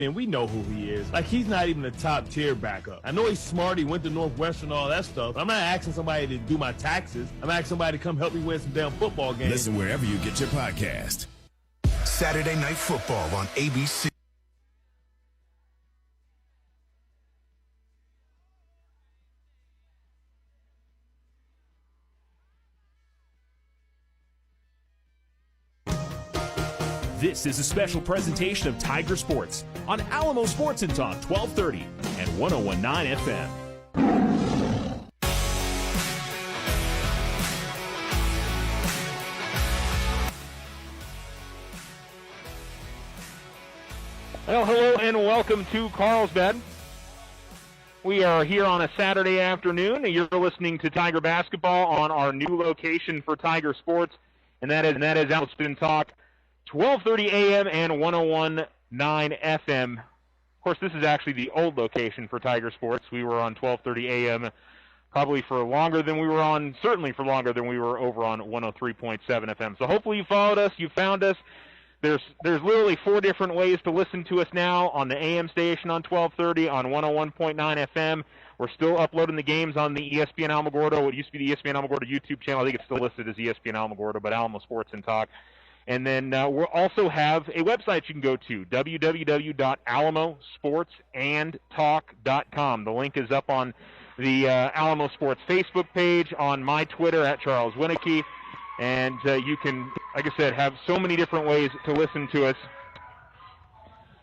And we know who he is. Like, he's not even a top-tier backup. I know he's smart. He went to Northwestern, all that stuff. I'm not asking somebody to do my taxes. I'm asking somebody to come help me win some damn football games. Listen wherever you get your podcast. Saturday Night Football on ABC. This is a special presentation of Tiger Sports on Alamo Sports and Talk 1230 and 101.9 FM. Well, hello and welcome to Carlsbad. We are here on a Saturday afternoon. You're listening to Tiger Basketball on our new location for Tiger Sports, and that is Alamo Sports and Talk 1230 AM and 101.9 FM. Of course, this is actually the old location for Tiger Sports. We were on 1230 AM probably for longer than we were on, certainly for longer than we were over on 103.7 FM. So hopefully you followed us, you found us. There's literally 4 different ways to listen to us now: on the AM station on 1230, on 101.9 FM. We're still uploading the games on the ESPN Alamogordo. It used to be the ESPN Alamogordo YouTube channel. I think it's still listed as ESPN Alamogordo, but Alamo Sports and Talk. And then we'll also have a website you can go to, www.alamosportsandtalk.com. The link is up on the Alamo Sports Facebook page, on my Twitter at Charles Winnicky. And you can, like I said, have so many different ways to listen to us.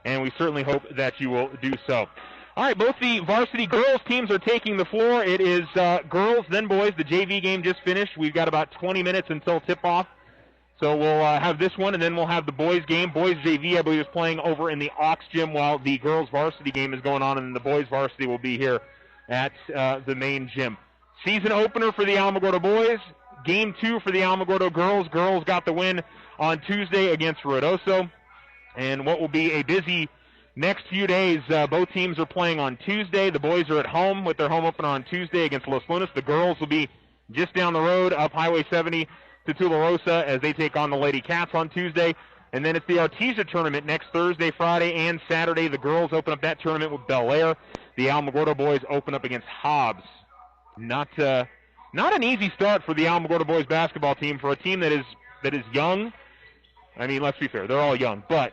And we certainly hope that you will do so. All right, both the varsity girls teams are taking the floor. It is girls, then boys. The JV game just finished. We've got about 20 minutes until tip-off. So we'll have this one, and then we'll have the boys' game. Boys JV, I believe, is playing over in the Aux Gym while the girls' varsity game is going on, and then the boys' varsity will be here at the main gym. Season opener for the Alamogordo boys. Game 2 for the Alamogordo girls. Girls got the win on Tuesday against Ruidoso. And what will be a busy next few days, both teams are playing on Tuesday. The boys are at home with their home opener on Tuesday against Los Lunas. The girls will be just down the road up Highway 70 to Tularosa as they take on the Lady Cats on Tuesday. And then it's the Artesia tournament next Thursday, Friday, and Saturday. The girls open up that tournament with Bel Air. The Alamogordo boys open up against Hobbs. Not an easy start for the Alamogordo boys basketball team, for a team that is young. I mean, let's be fair, they're all young, but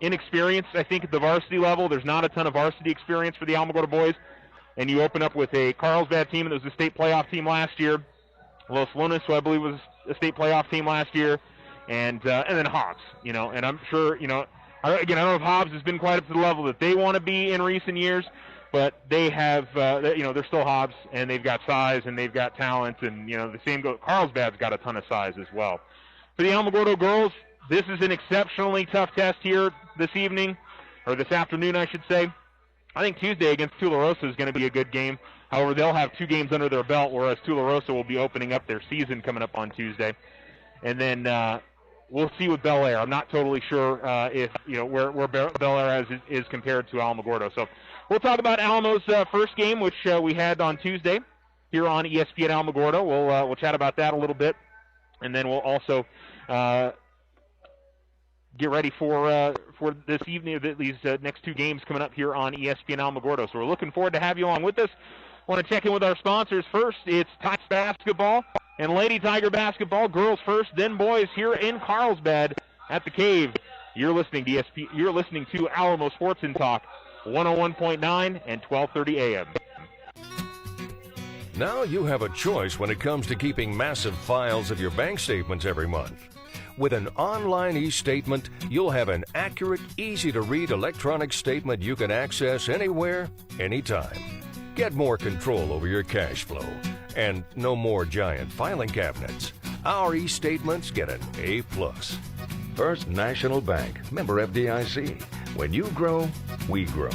inexperienced, I think, at the varsity level. There's not a ton of varsity experience for the Alamogordo boys. And you open up with a Carlsbad team that was a state playoff team last year. Los Lunas, who I believe was a state playoff team last year, and then Hobbs, and I'm sure, I don't know if Hobbs has been quite up to the level that they want to be in recent years, but they have, they're still Hobbs, and they've got size, and they've got talent, and, the same goes, Carlsbad's got a ton of size as well. For the Alamogordo girls, this is an exceptionally tough test here this evening, or this afternoon, I should say. I think Tuesday against Tularosa is going to be a good game. However, they'll have 2 games under their belt, whereas Tularosa will be opening up their season coming up on Tuesday. And then we'll see with Bel Air. I'm not totally sure if where Bel Air is compared to Alamogordo. So we'll talk about Alamo's first game, which we had on Tuesday here on ESPN Alamogordo. We'll chat about that a little bit, and then we'll also get ready for this evening, these next 2 games coming up here on ESPN Alamogordo. So we're looking forward to have you along with us. Want to check in with our sponsors first. It's Tiger Basketball and Lady Tiger Basketball. Girls first, then boys here in Carlsbad at the Cave. You're listening to You're listening to Alamo Sports and Talk, 101.9 and 1230 AM. Now you have a choice when it comes to keeping massive files of your bank statements every month. With an online e-statement, you'll have an accurate, easy-to-read electronic statement you can access anywhere, anytime. Get more control over your cash flow. And no more giant filing cabinets. Our e-statements get an A+. First National Bank, member FDIC. When you grow, we grow.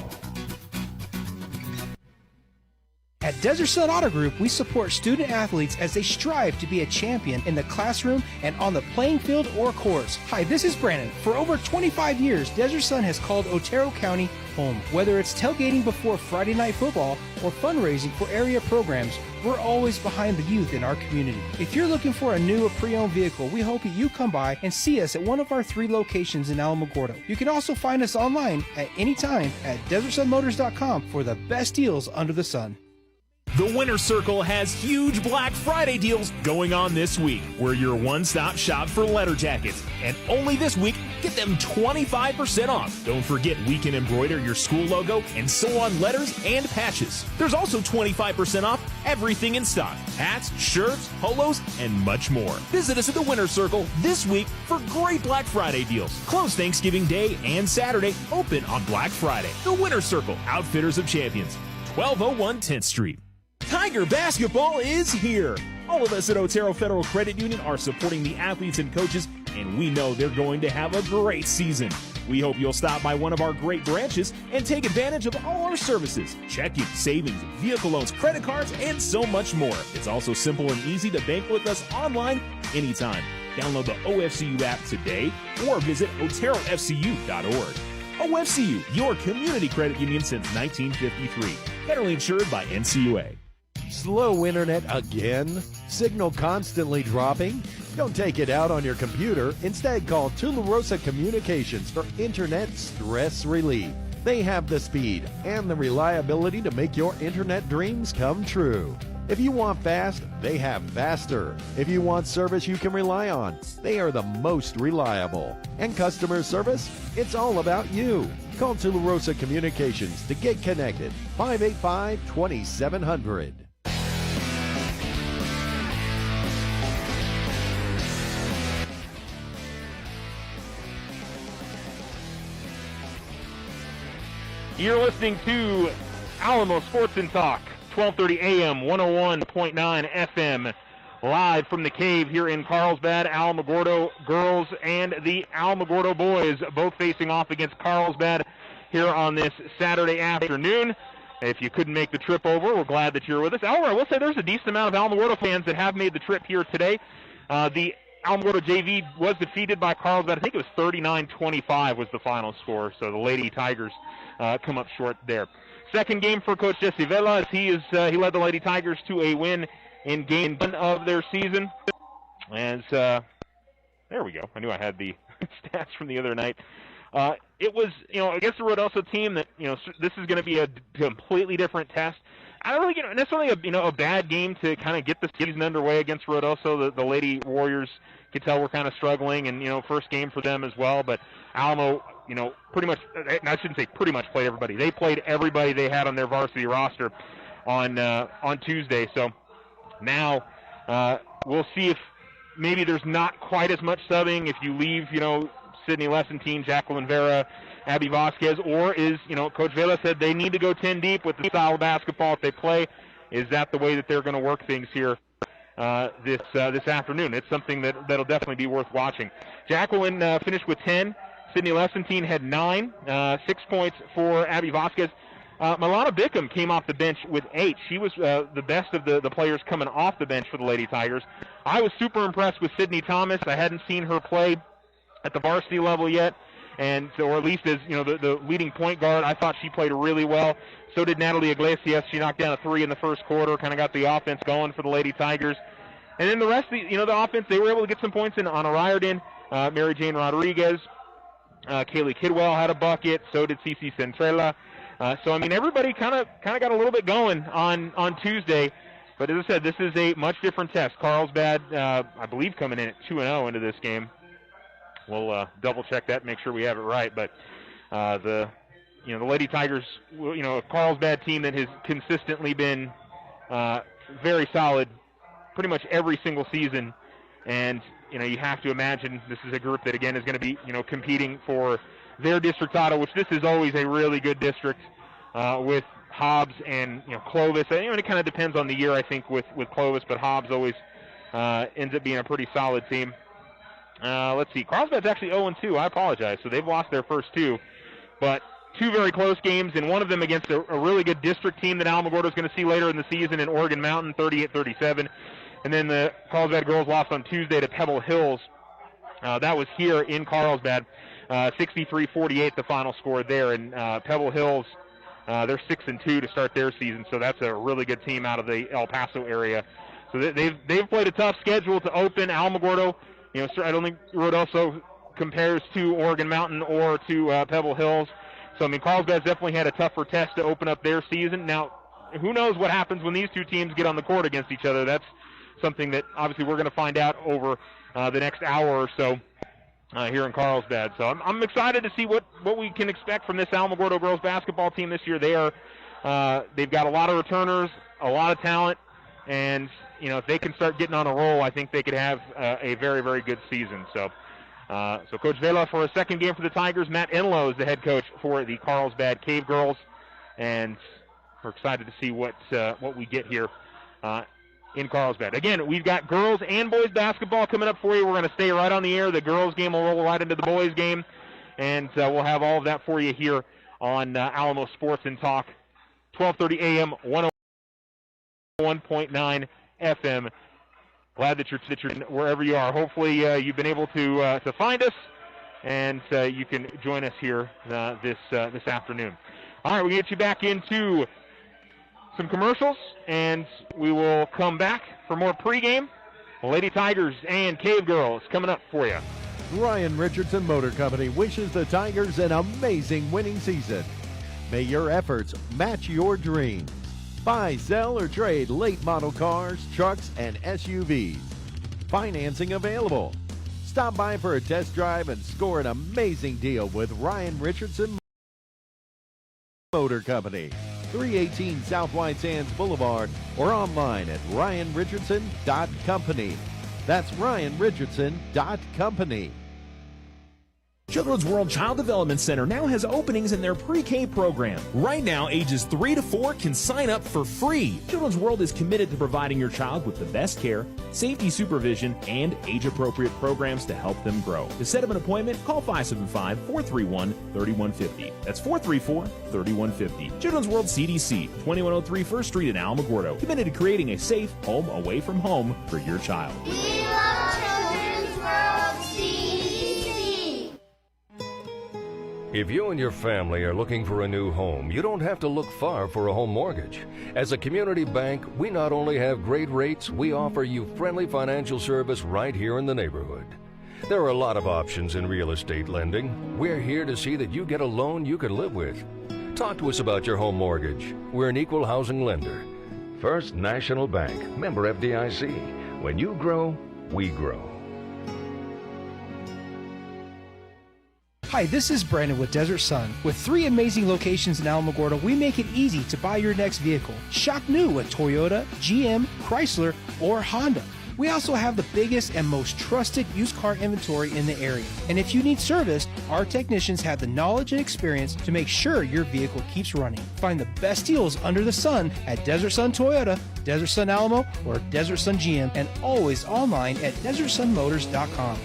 At Desert Sun Auto Group, we support student athletes as they strive to be a champion in the classroom and on the playing field or course. Hi, this is Brandon. For over 25 years, Desert Sun has called Otero County home. Whether it's tailgating before Friday night football or fundraising for area programs, we're always behind the youth in our community. If you're looking for a new or pre-owned vehicle, we hope you come by and see us at one of our 3 locations in Alamogordo. You can also find us online at any time at DesertSunMotors.com for the best deals under the sun. The Winner's Circle has huge Black Friday deals going on this week. We're your one-stop shop for letter jackets. And only this week, get them 25% off. Don't forget we can embroider your school logo and sew on letters and patches. There's also 25% off everything in stock. Hats, shirts, polos, and much more. Visit us at the Winner's Circle this week for great Black Friday deals. Closed Thanksgiving Day and Saturday, open on Black Friday. The Winner's Circle, Outfitters of Champions, 1201 10th Street. Tiger basketball is here. All of us at Otero Federal Credit Union are supporting the athletes and coaches, and we know they're going to have a great season. We hope you'll stop by one of our great branches and take advantage of all our services: checking, savings, vehicle loans, credit cards, and so much more. It's also simple and easy to bank with us online anytime. Download the OFCU app today or visit oterofcu.org. OFCU, your community credit union since 1953. Federally insured by NCUA. Slow internet again? Signal constantly dropping? Don't take it out on your computer. Instead, call Tularosa Communications for internet stress relief. They have the speed and the reliability to make your internet dreams come true. If you want fast, they have faster. If you want service you can rely on, they are the most reliable. And customer service? It's all about you. Call Tularosa Communications to get connected. 585-2700. You're listening to Alamo Sports and Talk, 1230 AM, 101.9 FM, live from the cave here in Carlsbad. Alamogordo girls and the Alamogordo boys both facing off against Carlsbad here on this Saturday afternoon. If you couldn't make the trip over, we're glad that you're with us. However, I will say there's a decent amount of Alamogordo fans that have made the trip here today. The Alamogordo JV was defeated by Carlsbad. I think it was 39-25 was the final score, so the Lady Tigers come up short there. Second game for Coach Jesse Vela as he led the Lady Tigers to a win in game 1 of their season. As there we go. I knew I had the stats from the other night. It was, against the Rodelso team that, this is going to be a completely different test. I don't really get necessarily a bad game to kind of get the season underway against Rodelso. The Lady Warriors could tell we're kind of struggling, and first game for them as well. But Alamo, pretty much, I shouldn't say pretty much played everybody. They played everybody they had on their varsity roster on Tuesday. So now we'll see if maybe there's not quite as much subbing if you leave, Sydney Lessentine, Jacqueline Vera, Abby Vasquez, or is, Coach Vela said they need to go 10 deep with the style of basketball if they play. Is that the way that they're going to work things here this afternoon? It's something that'll definitely be worth watching. Jacqueline finished with 10. Sydney Lessentine had 9, 6 points for Abby Vasquez. Milana Bickham came off the bench with 8. She was the best of the players coming off the bench for the Lady Tigers. I was super impressed with Sydney Thomas. I hadn't seen her play at the varsity level yet, and so, or at least as the leading point guard. I thought she played really well. So did Natalie Iglesias. She knocked down a 3 in the first quarter, kind of got the offense going for the Lady Tigers. And then the rest of the offense, they were able to get some points in. Anna Riordan, Mary Jane Rodriguez, Kaylee Kidwell had a bucket. So did Cici Centrella. So everybody kind of got a little bit going on Tuesday. But as I said, this is a much different test. Carlsbad, I believe, coming in at 2-0 into this game. We'll double check that, make sure we have it right. But the Lady Tigers, a Carlsbad team that has consistently been very solid, pretty much every single season. And you have to imagine this is a group that again is going to be competing for their district title, which this is always a really good district with Hobbs and Clovis. It kind of depends on the year, I think, with Clovis, but Hobbs always ends up being a pretty solid team. Let's see. Carlsbad's actually 0-2. I apologize. So they've lost their first 2. But, two very close games, and one of them against a really good district team that Alamogordo is going to see later in the season in Oregon Mountain, 38-37. And then the Carlsbad girls lost on Tuesday to Pebble Hills. That was here in Carlsbad, 63-48 the final score there. And Pebble Hills, they're 6-2 to start their season, so that's a really good team out of the El Paso area. So they've played a tough schedule to open. Alamogordo, I don't think Rodoso compares to Oregon Mountain or to Pebble Hills. So, Carlsbad's definitely had a tougher test to open up their season. Now, who knows what happens when these two teams get on the court against each other. That's something that obviously we're going to find out over the next hour or so here in Carlsbad. So I'm excited to see what we can expect from this Alamogordo girls basketball team this year. They've got a lot of returners, a lot of talent, and if they can start getting on a roll, I think they could have a very, very good season. So Coach Vela for a second game for the Tigers. Matt Enlow is the head coach for the Carlsbad Cave Girls, and we're excited to see what we get here in Carlsbad. Again, we've got girls and boys basketball coming up for you. We're going to stay right on the air. The girls game will roll right into the boys game, and we'll have all of that for you here on Alamo Sports and Talk, 12:30 a.m., 101.9 FM. Glad that you're wherever you are. Hopefully you've been able to find us, and you can join us here this afternoon. All right, we'll get you back into some commercials, and we will come back for more pregame. Lady Tigers and Cave Girls coming up for you. Ryan Richardson Motor Company wishes the Tigers an amazing winning season. May your efforts match your dreams. Buy, sell, or trade late model cars, trucks, and SUVs. Financing available. Stop by for a test drive and score an amazing deal with Ryan Richardson Motor Company. 318 South White Sands Boulevard, or online at ryanrichardson.company. That's ryanrichardson.company. Children's World Child Development Center now has openings in their pre-K program. Right now, ages 3 to 4 can sign up for free. Children's World is committed to providing your child with the best care, safety supervision, and age-appropriate programs to help them grow. To set up an appointment, call 575-431-3150. That's 434-3150. Children's World CDC, 2103 First Street in Alamogordo. Committed to creating a safe home away from home for your child. We love Children's World CDC. If you and your family are looking for a new home, you don't have to look far for a home mortgage. As a community bank, we not only have great rates, we offer you friendly financial service right here in the neighborhood. There are a lot of options in real estate lending. We're here to see that you get a loan you can live with. Talk to us about your home mortgage. We're an equal housing lender. First National Bank, member FDIC. When you grow, we grow. Hi, this is Brandon with Desert Sun. With 3 amazing locations in Alamogordo, we make it easy to buy your next vehicle. Shop new at Toyota, GM, Chrysler, or Honda. We also have the biggest and most trusted used car inventory in the area. And if you need service, our technicians have the knowledge and experience to make sure your vehicle keeps running. Find the best deals under the sun at Desert Sun Toyota, Desert Sun Alamo, or Desert Sun GM, and always online at DesertSunMotors.com.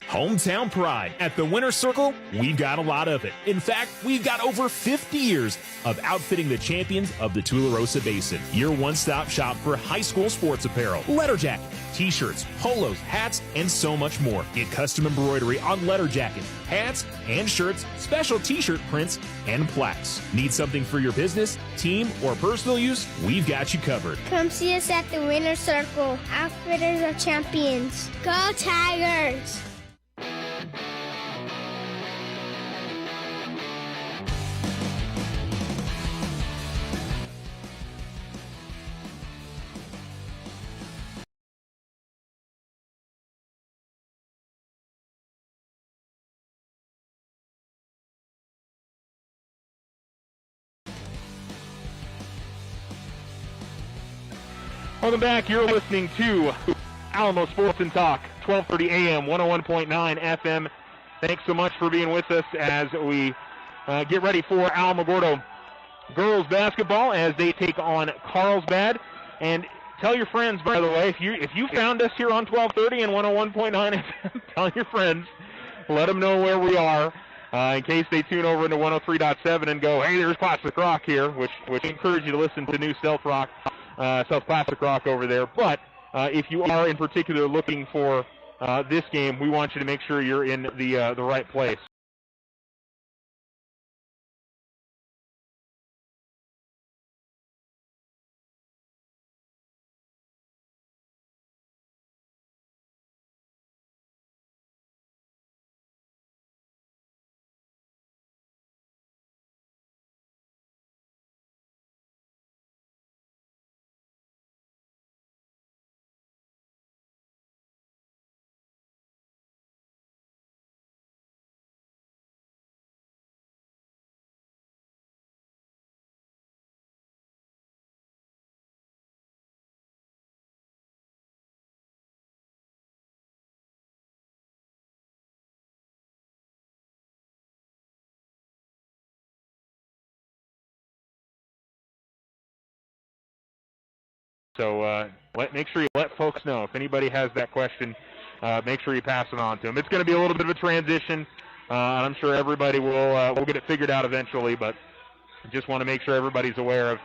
Hometown pride. At the Winter Circle, we've got a lot of it. In fact, we've got over 50 years of outfitting the champions of the Tularosa Basin. Your one-stop shop for high school sports apparel, letter jacket, t-shirts, polos, hats, and so much more. Get custom embroidery on letter jackets, hats, and shirts, special t-shirt prints, and plaques. Need something for your business, team, or personal use? We've got you covered. Come see us at the Winter Circle, outfitters of champions. Go Tigers! Welcome back. You're listening to Alamo Sports and Talk, 12:30 a.m., 101.9 FM. Thanks so much for being with us as we get ready for Alamogordo girls basketball as they take on Carlsbad. And tell your friends, by the way, if you found us here on 12:30 and 101.9 FM, tell your friends. Let them know where we are. in case they tune over into 103.7 and go, hey, there's Classic Rock here, which encourage you to listen to new South Classic Rock over there. But if you are in particular looking for this game, we want you to make sure you're in the right place. So make sure you let folks know. If anybody has that question, make sure you pass it on to them. It's going to be a little bit of a transition. I'm sure everybody will get it figured out eventually, but just want to make sure everybody's aware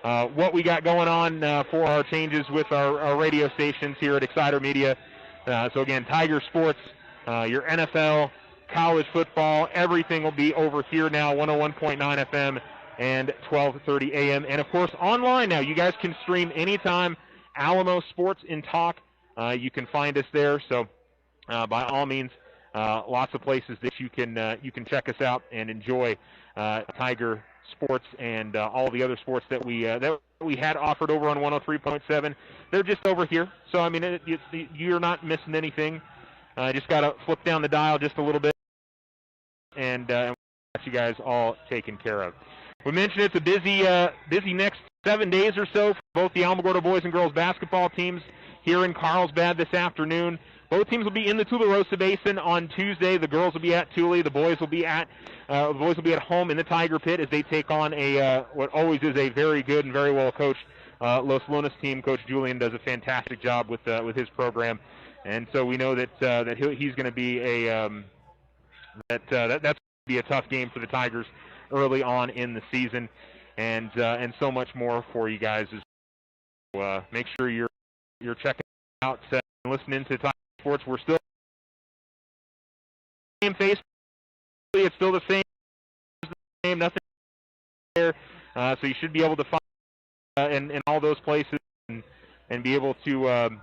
of what we got going on for our changes with our radio stations here at Exciter Media. So again, Tiger Sports, your NFL, college football, everything will be over here now, 101.9 FM. And 12:30 a.m. And, of course, online now. You guys can stream anytime. Alamo Sports in Talk. You can find us there. So, by all means, lots of places that you can check us out and enjoy Tiger Sports and all the other sports that we had offered over on 103.7. They're just over here. So, I mean, you're not missing anything. Just got to flip down the dial just a little bit and got you guys all taken care of. We mentioned it's a busy next 7 days or so for both the Alamogordo boys and girls basketball teams here in Carlsbad this afternoon. Both teams will be in the Tularosa Basin on Tuesday. The girls will be at Tule. The boys will be at home in the Tiger Pit as they take on what always is a very good and very well coached Los Lunas team. Coach Julian does a fantastic job with his program, and so we know that he's going to be that's going to be a tough game for the Tigers early on in the season, and so much more for you guys. Make sure you're checking out and listening to Tiger Sports. We're still same Facebook. It's still the same, nothing there. So you should be able to find in all those places and be able to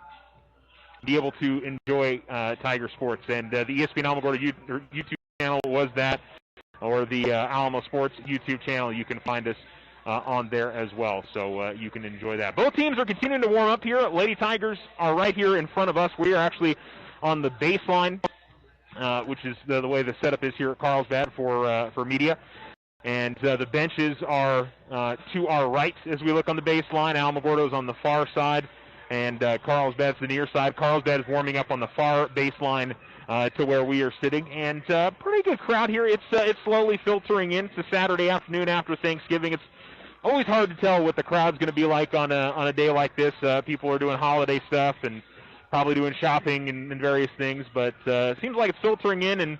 enjoy Tiger Sports. And the ESPN Alamogordo YouTube channel was that, or the Alamo Sports YouTube channel. You can find us on there as well, so you can enjoy that. Both teams are continuing to warm up here. Lady Tigers are right here in front of us. We are actually on the baseline, which is the way the setup is here at Carlsbad for media. And the benches are to our right as we look on the baseline. Alamogordo's on the far side, and Carlsbad's the near side. Carlsbad is warming up on the far baseline to where we are sitting, and pretty good crowd here. It's slowly filtering in. It's a Saturday afternoon after Thanksgiving. It's always hard to tell what the crowd's going to be like on a day like this. People are doing holiday stuff and probably doing shopping and various things, but it seems like it's filtering in,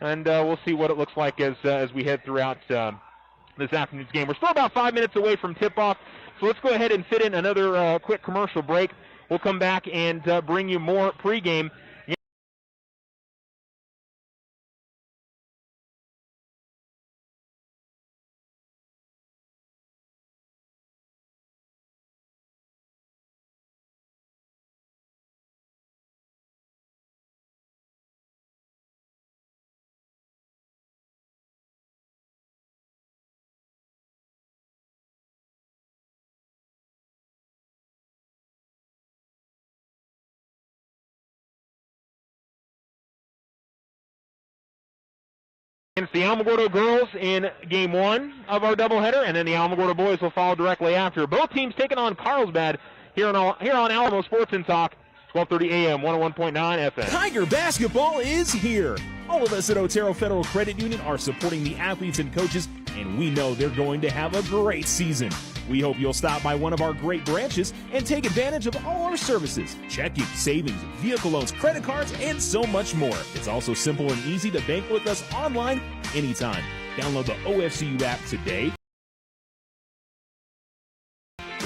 and we'll see what it looks like as we head throughout this afternoon's game. We're still about 5 minutes away from tip-off, so let's go ahead and fit in another quick commercial break. We'll come back and bring you more pregame. Against the Alamogordo girls in Game 1 of our doubleheader, and then the Alamogordo boys will follow directly after. Both teams taking on Carlsbad here on Alamo Sports and Talk, 12:30 a.m., 101.9 FM. Tiger basketball is here. All of us at Otero Federal Credit Union are supporting the athletes and coaches, and we know they're going to have a great season. We hope you'll stop by one of our great branches and take advantage of all our services: checking, savings, vehicle loans, credit cards, and so much more. It's also simple and easy to bank with us online anytime. Download the OFCU app today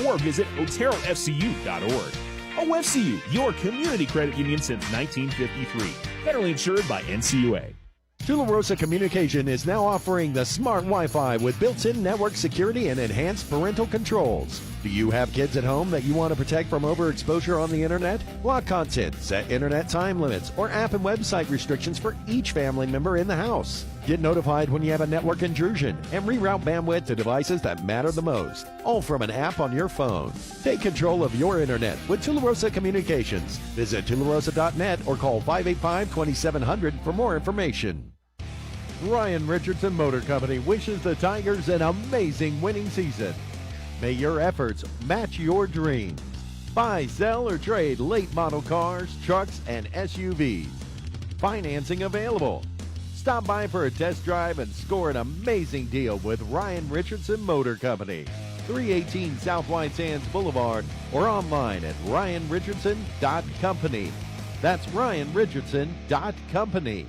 or visit OteroFCU.org. OFCU, your community credit union since 1953. Federally insured by NCUA. Tularosa Communication is now offering the smart Wi-Fi with built-in network security and enhanced parental controls. Do you have kids at home that you want to protect from overexposure on the internet? Block content, set internet time limits, or app and website restrictions for each family member in the house. Get notified when you have a network intrusion and reroute bandwidth to devices that matter the most, all from an app on your phone. Take control of your internet with Tularosa Communications. Visit tularosa.net or call 585-2700 for more information. Ryan Richardson Motor Company wishes the Tigers an amazing winning season. May your efforts match your dreams. Buy, sell, or trade late model cars, trucks, and SUVs. Financing available. Stop by for a test drive and score an amazing deal with Ryan Richardson Motor Company. 318 South White Sands Boulevard or online at ryanrichardson.company. That's ryanrichardson.company.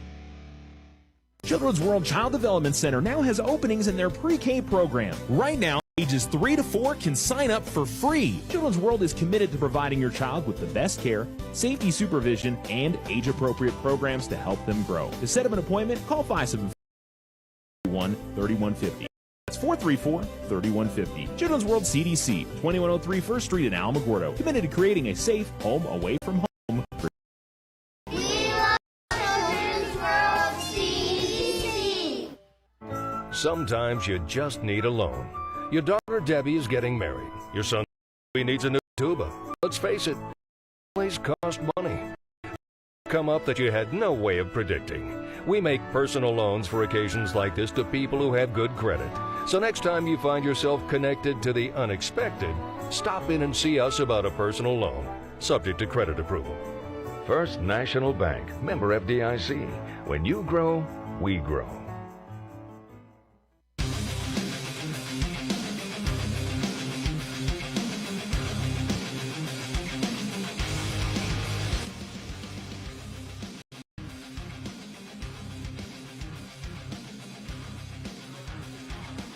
Children's World Child Development Center now has openings in their pre-K program. Right now, ages 3 to 4 can sign up for free. Children's World is committed to providing your child with the best care, safety supervision, and age-appropriate programs to help them grow. To set up an appointment, call 574-3150. That's 434-3150. Children's World CDC, 2103 First Street in Alamogordo. Committed to creating a safe home away from home. Sometimes you just need a loan. Your daughter Debbie is getting married. Your son needs a new tuba. Let's face it, always cost money. Come up that you had no way of predicting. We make personal loans for occasions like this to people who have good credit. So next time you find yourself connected to the unexpected, stop in and see us about a personal loan, subject to credit approval. First National Bank, member FDIC. When you grow, we grow.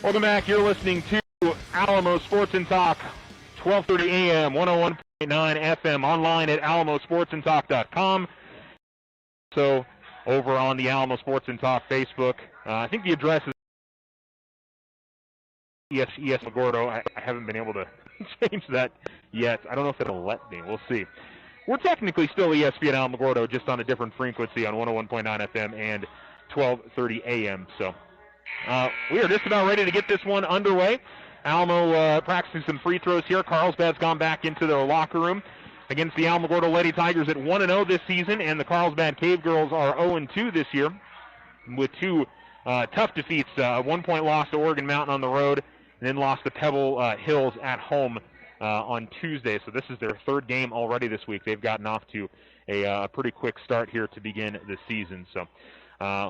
Welcome back. You're listening to Alamo Sports and Talk, 12:30 a.m., 101.9 FM, online at alamosportsandtalk.com. So over on the Alamo Sports and Talk Facebook. I think the address is Alamogordo. I haven't been able to change that yet. I don't know if it'll let me. We'll see. We're technically still ESPN Alamogordo, just on a different frequency on 101.9 FM and 12:30 a.m. So we are just about ready to get this one underway. Alamo practicing some free throws here. Carlsbad's gone back into their locker room against the Alamogordo Lady Tigers at 1-0 this season, and the Carlsbad Cave Girls are 0-2 this year with two tough defeats. A 1-point loss to Oregon Mountain on the road, and then lost to Pebble Hills at home on Tuesday. So this is their third game already this week. They've gotten off to a pretty quick start here to begin the season. So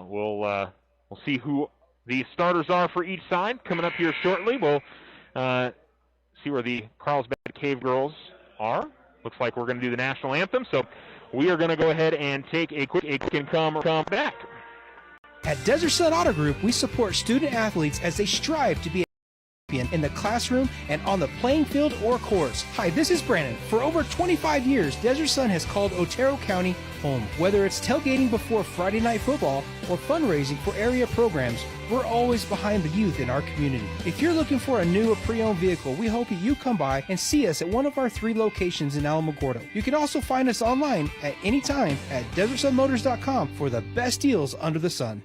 we'll see who the starters are for each side coming up here shortly. We'll see where the Carlsbad Cave Girls are. Looks like we're going to do the national anthem, so we are going to go ahead and take a quick and come back. At Desert Sun Auto Group, we support student athletes as they strive to be a champion in the classroom and on the playing field or course. Hi, this is Brandon. For over 25 years, Desert Sun has called Otero County home. Whether it's tailgating before Friday night football or fundraising for area programs, we're always behind the youth in our community. If you're looking for a new or pre-owned vehicle, we hope you come by and see us at one of our 3 locations in Alamogordo. You can also find us online at any time at desertsunmotors.com for the best deals under the sun.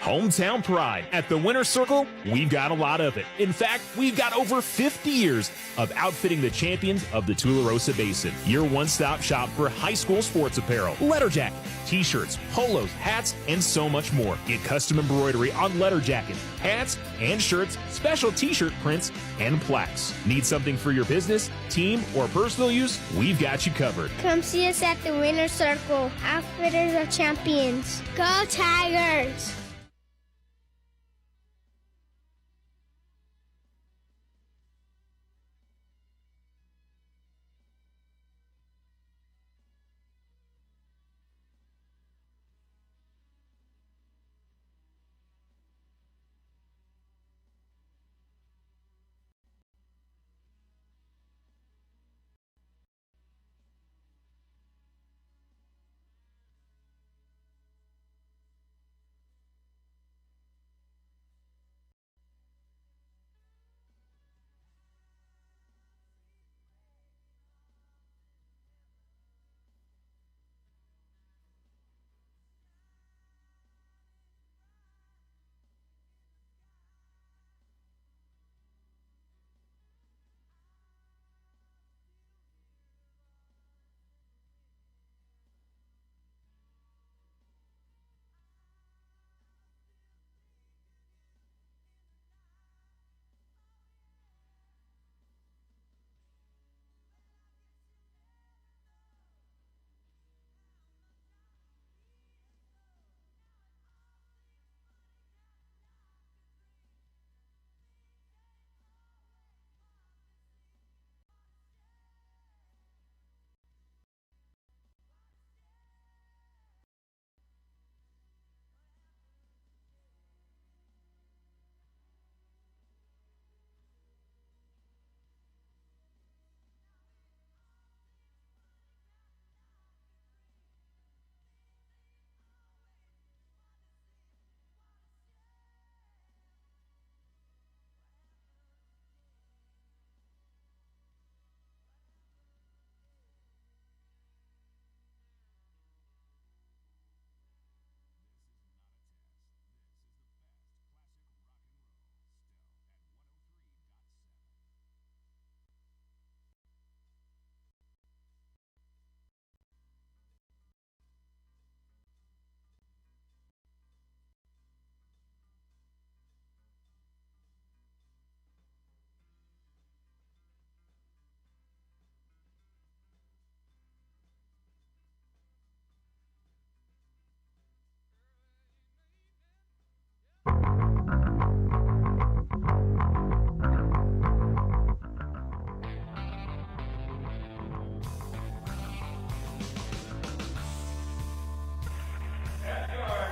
Hometown pride. At the Winter Circle, we've got a lot of it. In fact, we've got over 50 years of outfitting the champions of the Tularosa Basin. Your one-stop shop for high school sports apparel, letter jacket, t-shirts, polos, hats, and so much more. Get custom embroidery on letter jackets, hats, and shirts, special t-shirt prints, and plaques. Need something for your business, team, or personal use? We've got you covered. Come see us at the Winter Circle, outfitters of champions. Go Tigers!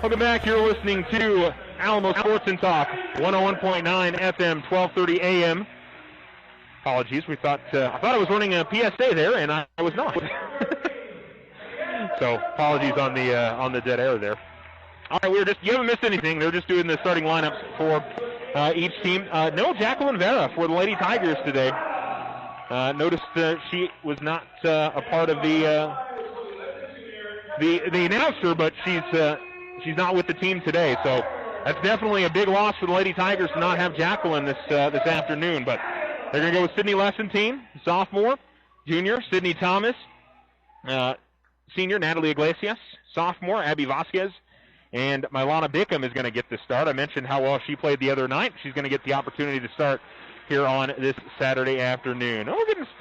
Welcome back. You're listening to Alamo Sports and Talk, 101.9 FM, 1230 AM. Apologies. I thought I was running a PSA there, and I was not. So apologies on the dead air there. All right, you haven't missed anything. They're just doing the starting lineups for each team. No Jacqueline Vera for the Lady Tigers today. Noticed she was not a part of the announcer, but she's not with the team today. So that's definitely a big loss for the Lady Tigers to not have Jacqueline this afternoon. But they're going to go with Sydney Lessentine, sophomore, junior Sydney Thomas, senior Natalie Iglesias, sophomore Abby Vasquez, and Milana Bickham is going to get the start. I mentioned how well she played the other night. She's going to get the opportunity to start here on this Saturday afternoon.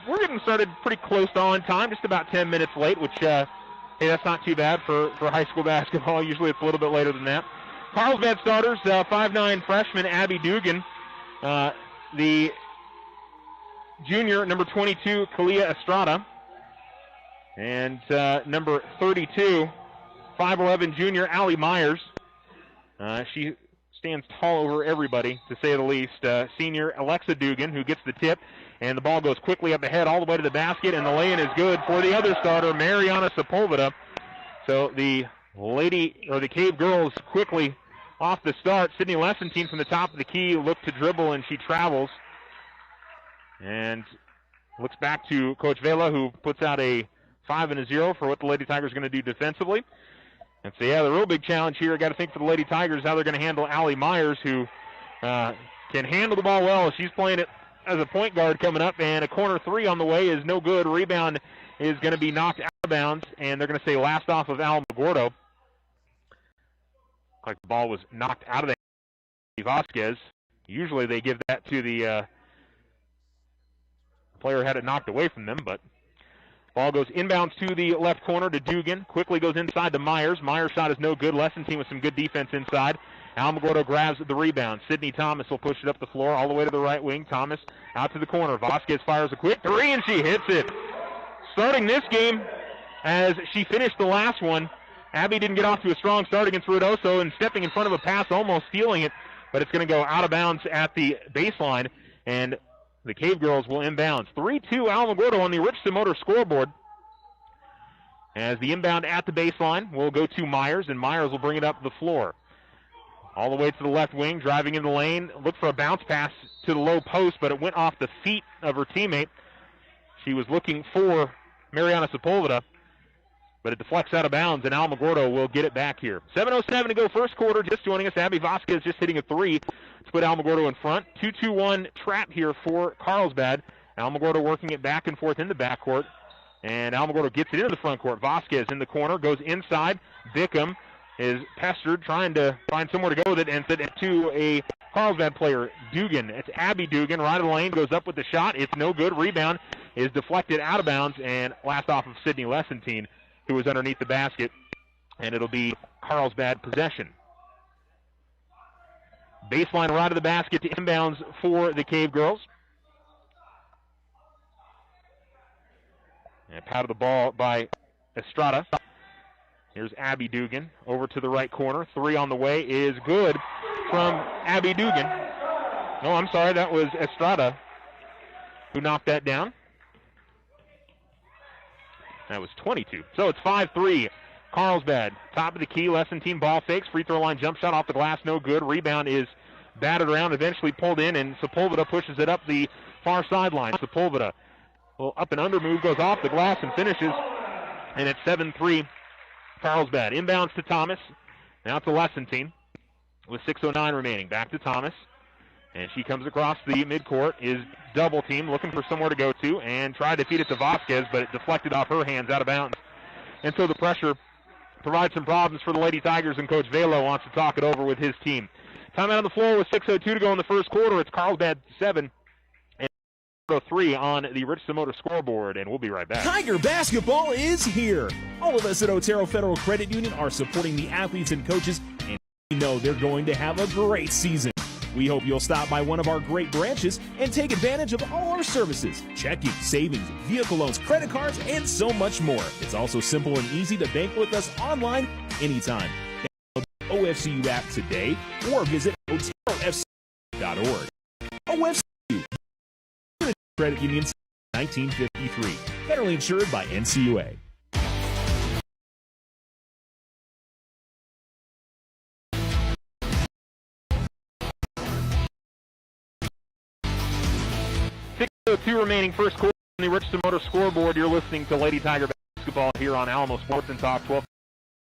We're getting started pretty close to on time, just about 10 minutes late, which hey, that's not too bad for high school basketball. Usually it's a little bit later than that. Carlsbad starters, 5'9" freshman Abby Dugan, the junior number 22 Kylie Estrada, and number 32 5'11" junior Allie Myers. She stands tall over everybody, to say the least. Senior Alexa Dugan, who gets the tip, and the ball goes quickly up ahead all the way to the basket, and the lay-in is good for the other starter, Mariana Sepulveda. So the Cave girls quickly off the start. Sydney Lessentine from the top of the key looked to dribble, and she travels. And looks back to Coach Vela, who puts out a 5 and a 0 for what the Lady Tigers are going to do defensively. And so, the real big challenge here, I got to think for the Lady Tigers, how they're going to handle Allie Myers, who can handle the ball well. She's playing it as a point guard coming up, and a corner three on the way is no good. Rebound is going to be knocked out of bounds, and they're going to say last off of Alamogordo. Like the ball was knocked out of the Vasquez. Usually they give that to the player who had it knocked away from them, but ball goes inbounds to the left corner to Dugan. Quickly goes inside to Myers. Myers' shot is no good. Lessentine with some good defense inside. Alamogordo grabs the rebound. Sydney Thomas will push it up the floor all the way to the right wing. Thomas out to the corner. Vasquez fires a quick three, and she hits it. Starting this game, as she finished the last one, Abby didn't get off to a strong start against Ruidoso, and stepping in front of a pass, almost stealing it, but it's going to go out of bounds at the baseline, and the Cave Girls will inbounds. 3-2 Alamogordo on the Richardson Motor scoreboard. As the inbound at the baseline will go to Myers, and Myers will bring it up the floor. All the way to the left wing, driving in the lane. Looked for a bounce pass to the low post, but it went off the feet of her teammate. She was looking for Mariana Sepulveda, but it deflects out of bounds, and Alamogordo will get it back here. 7:07 to go first quarter. Just joining us, Abby Vasquez just hitting a three to put Alamogordo in front. 2-2-1 trap here for Carlsbad. Alamogordo working it back and forth in the backcourt, and Alamogordo gets it into the front court. Vasquez in the corner, goes inside. Bickham is pestered, trying to find somewhere to go with it, and sent it to a Carlsbad player, Dugan. It's Abby Dugan, right of the lane, goes up with the shot. It's no good. Rebound is deflected out of bounds, and last off of Sydney Lessentine, who was underneath the basket, and it'll be Carlsbad possession. Baseline right of the basket to inbounds for the Cave Girls. And pat of the ball by Estrada. Here's Abby Dugan over to the right corner. Three on the way is good from Abby Dugan. No, I'm sorry, that was Estrada who knocked that down. That was 22. So it's 5-3. Carlsbad, top of the key. Lessentine ball fakes. Free throw line jump shot off the glass. No good. Rebound is batted around, eventually pulled in, and Sepulveda pushes it up the far sideline. Sepulveda, well, up and under move, goes off the glass and finishes. And it's 7-3 Carlsbad. Inbounds to Thomas. Now to Lessentine with 6:09 remaining. Back to Thomas. And she comes across the midcourt, is double team, looking for somewhere to go to, and tried to feed it to Vasquez, but it deflected off her hands out of bounds. And so the pressure provides some problems for the Lady Tigers, and Coach Velo wants to talk it over with his team. Timeout on the floor with 6:02 to go in the first quarter. It's Carlsbad 7 and 3 on the Richardson Motor scoreboard, and we'll be right back. Tiger basketball is here. All of us at Otero Federal Credit Union are supporting the athletes and coaches, and we know they're going to have a great season. We hope you'll stop by one of our great branches and take advantage of all our services: checking, savings, vehicle loans, credit cards, and so much more. It's also simple and easy to bank with us online anytime. Download OFCU app today or visit OTLFC.org. OFCU, Credit Union, 1953. Federally insured by NCUA. Two remaining first quarter on the Richardson Motor scoreboard. You're listening to Lady Tiger basketball here on Alamo Sports and Talk 12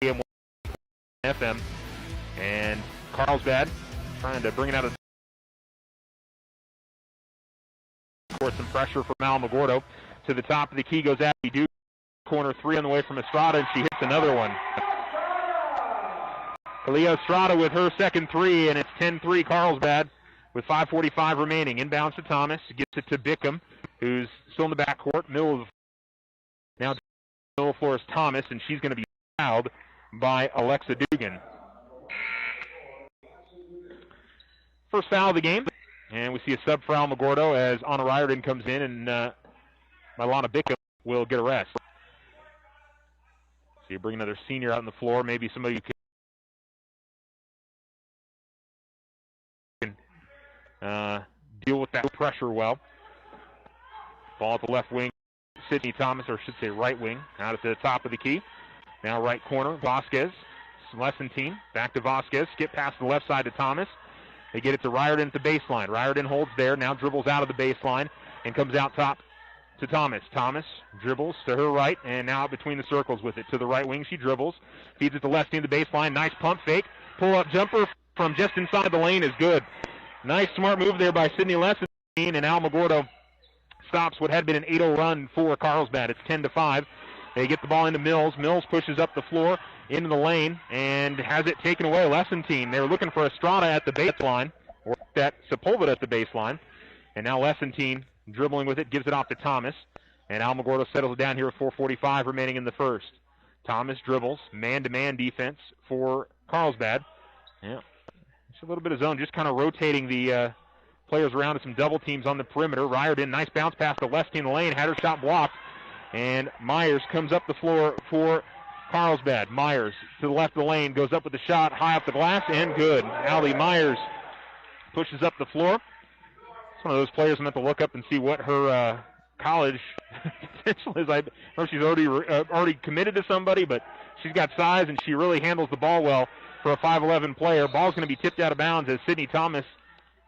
AM FM. And Carlsbad trying to bring it out of some pressure from Alamogordo. To the top of the key goes Abby Dugan. Corner three on the way from Estrada, and she hits another one. Kylie Estrada with her second three, and it's 10-3 Carlsbad with 5:45 remaining. Inbounds to Thomas. Gets it to Bickham, who's still in the backcourt. Middle of the floor is Thomas, and she's going to be fouled by Alexa Dugan. First foul of the game, and we see a sub for Alamogordo as Anna Riordan comes in, and Milana Bickham will get a rest. So you bring another senior out on the floor, maybe somebody who can deal with that pressure well. Ball at the left wing, Sydney Thomas, or I should say right wing, out at the top of the key. Now right corner, Vasquez, Lessentine, back to Vasquez, skip past the left side to Thomas. They get it to Riordan at the baseline. Riordan holds there, now dribbles out of the baseline and comes out top to Thomas. Thomas dribbles to her right and now out between the circles with it. To the right wing, she dribbles, feeds it to Lessentine at the baseline. Nice pump fake, pull-up jumper from just inside the lane is good. Nice, smart move there by Sydney Lessentine, and Alamogordo stops what had been an 8-0 run for Carlsbad. It's 10-5. They get the ball into Mills. Mills pushes up the floor into the lane and has it taken away. Lessentine, they were looking for Estrada at the baseline, or that Sepulveda at the baseline, and now Lessentine dribbling with it, gives it off to Thomas, and Alamogordo settles down here with 4:45 remaining in the first. Thomas dribbles, man-to-man defense for Carlsbad. Yeah. A little bit of zone, just kind of rotating the players around to some double teams on the perimeter. Riordan, nice bounce pass to left in the lane, had her shot blocked, and Myers comes up the floor for Carlsbad. Myers to the left of the lane, goes up with the shot, high up the glass, and good. Allie Myers pushes up the floor. It's one of those players I'm going to have to look up and see what her college potential is. I know she's already committed to somebody, but she's got size and she really handles the ball well for a 5'11 player. Ball's going to be tipped out of bounds as Sydney Thomas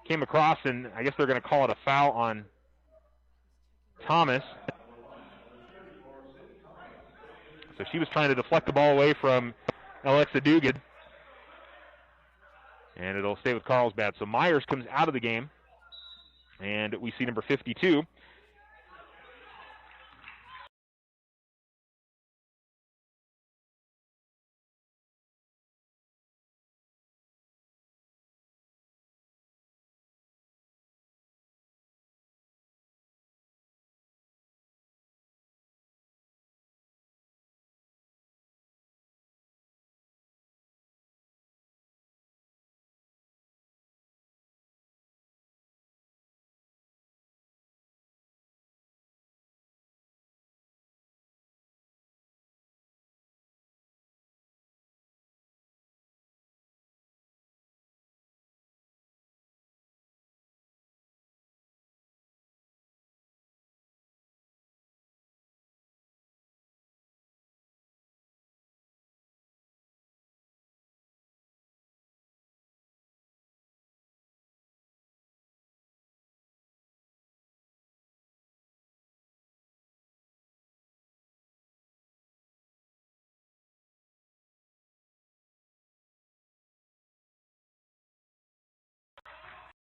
came across, and I guess they're going to call it a foul on Thomas. So she was trying to deflect the ball away from Alexa Dugan, and it'll stay with Carlsbad. So Myers comes out of the game, and we see number 52,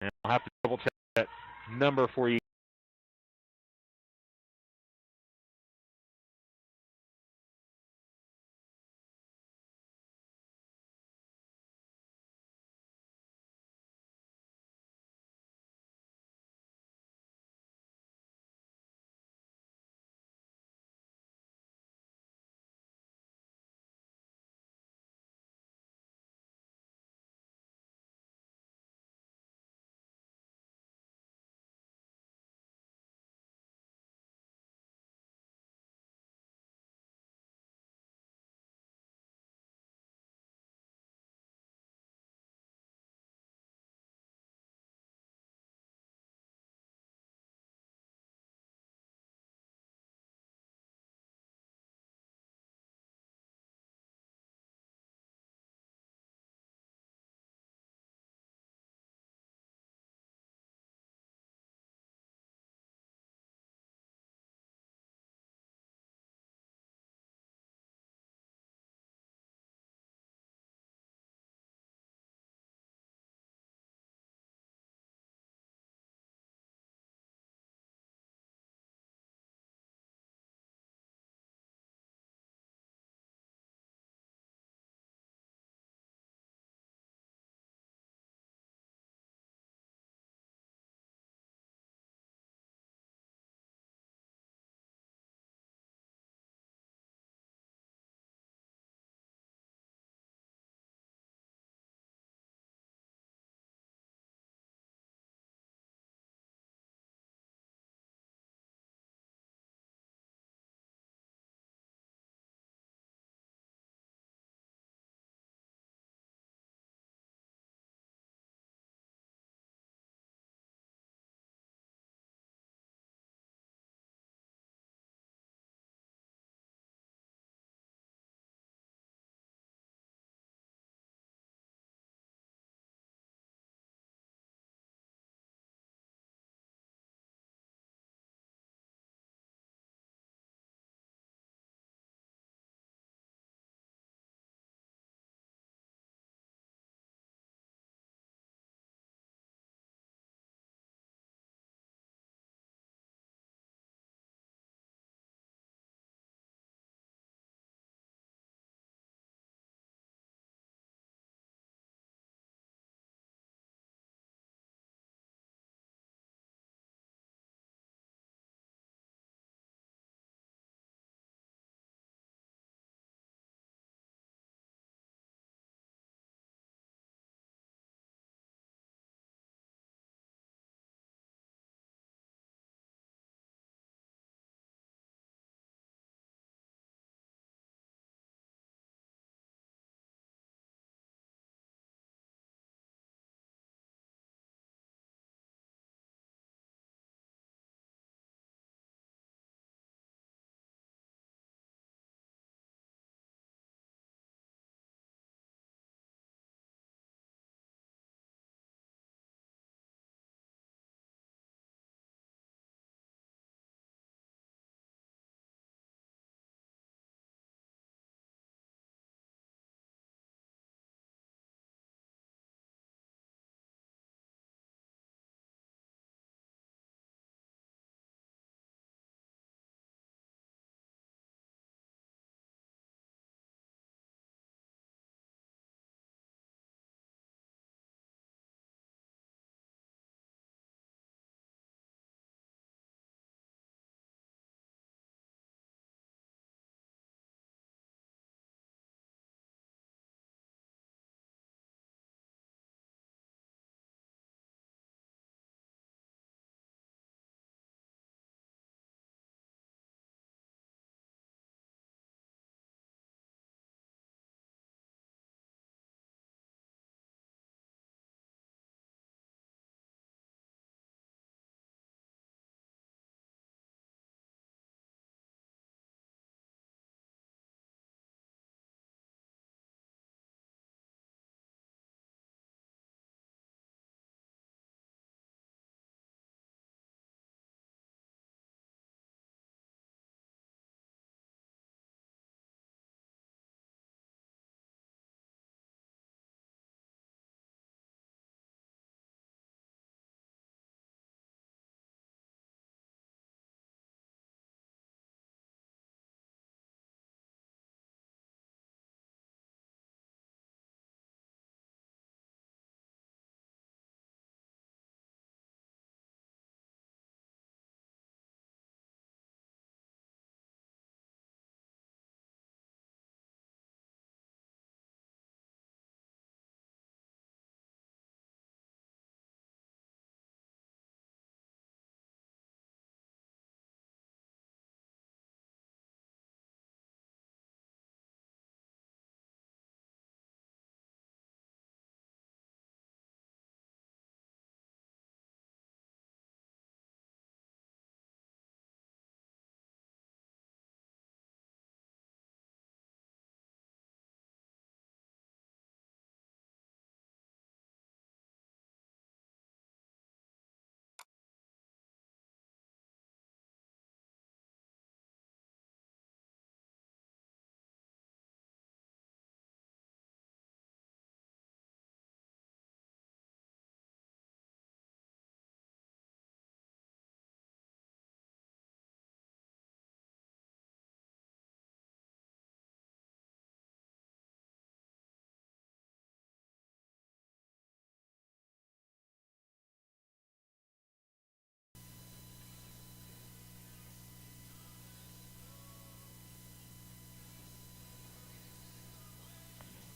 and I'll have to double check that number for you.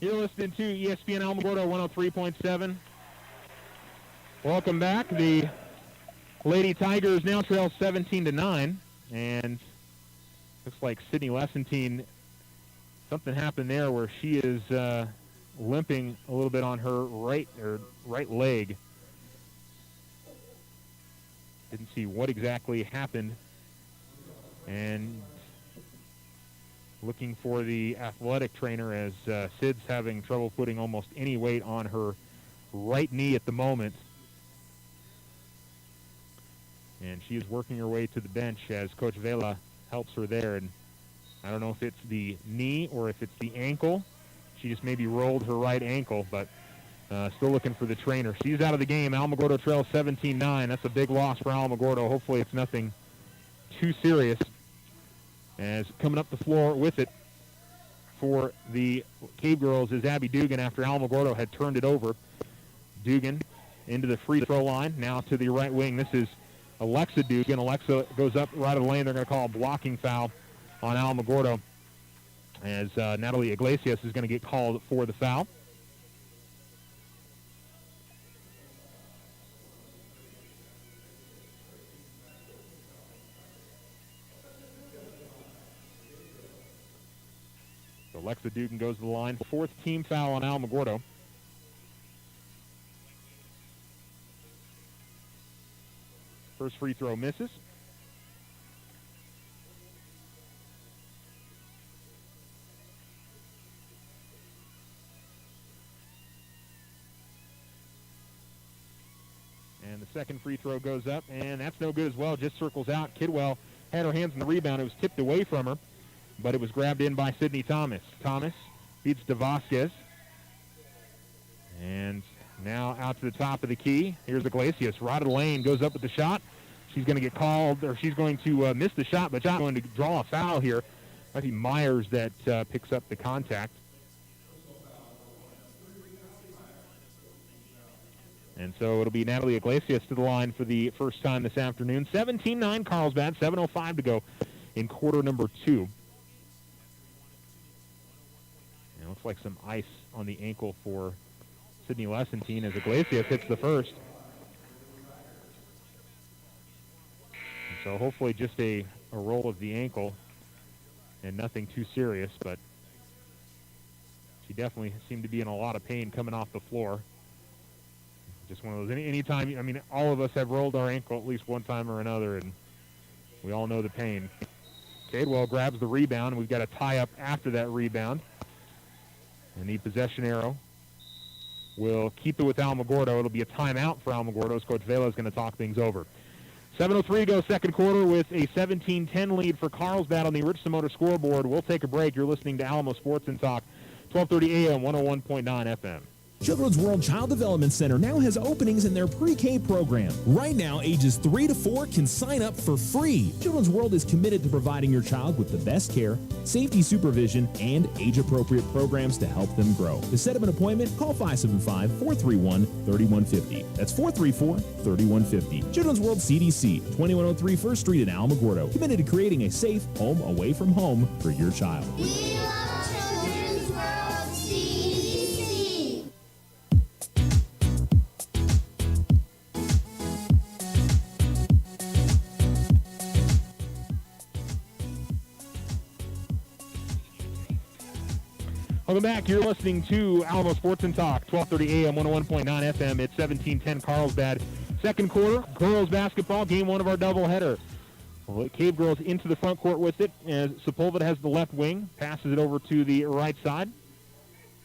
You're listening to ESPN Alamogordo 103.7. Welcome back. The Lady Tigers now trail 17-9, and looks like Sydney Lessentine, something happened there where she is limping a little bit on her right leg. Didn't see what exactly happened, and looking for the athletic trainer as Sid's having trouble putting almost any weight on her right knee at the moment. And she is working her way to the bench as Coach Vela helps her there. And I don't know if it's the knee or if it's the ankle. She just maybe rolled her right ankle, but still looking for the trainer. She's out of the game. Alamogordo trails 17-9. That's a big loss for Alamogordo. Hopefully it's nothing too serious. As coming up the floor with it for the Cave Girls is Abby Dugan after Alamogordo had turned it over. Dugan into the free throw line. Now to the right wing. This is Alexa Dugan. Alexa goes up right of the lane. They're going to call a blocking foul on Alamogordo as Natalie Iglesias is going to get called for the foul. So Alexa Dugan goes to the line. Fourth team foul on Alamogordo. First free throw misses. And the second free throw goes up, and that's no good as well. Just circles out. Kidwell had her hands on the rebound. It was tipped away from her, but it was grabbed in by Sydney Thomas. Thomas beats DeVasquez. And now out to the top of the key. Here's Iglesias. Right of the lane, goes up with the shot. She's going to get called, or she's going to miss the shot, but she's going to draw a foul here. Might be Myers that picks up the contact. And so it'll be Natalie Iglesias to the line for the first time this afternoon. 17-9 Carlsbad, 7:05 to go in quarter number 2. And it looks like some ice on the ankle for Sydney Lessentine as Iglesias hits the first. And so hopefully just a roll of the ankle and nothing too serious, but she definitely seemed to be in a lot of pain coming off the floor. Just one of those, anytime, I mean, all of us have rolled our ankle at least one time or another, and we all know the pain. Cadwell grabs the rebound, and we've got a tie-up after that rebound. And the possession arrow will keep it with Alamogordo. It'll be a timeout for Alamogordo as Coach Vela is going to talk things over. 7:03 to go second quarter with a 17-10 lead for Carlsbad on the Richardson Motor scoreboard. We'll take a break. You're listening to Alamo Sports and Talk, 1230 AM, 101.9 FM. Children's World Child Development Center now has openings in their pre-K program. Right now, ages 3 to 4 can sign up for free. Children's World is committed to providing your child with the best care, safety supervision, and age-appropriate programs to help them grow. To set up an appointment, call 575-431-3150. That's 434-3150. Children's World CDC, 2103 First Street in Alamogordo. Committed to creating a safe home away from home for your child. We love Children's World CDC. Welcome back. You're listening to Alamo Sports and Talk, 1230 AM, 101.9 FM. It's 17-10 Carlsbad. Second quarter, girls basketball, game one of our doubleheader. Cave Girls into the front court with it, as Sepulveda has the left wing, passes it over to the right side,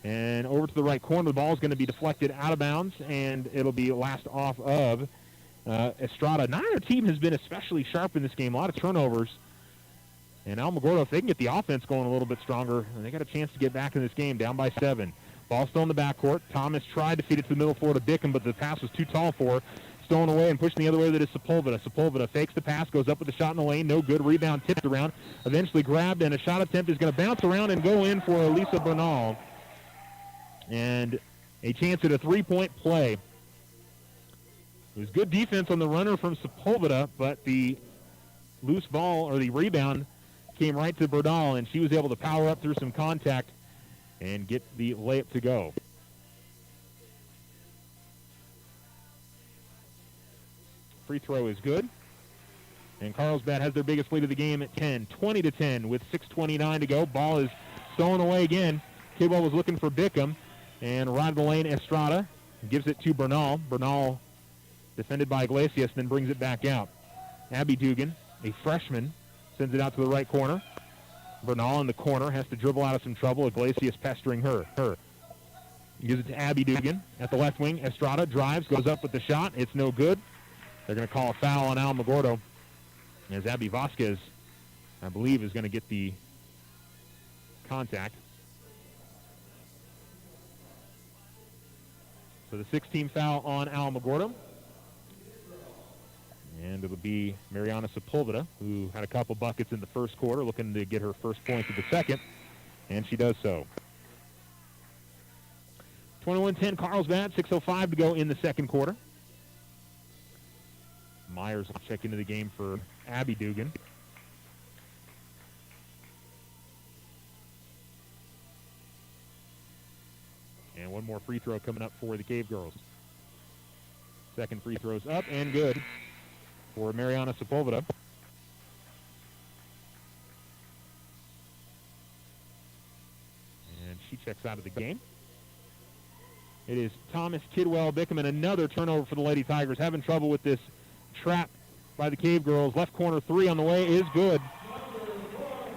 and over to the right corner. The ball is going to be deflected out of bounds, and it'll be last off of Estrada. Neither team has been especially sharp in this game. A lot of turnovers. And Alamogordo, if they can get the offense going a little bit stronger, they got a chance to get back in this game, down by 7. Ball still in the backcourt. Thomas tried to feed it to the middle floor to Bickham, but the pass was too tall for her. Stolen away and pushing the other way, that is Sepulveda. Sepulveda fakes the pass, goes up with the shot in the lane. No good. Rebound tipped around. Eventually grabbed, and a shot attempt is going to bounce around and go in for Elisa Bernal. And a chance at a three-point play. It was good defense on the runner from Sepulveda, but the loose ball, or the rebound, came right to Bernal, and she was able to power up through some contact and get the layup to go. Free throw is good. And Carlsbad has their biggest lead of the game at 10, 20-10 with 6:29 to go. Ball is stolen away again. Kidwell was looking for Bickham, and right of the lane, Estrada gives it to Bernal. Bernal defended by Iglesias, then brings it back out. Abby Dugan, a freshman, sends it out to the right corner. Bernal in the corner has to dribble out of some trouble. Iglesias pestering her. Gives it to Abby Dugan at the left wing. Estrada drives, goes up with the shot. It's no good. They're going to call a foul on Alamogordo, as Abby Vasquez, I believe, is going to get the contact. So the 16th foul on Alamogordo. And it'll be Mariana Sepulveda, who had a couple buckets in the first quarter, looking to get her first points of the second, and she does so. 21-10 Carlsbad, 6:05 to go in the second quarter. Myers will check into the game for Abby Dugan. And one more free throw coming up for the Cave Girls. Second free throw's up and good for Mariana Sepulveda. And she checks out of the game. It is Thomas, Kidwell, Bickham, and another turnover for the Lady Tigers. Having trouble with this trap by the Cave Girls. Left corner three on the way is good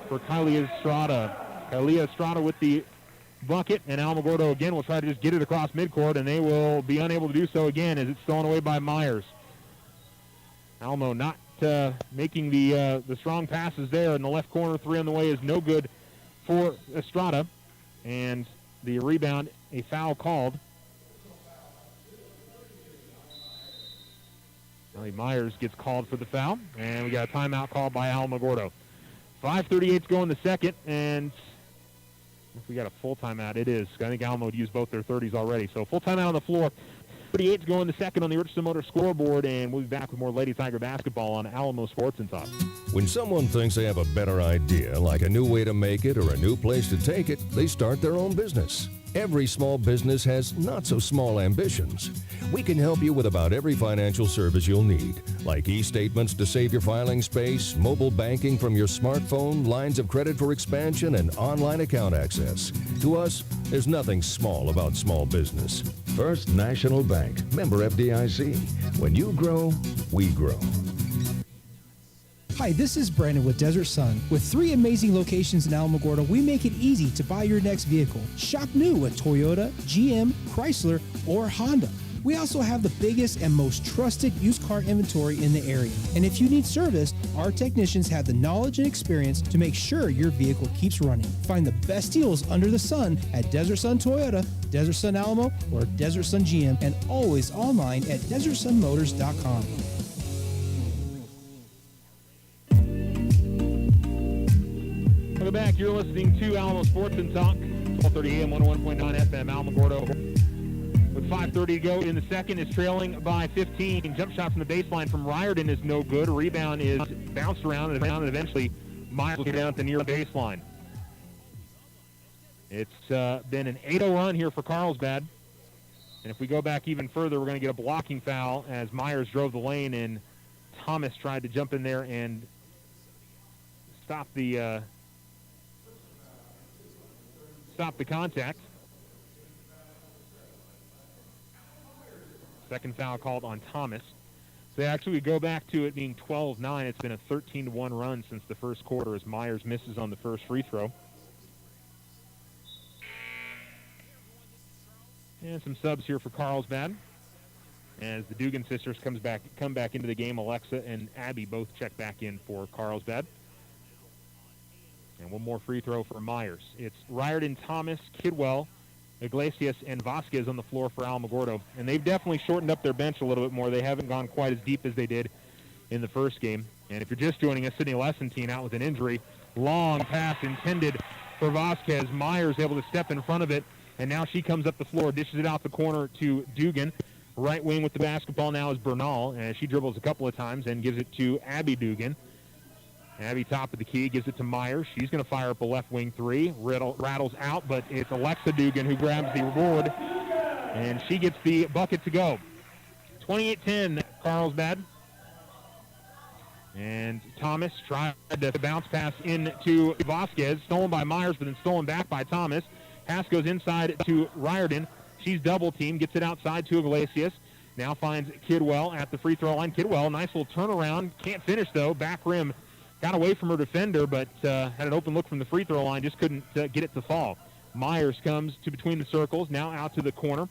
for Kylie Estrada. Kylie Estrada with the bucket, and Alamogordo again will try to just get it across midcourt, and they will be unable to do so again as it's stolen away by Myers. Alamo not making the strong passes there, and the left corner three on the way is no good for Estrada, and the rebound, a foul called. Ellie Myers gets called for the foul, and we got a timeout called by Alamogordo. 5:38 to go in the second, and if we got a full timeout, it is. I think Alamo used both their 30s already. So full timeout on the floor. 38 to go in the second on the Richardson Motor scoreboard, and we'll be back with more Lady Tiger basketball on Alamo Sports and Talk. When someone thinks they have a better idea, like a new way to make it or a new place to take it, they start their own business. Every small business has not-so-small ambitions. We can help you with about every financial service you'll need, like e-statements to save your filing space, mobile banking from your smartphone, lines of credit for expansion, and online account access. To us, there's nothing small about small business. First National Bank, member FDIC. When you grow, we grow. Hi, this is Brandon with Desert Sun. With 3 amazing locations in Alamogordo, we make it easy to buy your next vehicle. Shop new at Toyota, GM, Chrysler, or Honda. We also have the biggest and most trusted used car inventory in the area. And if you need service, our technicians have the knowledge and experience to make sure your vehicle keeps running. Find the best deals under the sun at Desert Sun Toyota, Desert Sun Alamo, or Desert Sun GM, and always online at DesertSunMotors.com. Welcome back. You're listening to Alamo Sports and Talk, 1230 AM, 101.9 FM, Alamogordo. With 5:30 to go in the second, is trailing by 15. Jump shot from the baseline from Riordan is no good. Rebound is bounced around and eventually Myers will get down at the near baseline. It's been an 8-0 run here for Carlsbad. And if we go back even further, we're going to get a blocking foul as Myers drove the lane and Thomas tried to jump in there and stop the contact. Second foul called on Thomas. So actually we go back to it being 12-9. It's been a 13-1 run since the first quarter as Myers misses on the first free throw. And some subs here for Carlsbad as the Dugan sisters come back into the game. Alexa and Abby both check back in for Carlsbad. And one more free throw for Myers. It's Riordan, Thomas, Kidwell, Iglesias, and Vasquez on the floor for Alamogordo. And they've definitely shortened up their bench a little bit more. They haven't gone quite as deep as they did in the first game. And if you're just joining us, Sydney Lessentine out with an injury. Long pass intended for Vasquez. Myers able to step in front of it. And now she comes up the floor, dishes it out the corner to Dugan. Right wing with the basketball now is Bernal. And she dribbles a couple of times and gives it to Abby Dugan. Abby, top of the key, gives it to Myers. She's going to fire up a left wing three. Rattles out, but it's Alexa Dugan who grabs the board, and she gets the bucket to go. 28-10, Carlsbad. And Thomas tried to bounce pass into Vasquez. Stolen by Myers, but then stolen back by Thomas. Pass goes inside to Riordan. She's double-teamed, gets it outside to Iglesias. Now finds Kidwell at the free throw line. Kidwell, nice little turnaround. Can't finish, though. Back rim got away from her defender, but had an open look from the free throw line. Just couldn't get it to fall. Myers comes to between the circles, now out to the corner.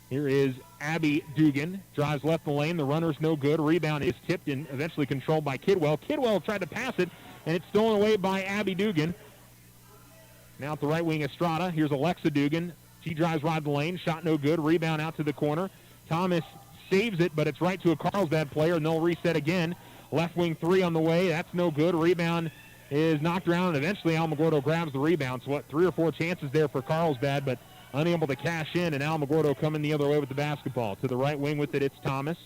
Here is Abby Dugan. Drives left the lane. The runner's no good. Rebound is tipped and eventually controlled by Kidwell. Kidwell tried to pass it, and it's stolen away by Abby Dugan. Now at the right wing, Estrada. Here's Alexa Dugan. She drives right the lane. Shot no good. Rebound out to the corner. Thomas saves it, but it's right to a Carlsbad player, and they'll reset again. Left wing three on the way. That's no good. Rebound is knocked around, and eventually Alamogordo grabs the rebound. So, 3 or 4 chances there for Carlsbad, but unable to cash in, and Alamogordo coming the other way with the basketball. To the right wing with it, it's Thomas.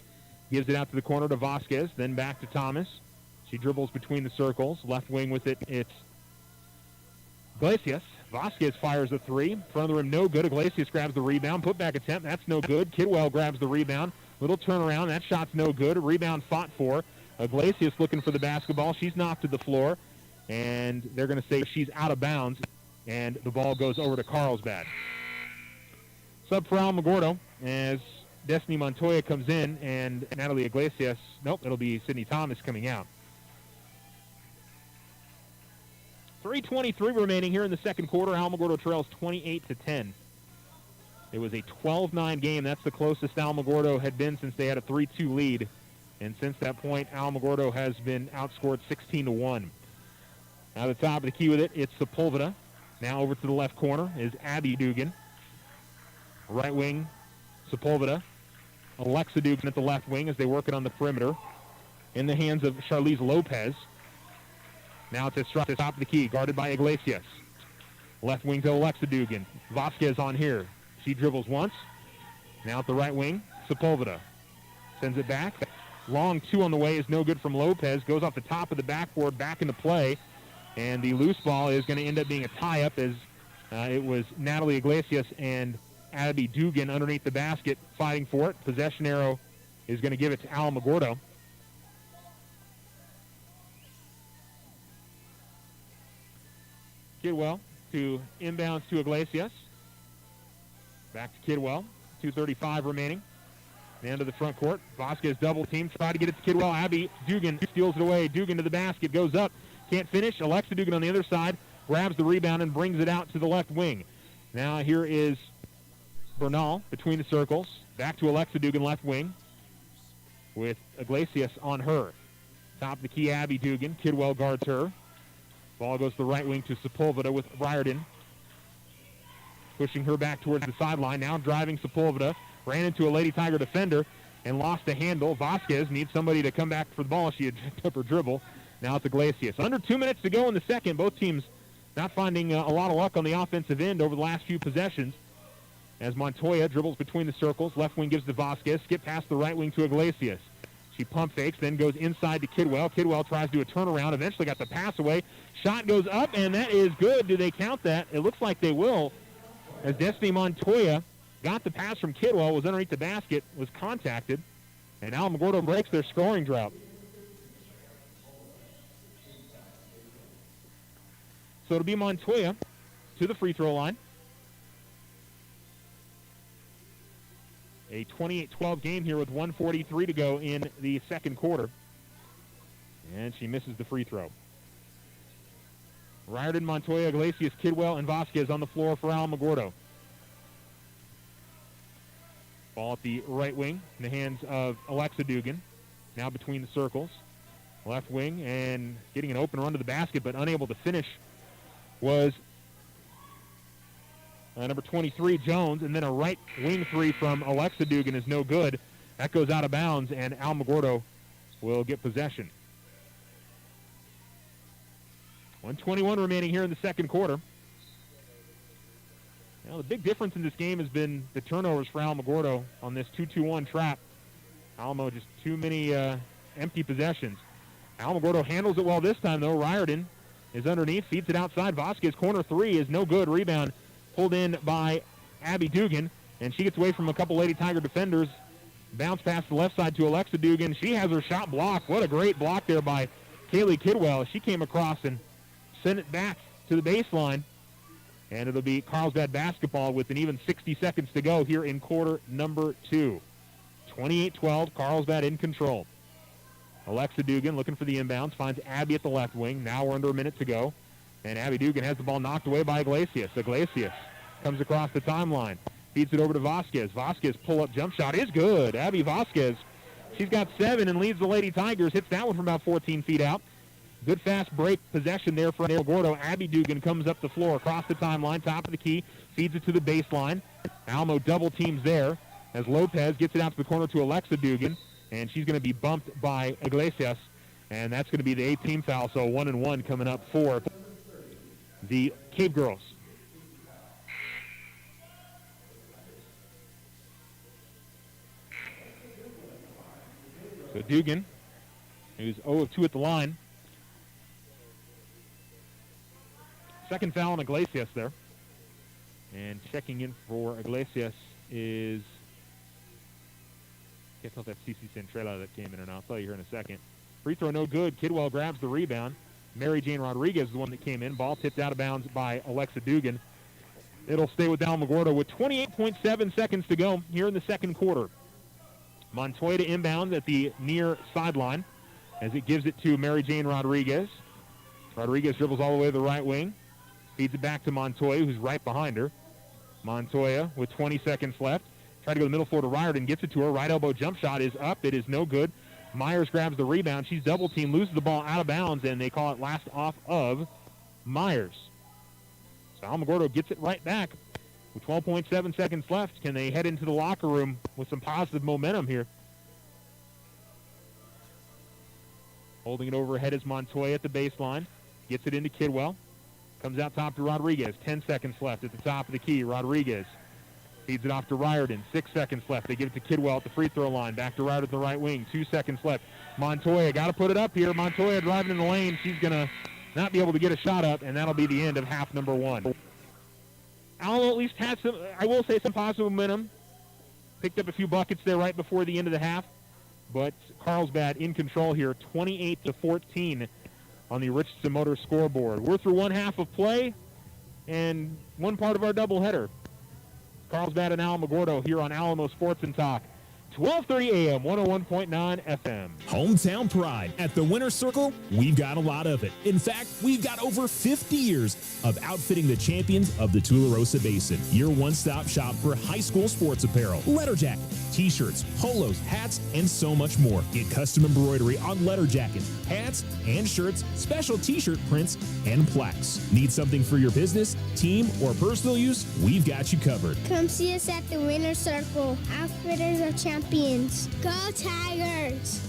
Gives it out to the corner to Vasquez, then back to Thomas. She dribbles between the circles. Left wing with it, it's Iglesias. Vasquez fires a three. Front of the rim, no good. Iglesias grabs the rebound. Put back attempt, that's no good. Kidwell grabs the rebound. Little turnaround, that shot's no good. Rebound fought for. Iglesias looking for the basketball. She's knocked to the floor, and they're going to say she's out of bounds, and the ball goes over to Carlsbad. Sub for Alamogordo as Destiny Montoya comes in, and Natalie Iglesias, nope, it'll be Sydney Thomas coming out. 3:23 remaining here in the second quarter. Alamogordo trails 28-10. It was a 12-9 game. That's the closest Alamogordo had been since they had a 3-2 lead. And since that point, Alamogordo has been outscored 16-1. Now the top of the key with it, it's Sepulveda. Now over to the left corner is Abby Dugan. Right wing, Sepulveda. Alexa Dugan at the left wing as they work it on the perimeter. In the hands of Charlize Lopez. Now it's Estrada, top of the key, guarded by Iglesias. Left wing to Alexa Dugan. Vasquez on here. She dribbles once. Now at the right wing, Sepulveda. Sends it back. Long two on the way is no good from Lopez. Goes off the top of the backboard, back into play. And the loose ball is going to end up being a tie-up as it was Natalie Iglesias and Abby Dugan underneath the basket fighting for it. Possession arrow is going to give it to Alamogordo. Kidwell to inbounds to Iglesias. Back to Kidwell. 2:35 remaining. The end of the front court. Vasquez double team. Try to get it to Kidwell. Abby Dugan steals it away. Dugan to the basket. Goes up. Can't finish. Alexa Dugan on the other side. Grabs the rebound and brings it out to the left wing. Now here is Bernal between the circles. Back to Alexa Dugan left wing with Iglesias on her. Top of the key, Abby Dugan. Kidwell guards her. Ball goes to the right wing to Sepulveda with Riordan. Pushing her back towards the sideline. Now driving Sepulveda. Ran into a Lady Tiger defender and lost the handle. Vasquez needs somebody to come back for the ball. She had picked up her dribble. Now it's Iglesias. Under 2 minutes to go in the second. Both teams not finding a lot of luck on the offensive end over the last few possessions. As Montoya dribbles between the circles. Left wing gives to Vasquez. Skip past the right wing to Iglesias. She pump fakes, then goes inside to Kidwell. Kidwell tries to do a turnaround. Eventually got the pass away. Shot goes up, and that is good. Do they count that? It looks like they will. As Destiny Montoya got the pass from Kidwell, was underneath the basket, was contacted, and Alamogordo breaks their scoring drought. So it'll be Montoya to the free throw line. A 28-12 game here with 1:43 to go in the second quarter. And she misses the free throw. Riordan, Montoya, Iglesias, Kidwell, and Vasquez on the floor for Alamogordo. Ball at the right wing in the hands of Alexa Dugan. Now between the circles. Left wing and getting an open run to the basket, but unable to finish was number 23, Jones, and then a right wing three from Alexa Dugan is no good. That goes out of bounds, and Alamogordo will get possession. 1:21 remaining here in the second quarter. Now, the big difference in this game has been the turnovers for Alamogordo on this 2-2-1 trap. Alamo just too many empty possessions. Alamogordo handles it well this time, though. Riordan is underneath, feeds it outside. Vasquez, corner three is no good. Rebound pulled in by Abby Dugan, and she gets away from a couple Lady Tiger defenders. Bounce past the left side to Alexa Dugan. She has her shot blocked. What a great block there by Kaylee Kidwell. She came across and sent it back to the baseline. And it'll be Carlsbad basketball with an even 60 seconds to go here in quarter number 2. 28-12, Carlsbad in control. Alexa Dugan looking for the inbounds, finds Abby at the left wing. Now we're under a minute to go. And Abby Dugan has the ball knocked away by Iglesias. Iglesias comes across the timeline, feeds it over to Vasquez. Vasquez pull-up jump shot is good. Abby Vasquez, she's got 7 and leads the Lady Tigers. Hits that one from about 14 feet out. Good fast break possession there for Alamogordo. Abby Dugan comes up the floor across the timeline, top of the key, feeds it to the baseline. Alamo double teams there as Lopez gets it out to the corner to Alexa Dugan, and she's going to be bumped by Iglesias, and that's going to be the 8th team foul, so 1-and-1 coming up for the Cave Girls. So Dugan, who's 0 of 2 at the line. Second foul on Iglesias there. And checking in for Iglesias is, I can't tell if that's CC Centrella that came in or not. I'll tell you here in a second. Free throw no good. Kidwell grabs the rebound. Mary Jane Rodriguez is the one that came in. Ball tipped out of bounds by Alexa Dugan. It'll stay with Alamogordo with 28.7 seconds to go here in the second quarter. Montoya to inbound at the near sideline as it gives it to Mary Jane Rodriguez. Rodriguez dribbles all the way to the right wing. Feeds it back to Montoya, who's right behind her. Montoya with 20 seconds left. Tried to go to the middle floor to Riordan. Gets it to her. Right elbow jump shot is up. It is no good. Myers grabs the rebound. She's double teamed, loses the ball out of bounds, and they call it last off of Myers. So Alamogordo gets it right back with 12.7 seconds left. Can they head into the locker room with some positive momentum here? Holding it overhead is Montoya at the baseline. Gets it into Kidwell. Comes out top to Rodriguez. 10 seconds left at the top of the key. Rodriguez feeds it off to Riordan. 6 seconds left. They give it to Kidwell at the free throw line. Back to Riordan at the right wing. 2 seconds left. Montoya got to put it up here. Montoya driving in the lane. She's going to not be able to get a shot up, and that'll be the end of half number 1. Alamo at least had some, I will say, some positive momentum. Picked up a few buckets there right before the end of the half. But Carlsbad in control here, 28-14 on the Richardson Motor scoreboard. We're through one half of play and one part of our doubleheader. Carlsbad and Alamogordo here on Alamo Sports and Talk. 12:30 a.m., 101.9 FM. Hometown pride. At the Winter Circle, we've got a lot of it. In fact, we've got over 50 years of outfitting the champions of the Tularosa Basin. Your one-stop shop for high school sports apparel, letter jackets, t-shirts, polos, hats, and so much more. Get custom embroidery on letter jackets, hats, and shirts, special t-shirt prints, and plaques. Need something for your business, team, or personal use? We've got you covered. Come see us at the Winter Circle, outfitters of champions. Go Tigers!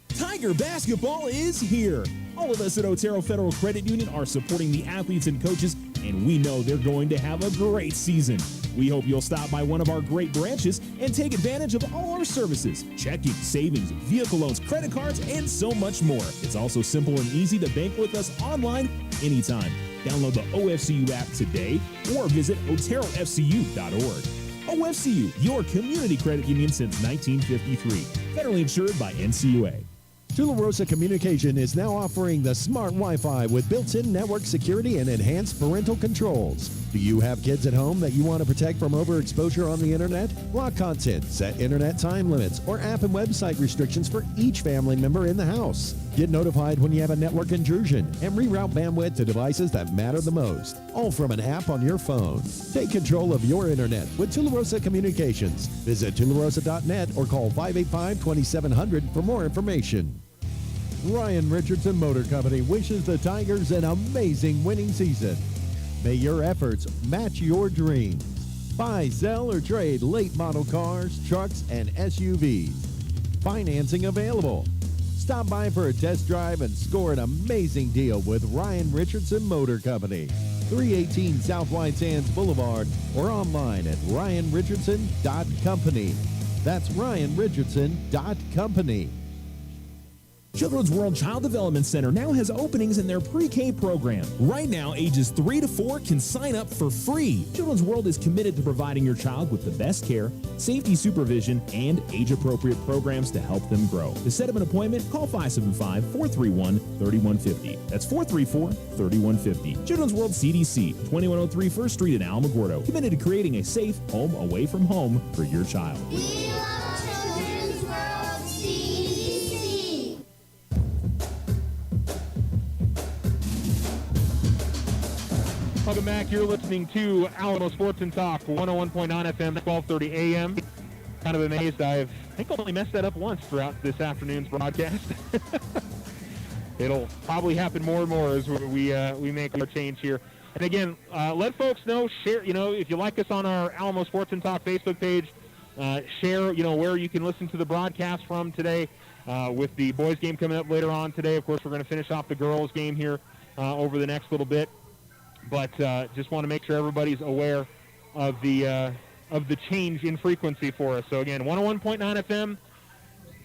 Tiger basketball is here. All of us at Otero Federal Credit Union are supporting the athletes and coaches, and we know they're going to have a great season. We hope you'll stop by one of our great branches and take advantage of all our services: checking, savings, vehicle loans, credit cards, and so much more. It's also simple and easy to bank with us online anytime. Download the OFCU app today or visit oterofcu.org. OFCU, your community credit union since 1953. Federally insured by NCUA. Tularosa Communication is now offering the smart Wi-Fi with built-in network security and enhanced parental controls. Do you have kids at home that you want to protect from overexposure on the internet? Block content, set internet time limits, or app and website restrictions for each family member in the house. Get notified when you have a network intrusion and reroute bandwidth to devices that matter the most, all from an app on your phone. Take control of your internet with Tularosa Communications. Visit tularosa.net or call 585-2700 for more information. Ryan Richardson Motor Company wishes the Tigers an amazing winning season. May your efforts match your dreams. Buy, sell, or trade late model cars, trucks, and SUVs. Financing available. Stop by for a test drive and score an amazing deal with Ryan Richardson Motor Company. 318 South White Sands Boulevard or online at ryanrichardson.company. That's ryanrichardson.company. Children's World Child Development Center now has openings in their pre-K program. Right now, ages 3 to 4 can sign up for free. Children's World is committed to providing your child with the best care, safety supervision, and age-appropriate programs to help them grow. To set up an appointment, call 575-431-3150. That's 434-3150. Children's World CDC, 2103 First Street in Alamogordo. Committed to creating a safe home away from home for your child. We love Children's World CDC. Welcome back. You're listening to Alamo Sports and Talk, 101.9 FM, 1230 AM. Kind of amazed. I think I only messed that up once throughout this afternoon's broadcast. It'll probably happen more and more as we make our change here. And again, let folks know, share, if you like us on our Alamo Sports and Talk Facebook page, share, where you can listen to the broadcast from today. With the boys game coming up later on today, of course, we're going to finish off the girls game here over the next little bit. But just want to make sure everybody's aware of the change in frequency for us. So again, 101.9 FM,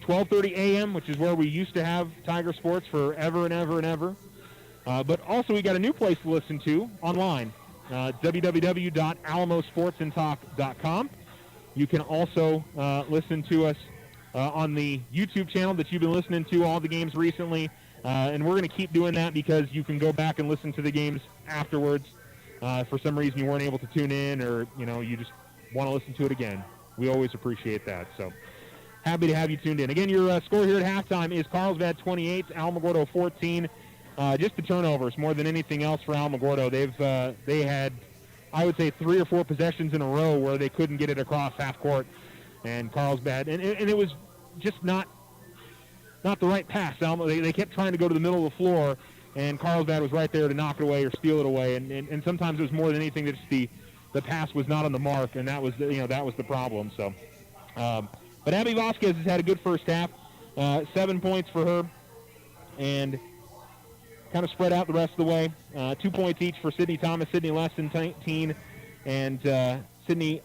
1230 AM, which is where we used to have Tiger Sports forever and ever and ever. But also we got a new place to listen to online, www.alamosportsandtalk.com. You can also listen to us on the YouTube channel that you've been listening to all the games recently. And we're going to keep doing that because you can go back and listen to the games afterwards. For some reason you weren't able to tune in, or you just want to listen to it again. We always appreciate that. So happy to have you tuned in. Again, your score here at halftime is Carlsbad 28, Alamogordo 14. Just the turnovers more than anything else for Alamogordo. They had, I would say, 3 or 4 possessions in a row where they couldn't get it across half court, and Carlsbad, and it was just not the right pass. They kept trying to go to the middle of the floor, and Carlsbad was right there to knock it away or steal it away. And sometimes it was more than anything that just the pass was not on the mark, and that was the problem. So, but Abby Vasquez has had a good first half, 7 points for her, and kind of spread out the rest of the way. 2 points each for Sydney Thomas, Sydney Lesson 19, and Destiny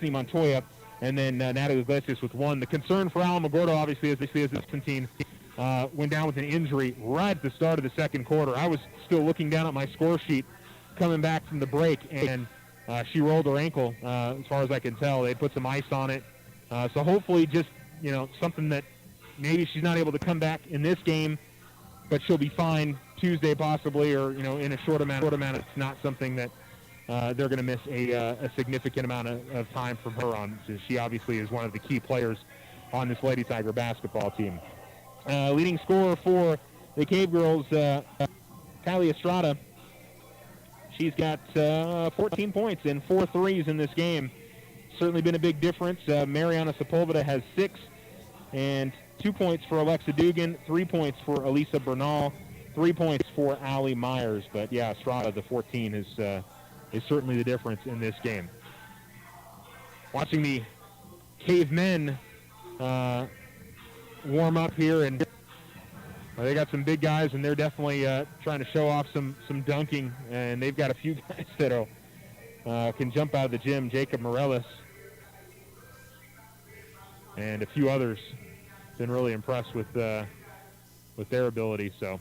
Montoya. And then Natalie Iglesias with 1. The concern for Alamogordo, obviously, as this team went down with an injury right at the start of the second quarter. I was still looking down at my score sheet coming back from the break, and she rolled her ankle, as far as I can tell. They put some ice on it. So hopefully just, something that maybe she's not able to come back in this game, but she'll be fine Tuesday possibly, or, in a short amount. It's not something that they're going to miss a significant amount of time from her on. So she obviously is one of the key players on this Lady Tiger basketball team. Leading scorer for the Cave Girls, Kylie Estrada. She's got 14 points and 4 threes in this game. Certainly been a big difference. Mariana Sepulveda has 6, and 2 points for Alexa Dugan, 3 points for Elisa Bernal, 3 points for Allie Myers. But yeah, Estrada, the 14, is certainly the difference in this game. Watching the Cavemen warm up here, and they got some big guys, and they're definitely trying to show off some dunking, and they've got a few guys that can jump out of the gym. Jacob Morellis and a few others. Been really impressed with their ability. So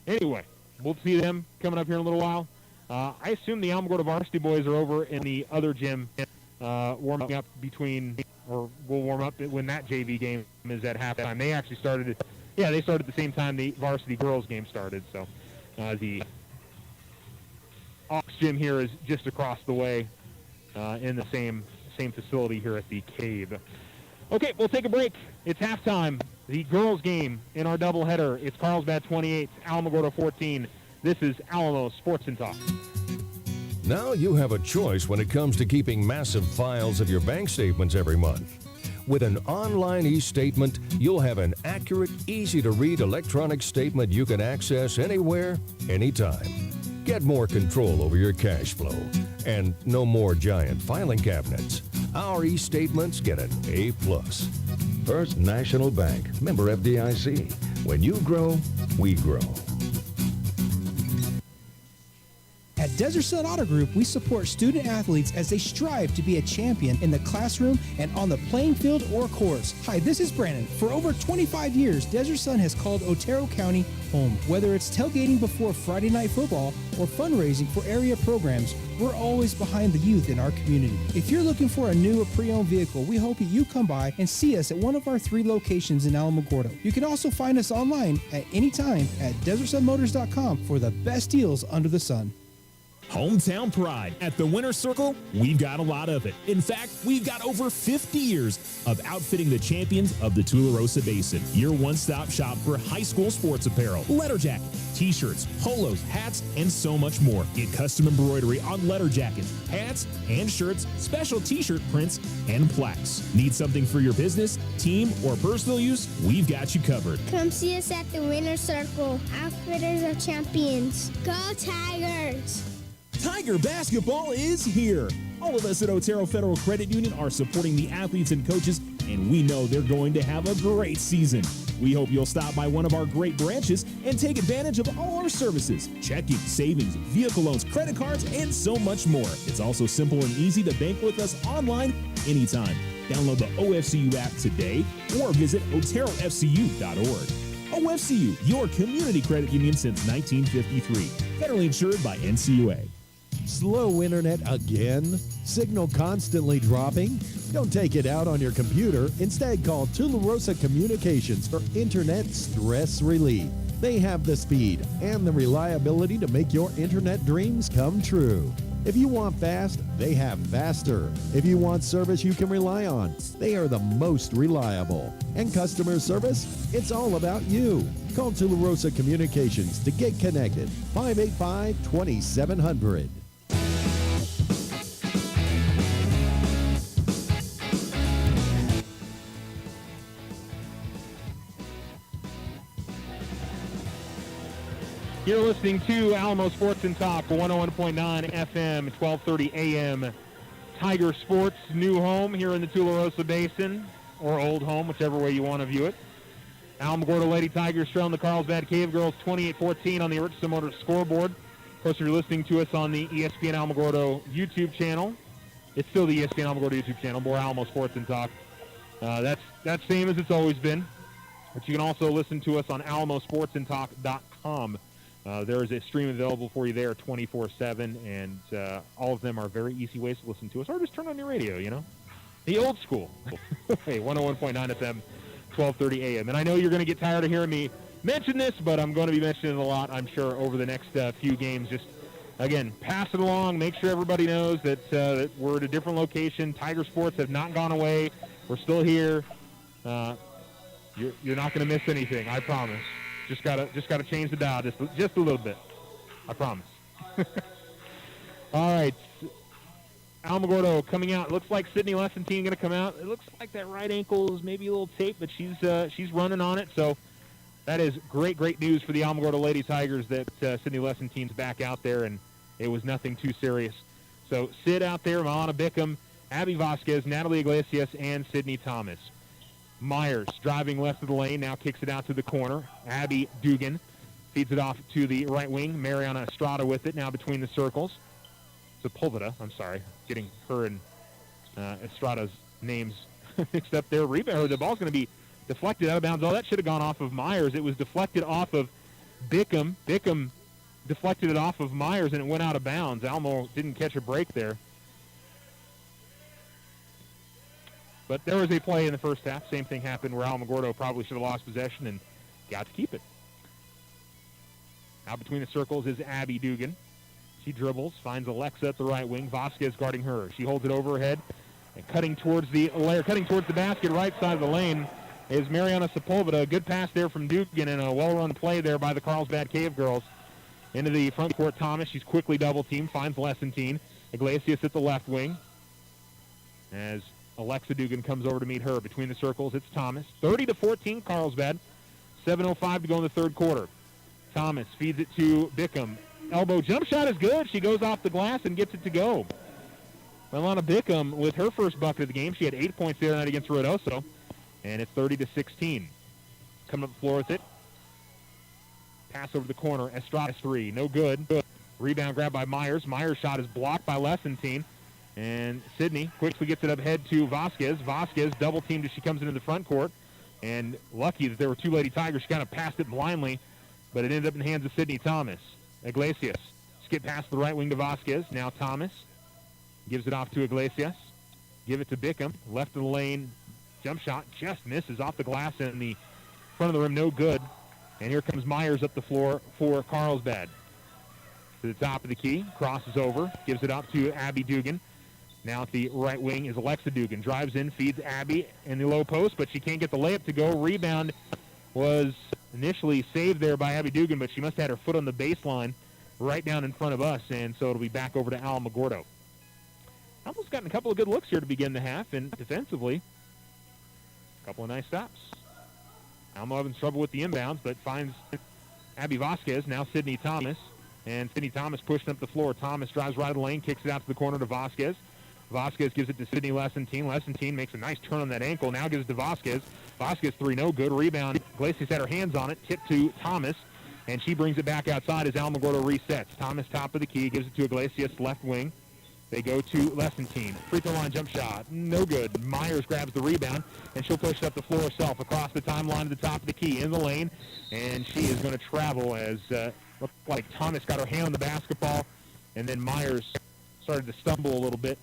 anyway, we'll see them coming up here in a little while. I assume the Alamogordo varsity boys are over in the other gym warming up will warm up when that JV game is at halftime. They actually started at the same time the varsity girls game started. So the Aux gym here is just across the way in the same facility here at the Cave. Okay, we'll take a break. It's halftime. The girls game in our doubleheader. It's Carlsbad 28, Alamogordo 14. This is Alamo Sports and Talk. Now you have a choice when it comes to keeping massive files of your bank statements every month. With an online e-statement, you'll have an accurate, easy-to-read electronic statement you can access anywhere, anytime. Get more control over your cash flow. And no more giant filing cabinets. Our e-statements get an A+. First National Bank, member FDIC. When you grow, we grow. At At Desert Sun Auto Group, we support student athletes as they strive to be a champion in the classroom and on the playing field or course. Hi, this is Brandon. For over 25 years, Desert Sun has called Otero County home. Whether it's tailgating before Friday night football or fundraising for area programs, we're always behind the youth in our community. If you're looking for a new or pre-owned vehicle, we hope that you come by and see us at one of our 3 locations in Alamogordo. You can also find us online at any time at DesertSunMotors.com for the best deals under the sun. Hometown pride. At the Winter Circle, we've got a lot of it. In fact, we've got over 50 years of outfitting the champions of the Tularosa Basin. Your one-stop shop for high school sports apparel, letter jackets, t-shirts, polos, hats, and so much more. Get custom embroidery on letter jackets, hats, and shirts, special t-shirt prints, and plaques. Need something for your business, team, or personal use? We've got you covered. Come see us at the Winter Circle. Outfitters of champions. Go Tigers! Tiger basketball is here. All of us at Otero Federal Credit Union are supporting the athletes and coaches, and we know they're going to have a great season. We hope you'll stop by one of our great branches and take advantage of all our services: checking, savings, vehicle loans, credit cards, and so much more. It's also simple and easy to bank with us online anytime. Download the OFCU app today or visit oterofcu.org. OFCU, your community credit union since 1953. Federally insured by NCUA. Slow internet again? Signal constantly dropping? Don't take it out on your computer. Instead, call Tularosa Communications for internet stress relief. They have the speed and the reliability to make your internet dreams come true. If you want fast, they have faster. If you want service you can rely on, they are the most reliable. And customer service? It's all about you. Call Tularosa Communications to get connected. 585-2700. You're listening to Alamo Sports and Talk, 101.9 FM, 1230 AM. Tiger Sports' new home here in the Tularosa Basin, or old home, whichever way you want to view it. Alamogordo Lady Tigers trailing the Carlsbad Cave Girls 28-14 on the Richardson Motors scoreboard. Of course, you're listening to us on the ESPN Alamogordo YouTube channel. It's still the ESPN Alamogordo YouTube channel, more Alamo Sports and Talk. That's same as it's always been. But you can also listen to us on alamosportsandtalk.com. There is a stream available for you there 24/7, and all of them are very easy ways to listen to us. Or just turn on your radio, you know. The old school. Hey, 101.9 FM, 1230 AM. And I know you're going to get tired of hearing me mention this, but I'm going to be mentioning it a lot, I'm sure, over the next few games. Just, again, pass it along. Make sure everybody knows that, that we're at a different location. Tiger Sports have not gone away. We're still here. You're not going to miss anything, I promise. Just gotta change the dial just a little bit. I promise. All right. Alamogordo coming out. It looks like Sydney Lessentine going to come out. It looks like that right ankle is maybe a little taped, but she's running on it. So that is great news for the Alamogordo Lady Tigers that Sydney Lessentine's back out there, and it was nothing too serious. So Sid out there, Milana Bickham, Abby Vasquez, Natalie Iglesias, and Sydney Thomas. Myers driving left of the lane, now kicks it out to the corner. Abby Dugan feeds it off to the right wing. Mariana Estrada with it, now between the circles. Sepulveda, I'm sorry, getting her and Estrada's names mixed up there. Rebound, the ball's going to be deflected out of bounds. Oh, that should have gone off of Myers. It was deflected off of Bickham. Bickham deflected it off of Myers, and it went out of bounds. Almo didn't catch a break there. But there was a play in the first half. Same thing happened where Alamogordo probably should have lost possession and got to keep it. Now between the circles is Abby Dugan. She dribbles, finds Alexa at the right wing. Vasquez guarding her. She holds it over her head and cutting towards the basket right side of the lane is Mariana Sepulveda. A good pass there from Dugan and a well-run play there by the Carlsbad Cave Girls. Into the front court, Thomas. She's quickly double-teamed, finds Lessentine. Iglesias at the left wing. As Alexa Dugan comes over to meet her. Between the circles, it's Thomas. 30-14, Carlsbad. 7:05 to go in the third quarter. Thomas feeds it to Bickham. Elbow jump shot is good. She goes off the glass and gets it to go. Milana Bickham with her first bucket of the game. She had 8 points the other night against Ruidoso. And it's 30-16. Coming up the floor with it. Pass over the corner. Estrada 3. No good. Rebound grabbed by Myers. Myers' shot is blocked by Lessentine. And Sydney quickly gets it up ahead to Vasquez. Vasquez double-teamed as she comes into the front court. And lucky that there were two Lady Tigers. She kind of passed it blindly, but it ended up in the hands of Sydney Thomas. Iglesias skip past the right wing to Vasquez. Now Thomas gives it off to Iglesias. Give it to Bickham. Left of the lane. Jump shot just misses off the glass in the front of the rim. No good. And here comes Myers up the floor for Carlsbad. To the top of the key. Crosses over. Gives it up to Abby Dugan. Now at the right wing is Alexa Dugan. Drives in, feeds Abby in the low post, but she can't get the layup to go. Rebound was initially saved there by Abby Dugan, but she must have had her foot on the baseline right down in front of us, and so it'll be back over to Alamogordo. Almost gotten a couple of good looks here to begin the half, and defensively, a couple of nice stops. Alamo having trouble with the inbounds, but finds Abby Vasquez, now Sydney Thomas, and Sydney Thomas pushing up the floor. Thomas drives right of the lane, kicks it out to the corner to Vasquez. Vasquez gives it to Sydney Lessentine. Lessentine makes a nice turn on that ankle. Now gives it to Vasquez. Vasquez three, no good. Rebound. Iglesias had her hands on it. Tip to Thomas. And she brings it back outside as Alamogordo resets. Thomas top of the key. Gives it to Iglesias, left wing. They go to Lessentine. Free throw line jump shot. No good. Myers grabs the rebound. And she'll push it up the floor herself. Across the timeline to the top of the key. In the lane. And she is going to travel as looked like Thomas got her hand on the basketball. And then Myers started to stumble a little bit.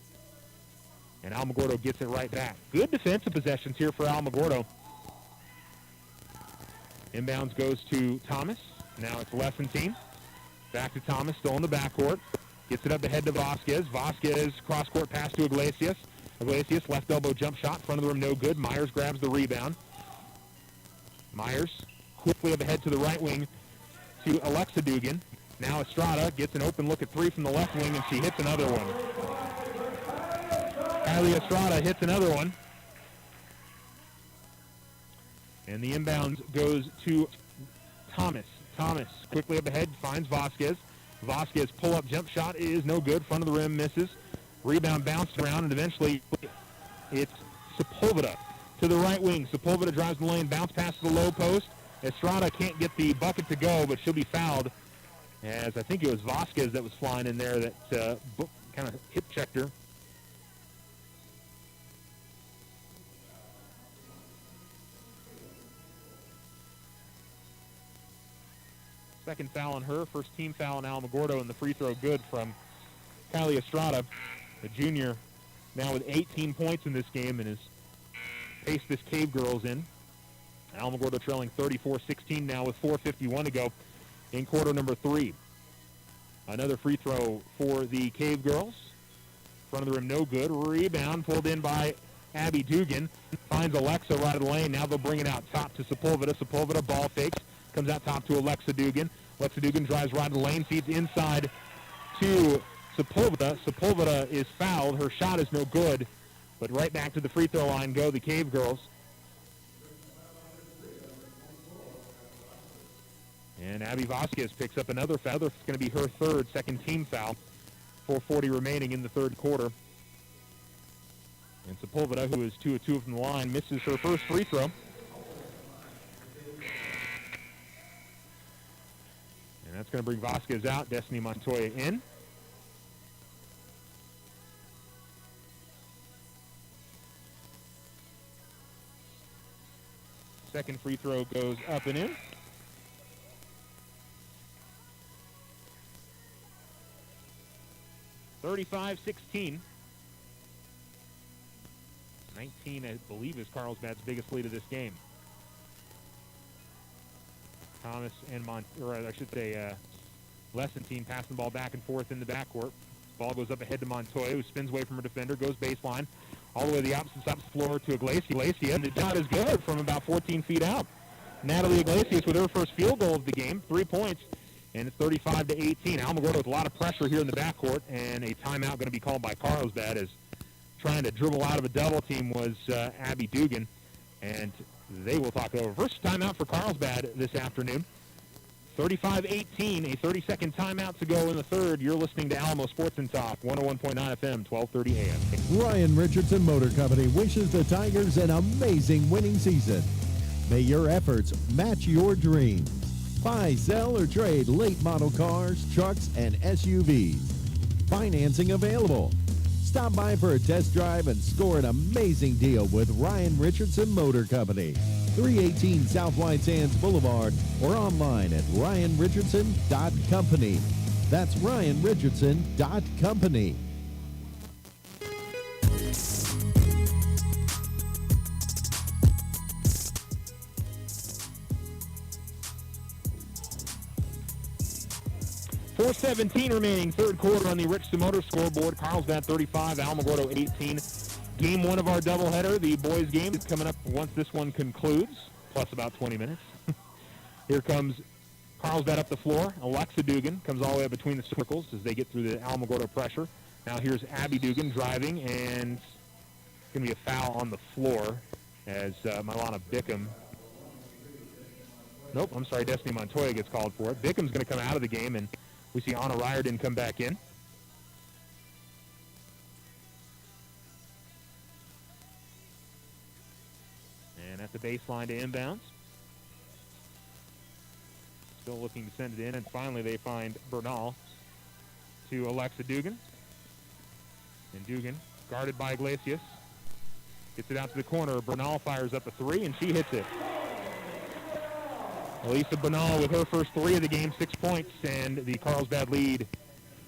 And Alamogordo gets it right back. Good defensive possessions here for Alamogordo. Inbounds goes to Thomas. Now it's Lessentine. Back to Thomas, still in the backcourt. Gets it up ahead to Vasquez. Vasquez, cross-court pass to Iglesias. Iglesias, left elbow jump shot. Front of the rim, no good. Myers grabs the rebound. Myers quickly up ahead to the right wing to Alexa Dugan. Now Estrada gets an open look at three from the left wing, and she hits another one. Kylie Estrada hits another one. And the inbound goes to Thomas. Thomas quickly up ahead, finds Vasquez. Vasquez pull-up jump shot is no good. Front of the rim misses. Rebound bounced around, and eventually it's Sepulveda to the right wing. Sepulveda drives the lane, bounce past the low post. Estrada can't get the bucket to go, but she'll be fouled, as I think it was Vasquez that was flying in there that kind of hip-checked her. Second foul on her, first team foul on Alamogordo, and the free throw good from Kylie Estrada, the junior, now with 18 points in this game and has paced this Cave Girls in. Alamogordo trailing 34-16 now with 4:51 to go in quarter number 3. Another free throw for the Cave Girls. Front of the rim, no good. Rebound pulled in by Abby Dugan. Finds Alexa right of the lane. Now they'll bring it out top to Sepulveda. Sepulveda ball fakes. Comes out top to Alexa Dugan. Alexa Dugan drives right of the lane. Feeds inside to Sepulveda. Sepulveda is fouled. Her shot is no good. But right back to the free throw line go the Cave Girls. And Abby Vasquez picks up another foul. It's going to be her third, second team foul. 4:40 remaining in the third quarter. And Sepulveda, who is 2 of 2 from the line, misses her first free throw. And that's going to bring Vasquez out. Destiny Montoya in. Second free throw goes up and in. (35-16). 19, I believe, is Carlsbad's biggest lead of this game. Thomas and Lessentine passing the ball back and forth in the backcourt. Ball goes up ahead to Montoya, who spins away from her defender, goes baseline, all the way to the opposite side of the floor to Iglesias, and the shot is good from about 14 feet out. Natalie Iglesias with her first field goal of the game, 3 points, and it's 35-18. Alamogordo with a lot of pressure here in the backcourt, and a timeout going to be called by Carlsbad, as trying to dribble out of a double team was Abby Dugan, and they will talk it over. First timeout for Carlsbad this afternoon. 35-18, a 30-second timeout to go in the third. You're listening to Alamo Sports and Talk, 101.9 FM, 1230 AM. Ryan Richardson Motor Company wishes the Tigers an amazing winning season. May your efforts match your dreams. Buy, sell, or trade late model cars, trucks, and SUVs. Financing available. Stop by for a test drive and score an amazing deal with Ryan Richardson Motor Company. 318 South White Sands Boulevard or online at ryanrichardson.company. That's ryanrichardson.company. .417 remaining, third quarter on the Richardson Motor scoreboard. Carlsbad 35, Alamogordo 18. Game one of our doubleheader, the boys' game, is coming up once this one concludes, plus about 20 minutes. Here comes Carlsbad up the floor. Alexa Dugan comes all the way up between the circles as they get through the Alamogordo pressure. Now here's Abby Dugan driving, and it's going to be a foul on the floor as Milana Bickham. Nope, I'm sorry, Destiny Montoya gets called for it. Bickham's going to come out of the game, and we see Anna Riordan come back in. And at the baseline to inbounds. Still looking to send it in, and finally they find Bernal to Alexa Dugan. And Dugan, guarded by Iglesias, gets it out to the corner. Bernal fires up a three, and she hits it. Elisa Bernal with her first three of the game, 6 points, and the Carlsbad lead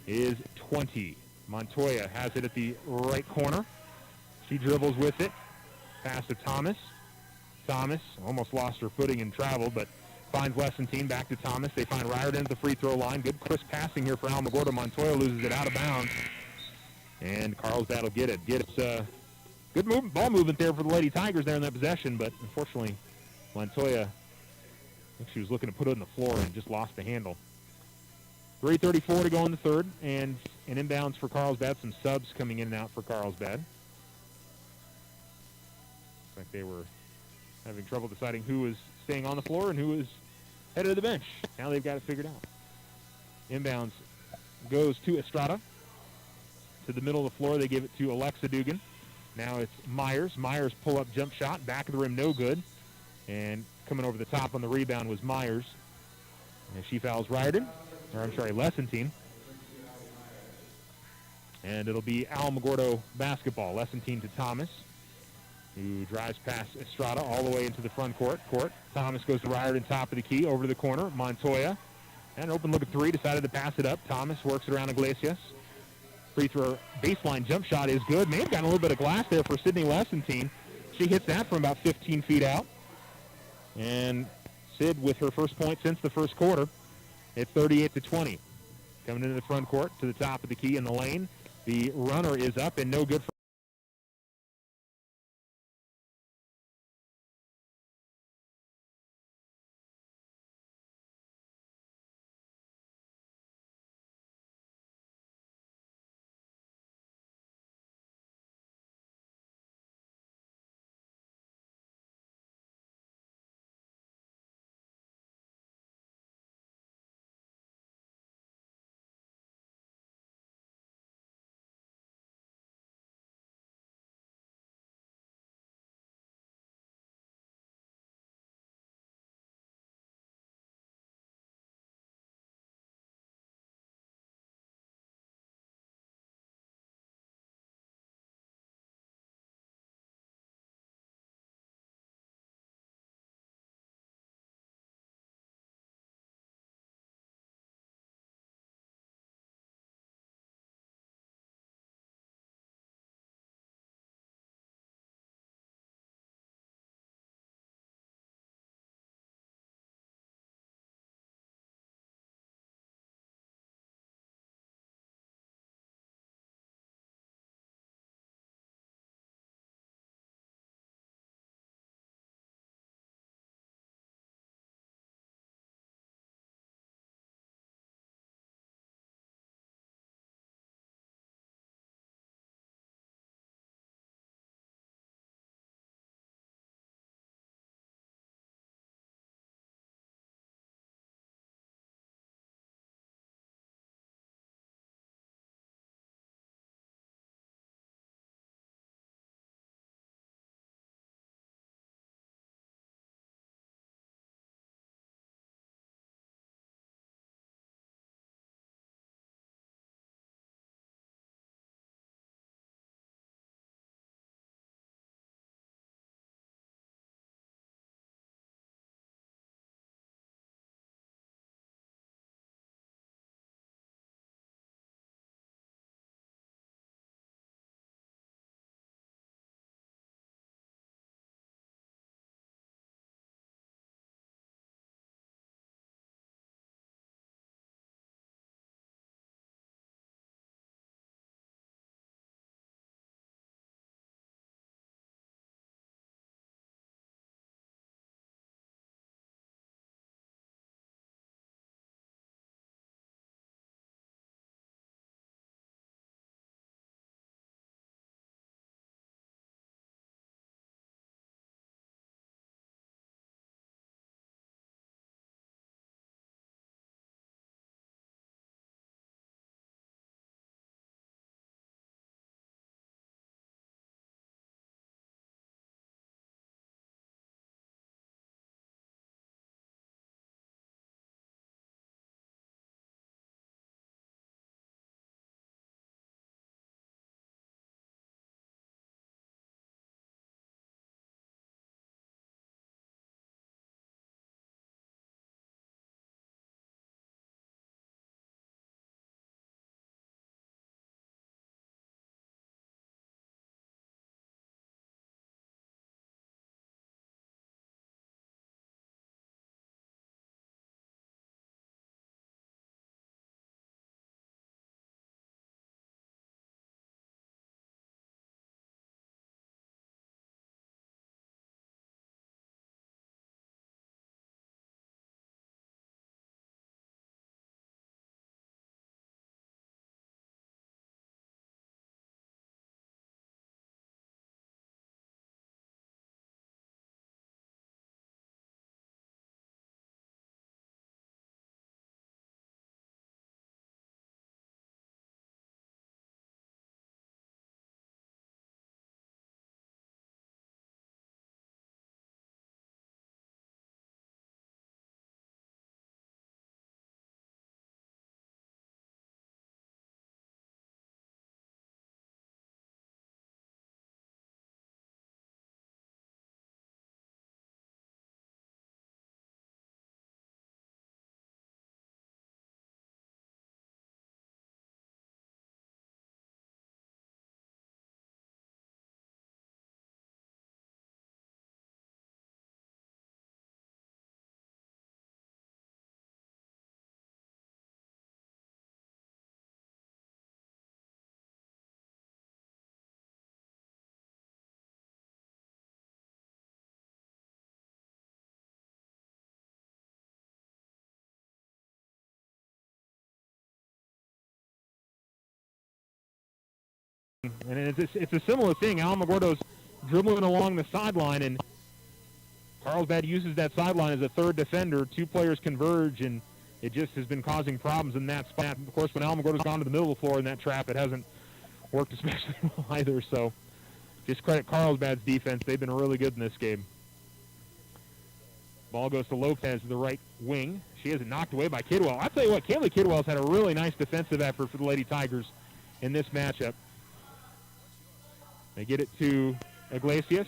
is 20. Montoya has it at the right corner. She dribbles with it. Pass to Thomas. Thomas almost lost her footing and traveled, but finds Lessentine. Back to Thomas. They find Riordan at the free throw line. Good crisp passing here for Alamogordo. Montoya loses it out of bounds, and Carlsbad will get it. Good ball movement there for the Lady Tigers there in that possession, but unfortunately Montoya, I think she was looking to put it on the floor and just lost the handle. 3:34 to go in the third, and an inbounds for Carlsbad. Some subs coming in and out for Carlsbad. Looks like they were having trouble deciding who was staying on the floor and who was headed to the bench. Now they've got it figured out. Inbounds goes to Estrada. To the middle of the floor, they give it to Alexa Dugan. Now it's Myers. Myers pull-up jump shot. Back of the rim, no good. And coming over the top on the rebound was Myers. And she fouls Lessentine. And it'll be Alamogordo basketball. Lessentine to Thomas, who drives past Estrada all the way into the front court. Thomas goes to Riordan, top of the key, over to the corner. Montoya, and an open look at three, decided to pass it up. Thomas works it around Iglesias. Free throw baseline jump shot is good. May have gotten a little bit of glass there for Sydney Lessentine. She hits that from about 15 feet out. And Sid with her first point since the first quarter. It's 38-20. Coming into the front court to the top of the key in the lane. The runner is up and no good for And it's a similar thing. Alamogordo's dribbling along the sideline, and Carlsbad uses that sideline as a third defender. Two players converge, and it just has been causing problems in that spot. Of course, when Alamogordo's gone to the middle of the floor in that trap, it hasn't worked especially well either. So just credit Carlsbad's defense. They've been really good in this game. Ball goes to Lopez, the right wing. She has it knocked away by Kidwell. I'll tell you what, Kaylee Kidwell's had a really nice defensive effort for the Lady Tigers in this matchup. They get it to Iglesias,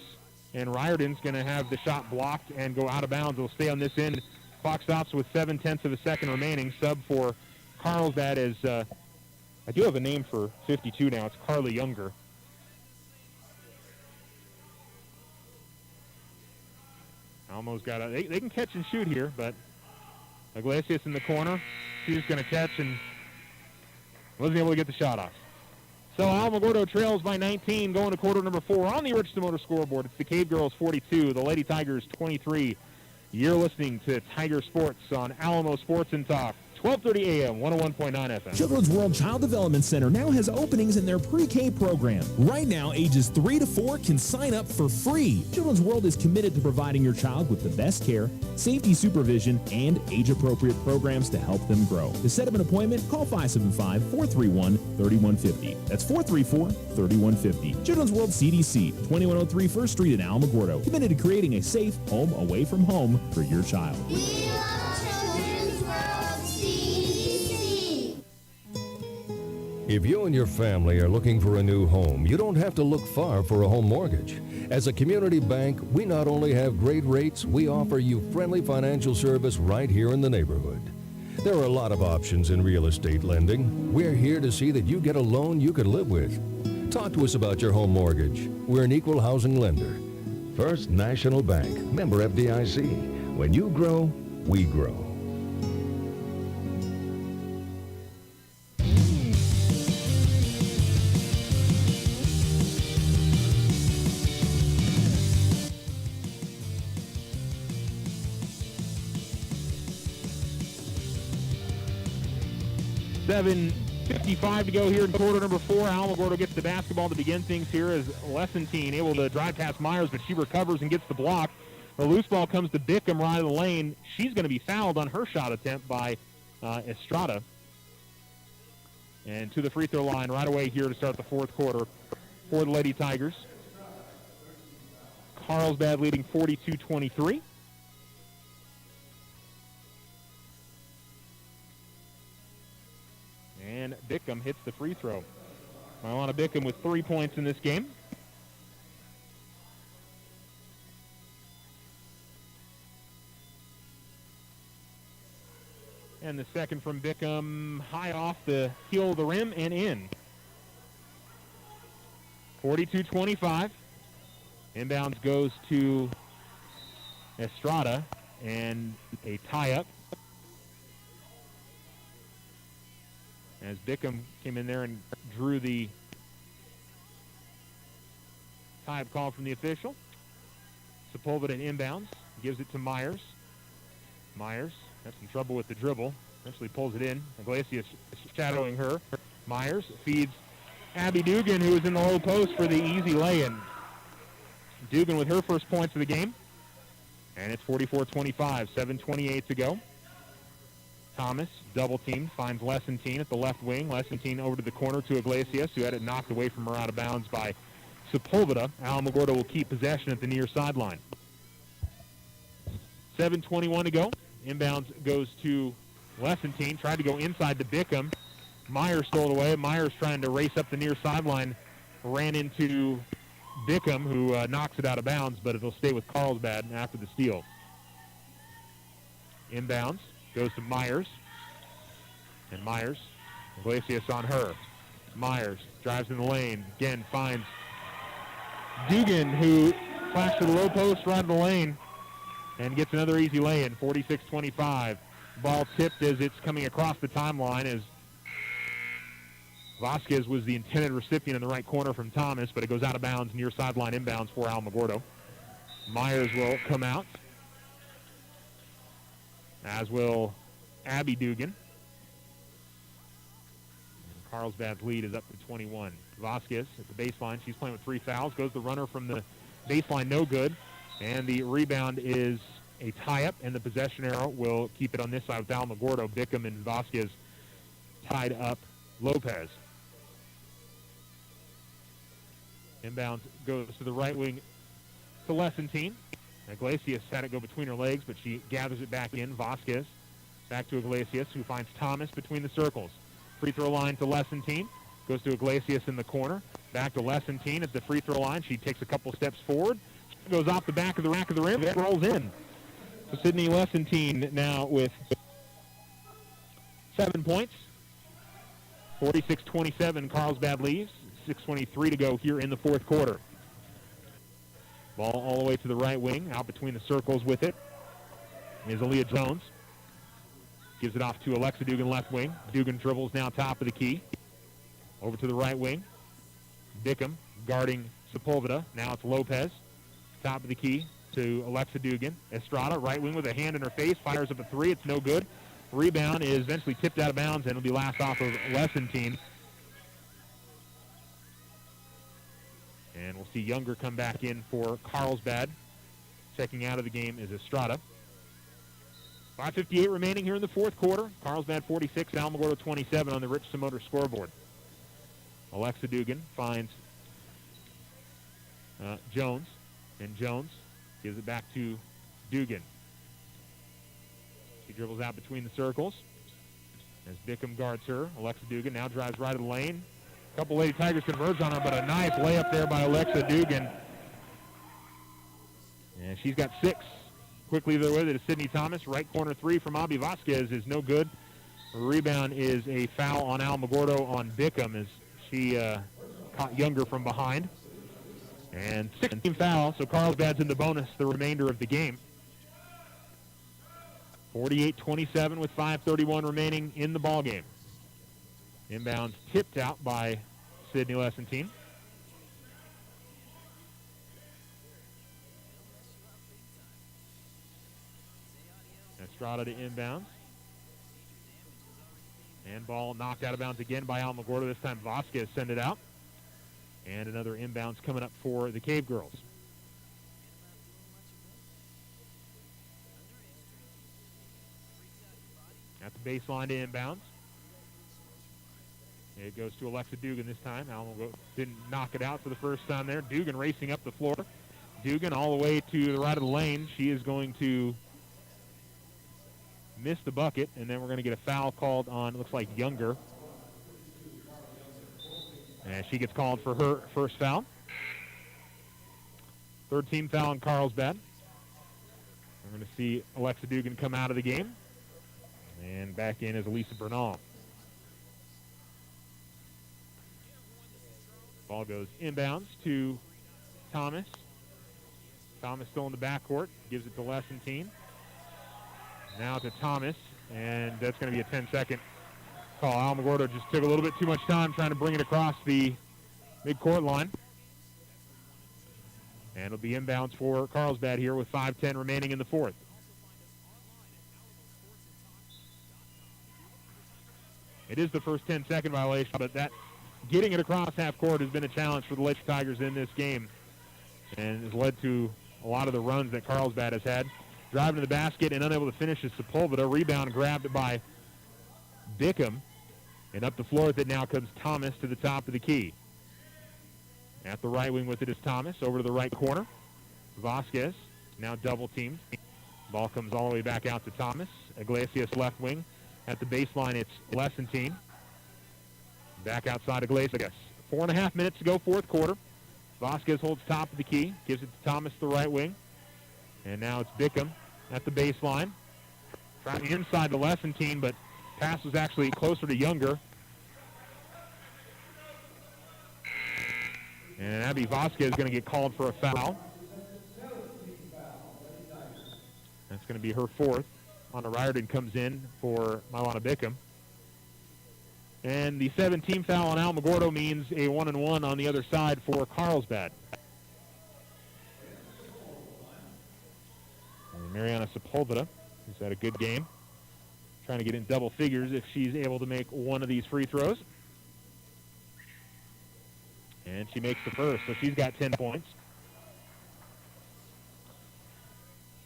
and Riordan's going to have the shot blocked and go out of bounds. It'll stay on this end. Clock stops with 0.7 of a second remaining. Sub for Carlsbad is, I do have a name for 52 now. It's Carly Younger. Almost got a, they can catch and shoot here, but Iglesias in the corner. She's going to catch and wasn't able to get the shot off. So Alamogordo trails by 19 going to quarter number 4 on the Richardson Motor scoreboard. It's the Cave Girls 42, the Lady Tigers 23. You're listening to Tiger Sports on Alamo Sports and Talk. 12:30 a.m., 101.9 FM. Children's World Child Development Center now has openings in their pre-K program. Right now, ages 3 to 4 can sign up for free. Children's World is committed to providing your child with the best care, safety supervision, and age-appropriate programs to help them grow. To set up an appointment, call 575-431-3150. That's 434-3150. Children's World CDC, 2103 1st Street in Alamogordo. Committed to creating a safe home away from home for your child. If you and your family are looking for a new home, you don't have to look far for a home mortgage. As a community bank, we not only have great rates, we offer you friendly financial service right here in the neighborhood. There are a lot of options in real estate lending. We're here to see that you get a loan you can live with. Talk to us about your home mortgage. We're an equal housing lender. First National Bank, member FDIC. When you grow, we grow. .55 to go here in quarter number 4. Alamogordo gets the basketball to begin things here as Lessentine able to drive past Myers, but she recovers and gets the block. The loose ball comes to Bickham right of the lane. She's going to be fouled on her shot attempt by Estrada. And to the free throw line right away here to start the fourth quarter for the Lady Tigers. Carlsbad leading 42-23. And Bickham hits the free throw. Milana Bickham with 3 points in this game. And the second from Bickham, high off the heel of the rim and in. 42-25. Inbounds goes to Estrada, and a tie-up. As Bickham came in there and drew the tie-up call from the official. Sepulveda inbounds, gives it to Myers. Myers has some trouble with the dribble, eventually pulls it in. Iglesias shadowing her. Myers feeds Abby Dugan, who is in the low post for the easy lay-in. Dugan with her first points of the game. And it's 44-25, 7:28 to go. Thomas, double team, finds Lessentine at the left wing. Lessentine over to the corner to Iglesias, who had it knocked away from her out of bounds by Sepulveda. Alamogordo will keep possession at the near sideline. 7:21 to go. Inbounds goes to Lessentine. Tried to go inside to Bickham. Myers stole it away. Myers trying to race up the near sideline. Ran into Bickham, who knocks it out of bounds, but it'll stay with Carlsbad after the steal. Inbounds. Goes to Myers. And Myers, Iglesias on her. Myers drives in the lane. Again, finds Dugan, who flashed to the low post right in the lane and gets another easy lay-in, 46-25. Ball tipped as it's coming across the timeline as Vasquez was the intended recipient in the right corner from Thomas, but it goes out of bounds near sideline inbounds for Alamogordo. Myers will come out, as will Abby Dugan. Carlsbad's lead is up to 21. Vasquez at the baseline. She's playing with 3 fouls. Goes the runner from the baseline, no good. And the rebound is a tie-up, and the possession arrow will keep it on this side with Alamogordo. Bickham and Vasquez tied up Lopez. Inbound goes to the right wing to Lesentine. Iglesias had it go between her legs, but she gathers it back in. Vasquez back to Iglesias, who finds Thomas between the circles. Free throw line to Lesentine. Goes to Iglesias in the corner. Back to Lesentine at the free throw line. She takes a couple steps forward. Goes off the back of the rack of the rim. It rolls in. So Sydney Lesentine now with 7 points. 46-27, Carlsbad leads. 6:23 to go here in the fourth quarter. Ball all the way to the right wing. Out between the circles with it is Aaliyah Jones. Gives it off to Alexa Dugan, left wing. Dugan dribbles now top of the key. Over to the right wing. Bickham guarding Sepulveda. Now it's Lopez. Top of the key to Alexa Dugan. Estrada, right wing with a hand in her face. Fires up a 3. It's no good. Rebound is eventually tipped out of bounds, and it'll be last off of Lesentine. And we'll see Younger come back in for Carlsbad. Checking out of the game is Estrada. 5:58 remaining here in the fourth quarter. Carlsbad 46, Alamogordo 27 on the Richardson Motor scoreboard. Alexa Dugan finds Jones, and Jones gives it back to Dugan. She dribbles out between the circles as Bickham guards her. Alexa Dugan now drives right of the lane. A couple Lady Tigers converge on her, but a nice layup there by Alexa Dugan. And she's got 6. Quickly there with it is Sydney Thomas. Right corner 3 from Abby Vasquez is no good. The rebound is a foul on Alamogordo on Bickham as she caught Younger from behind. And 16 foul, so Carlsbad's in the bonus the remainder of the game. 48-27 with 5:31 remaining in the ballgame. Inbounds tipped out by Sydney Lesentine. Estrada to inbounds. And ball knocked out of bounds again by Alamogordo. This time Vasquez sent it out. And another inbounds coming up for the Cave Girls. At the baseline to inbounds. It goes to Alexa Dugan this time. Alamogordo didn't knock it out for the first time there. Dugan racing up the floor. Dugan all the way to the right of the lane. She is going to miss the bucket, and then we're going to get a foul called on, looks like Younger. And she gets called for her first foul. Third team foul on Carlsbad. We're going to see Alexa Dugan come out of the game. And back in is Elisa Bernal. Ball goes inbounds to Thomas. Thomas still in the backcourt. Gives it to Lesentine. Now to Thomas. And that's going to be a 10-second call. Alamogordo just took a little bit too much time trying to bring it across the midcourt line. And it'll be inbounds for Carlsbad here with 5:10 remaining in the fourth. It is the first 10-second violation, but that getting it across half court has been a challenge for the Lady Tigers in this game and has led to a lot of the runs that Carlsbad has had. Driving to the basket and unable to finish is Sepulveda. Rebound grabbed by Bickham. And up the floor with it now comes Thomas to the top of the key. At the right wing with it is Thomas. Over to the right corner. Vasquez now double teamed. Ball comes all the way back out to Thomas. Iglesias left wing. At the baseline it's Lesentine. Back outside Iglesias. 4.5 minutes to go, fourth quarter. Vasquez holds top of the key. Gives it to Thomas, the right wing. And now it's Bickham at the baseline. Trying inside the Lesentine, but pass was actually closer to Younger. And Abby Vasquez is going to get called for a foul. That's going to be her fourth. Anna Riordan comes in for Milana Bickham. And the 17th foul on Alamogordo means a 1-and-1 on the other side for Carlsbad. And Mariana Sepulveda has had a good game. Trying to get in double figures if she's able to make one of these free throws. And she makes the first, so she's got 10 points.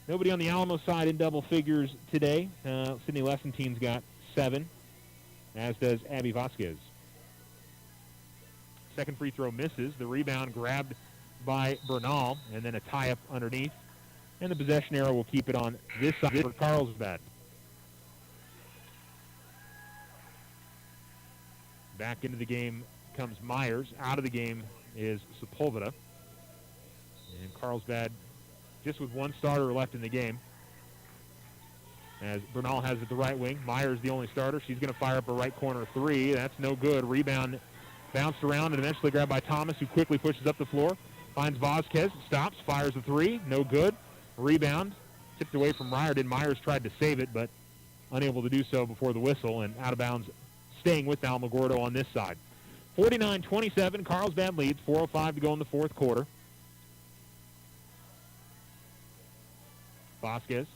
Nobody on the Alamo side in double figures today. Sydney Lessentine's got 7, as does Abby Vasquez. Second free throw misses. The rebound grabbed by Bernal, and then a tie-up underneath. And the possession arrow will keep it on this side for Carlsbad. Back into the game comes Myers. Out of the game is Sepulveda. And Carlsbad just with one starter left in the game. As Bernal has it the right wing. Myers the only starter. She's going to fire up a right corner 3. That's no good. Rebound bounced around and eventually grabbed by Thomas, who quickly pushes up the floor. Finds Vasquez. Stops. Fires a 3. No good. Rebound. Tipped away from Riordan. Myers tried to save it, but unable to do so before the whistle. And out of bounds, staying with Alamogordo on this side. 49-27. Carlsbad leads. 4:05 to go in the fourth quarter. Vasquez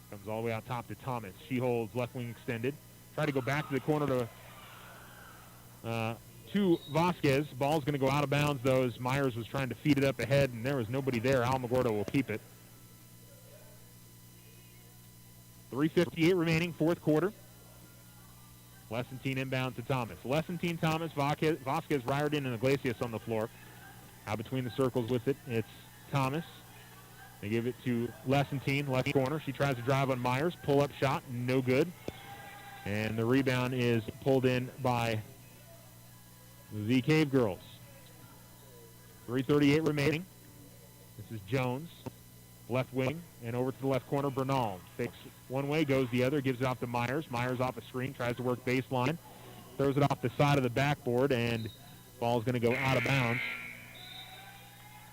comes all the way out top to Thomas. She holds left wing extended. Try to go back to the corner to Vasquez. Ball's going to go out of bounds, though, as Myers was trying to feed it up ahead, and there was nobody there. Alamogordo will keep it. 3:58 remaining, fourth quarter. Lessentine inbound to Thomas. Lessentine, Thomas, Vasquez, Riordan, and Iglesias on the floor. Out between the circles with it, it's Thomas. They give it to Lessentine, left corner. She tries to drive on Myers. Pull-up shot, no good. And the rebound is pulled in by the Cave Girls. 3:38 remaining. This is Jones, left wing, and over to the left corner, Bernal. Fakes one way, goes the other, gives it off to Myers. Myers off a screen, tries to work baseline. Throws it off the side of the backboard, and ball's going to go out of bounds.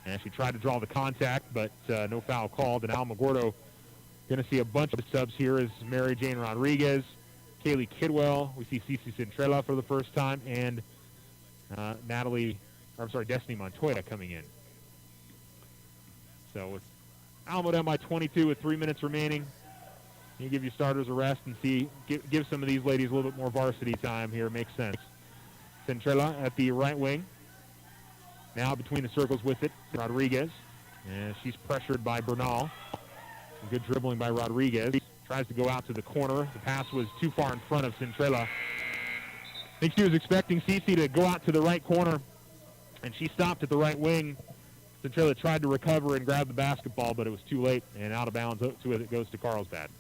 And she tried to draw the contact, but no foul called. And Alamogordo going to see a bunch of subs here as Mary Jane Rodriguez, Kaylee Kidwell. We see Cece Centrella for the first time, and Destiny Montoya coming in. So with Alamo down by 22 with 3 minutes remaining, you give your starters a rest and give some of these ladies a little bit more varsity time here. Makes sense. Centrella at the right wing. Now between the circles with it, Rodriguez. And she's pressured by Bernal. Some good dribbling by Rodriguez. Tries to go out to the corner. The pass was too far in front of Centrella. I think she was expecting Cece to go out to the right corner, and she stopped at the right wing. Centrella tried to recover and grab the basketball, but it was too late, and out of bounds to it goes to Carlsbad.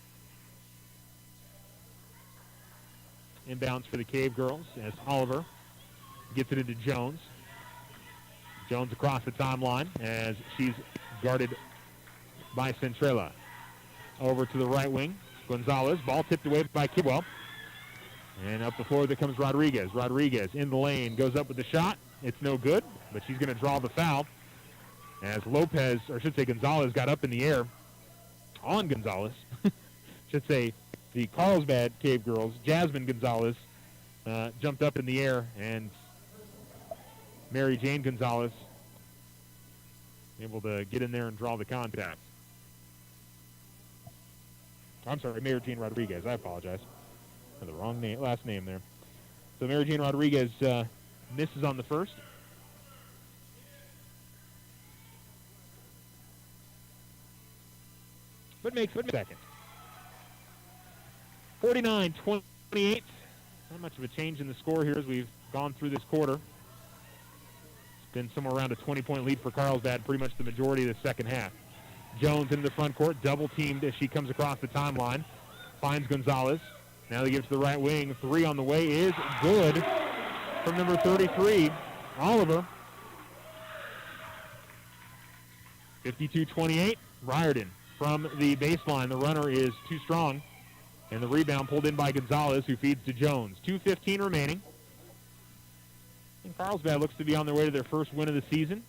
Inbounds for the Cave Girls as Oliver gets it into Jones. Jones across the timeline as she's guarded by Centrella. Over to the right wing, Gonzalez. Ball tipped away by Kidwell. And up the floor there comes Rodriguez. Rodriguez in the lane, goes up with the shot. It's no good, but she's going to draw the foul. As Gonzalez got up in the air on Gonzalez. Should say the Carlsbad Cave Girls, Jasmine Gonzalez, jumped up in the air, and Mary Jane Gonzalez able to get in there and draw the contact. I'm sorry, Mary Jane Rodriguez. I apologize. I had the wrong last name there. So Mary Jane Rodriguez misses on the first. But makes it second. 49-28. Not much of a change in the score here as we've gone through this quarter. It's been somewhere around a 20-point lead for Carlsbad pretty much the majority of the second half. Jones into the front court, double-teamed as she comes across the timeline. Finds Gonzalez. Now they give it to the right wing. 3 on the way is good from number 33, Oliver. 52-28, Riordan from the baseline. The runner is too strong. And the rebound pulled in by Gonzalez, who feeds to Jones. 2:15 remaining. And Carlsbad looks to be on their way to their first win of the season.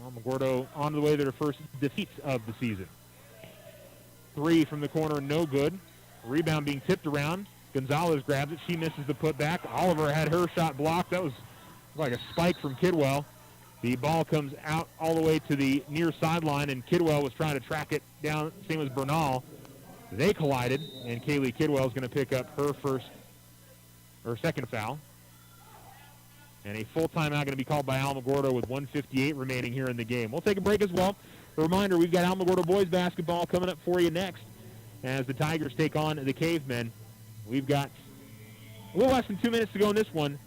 Alamogordo on the way to their first defeat of the season. 3 from the corner, no good. Rebound being tipped around. Gonzalez grabs it. She misses the putback. Oliver had her shot blocked. That was like a spike from Kidwell. The ball comes out all the way to the near sideline, and Kidwell was trying to track it down, same as Bernal. They collided, and Kaylee Kidwell is going to pick up her second foul. And a full timeout going to be called by Alamogordo with 1:58 remaining here in the game. We'll take a break as well. A reminder, we've got Alamogordo boys basketball coming up for you next as the Tigers take on the Cavemen. We've got a little less than 2 minutes to go in this one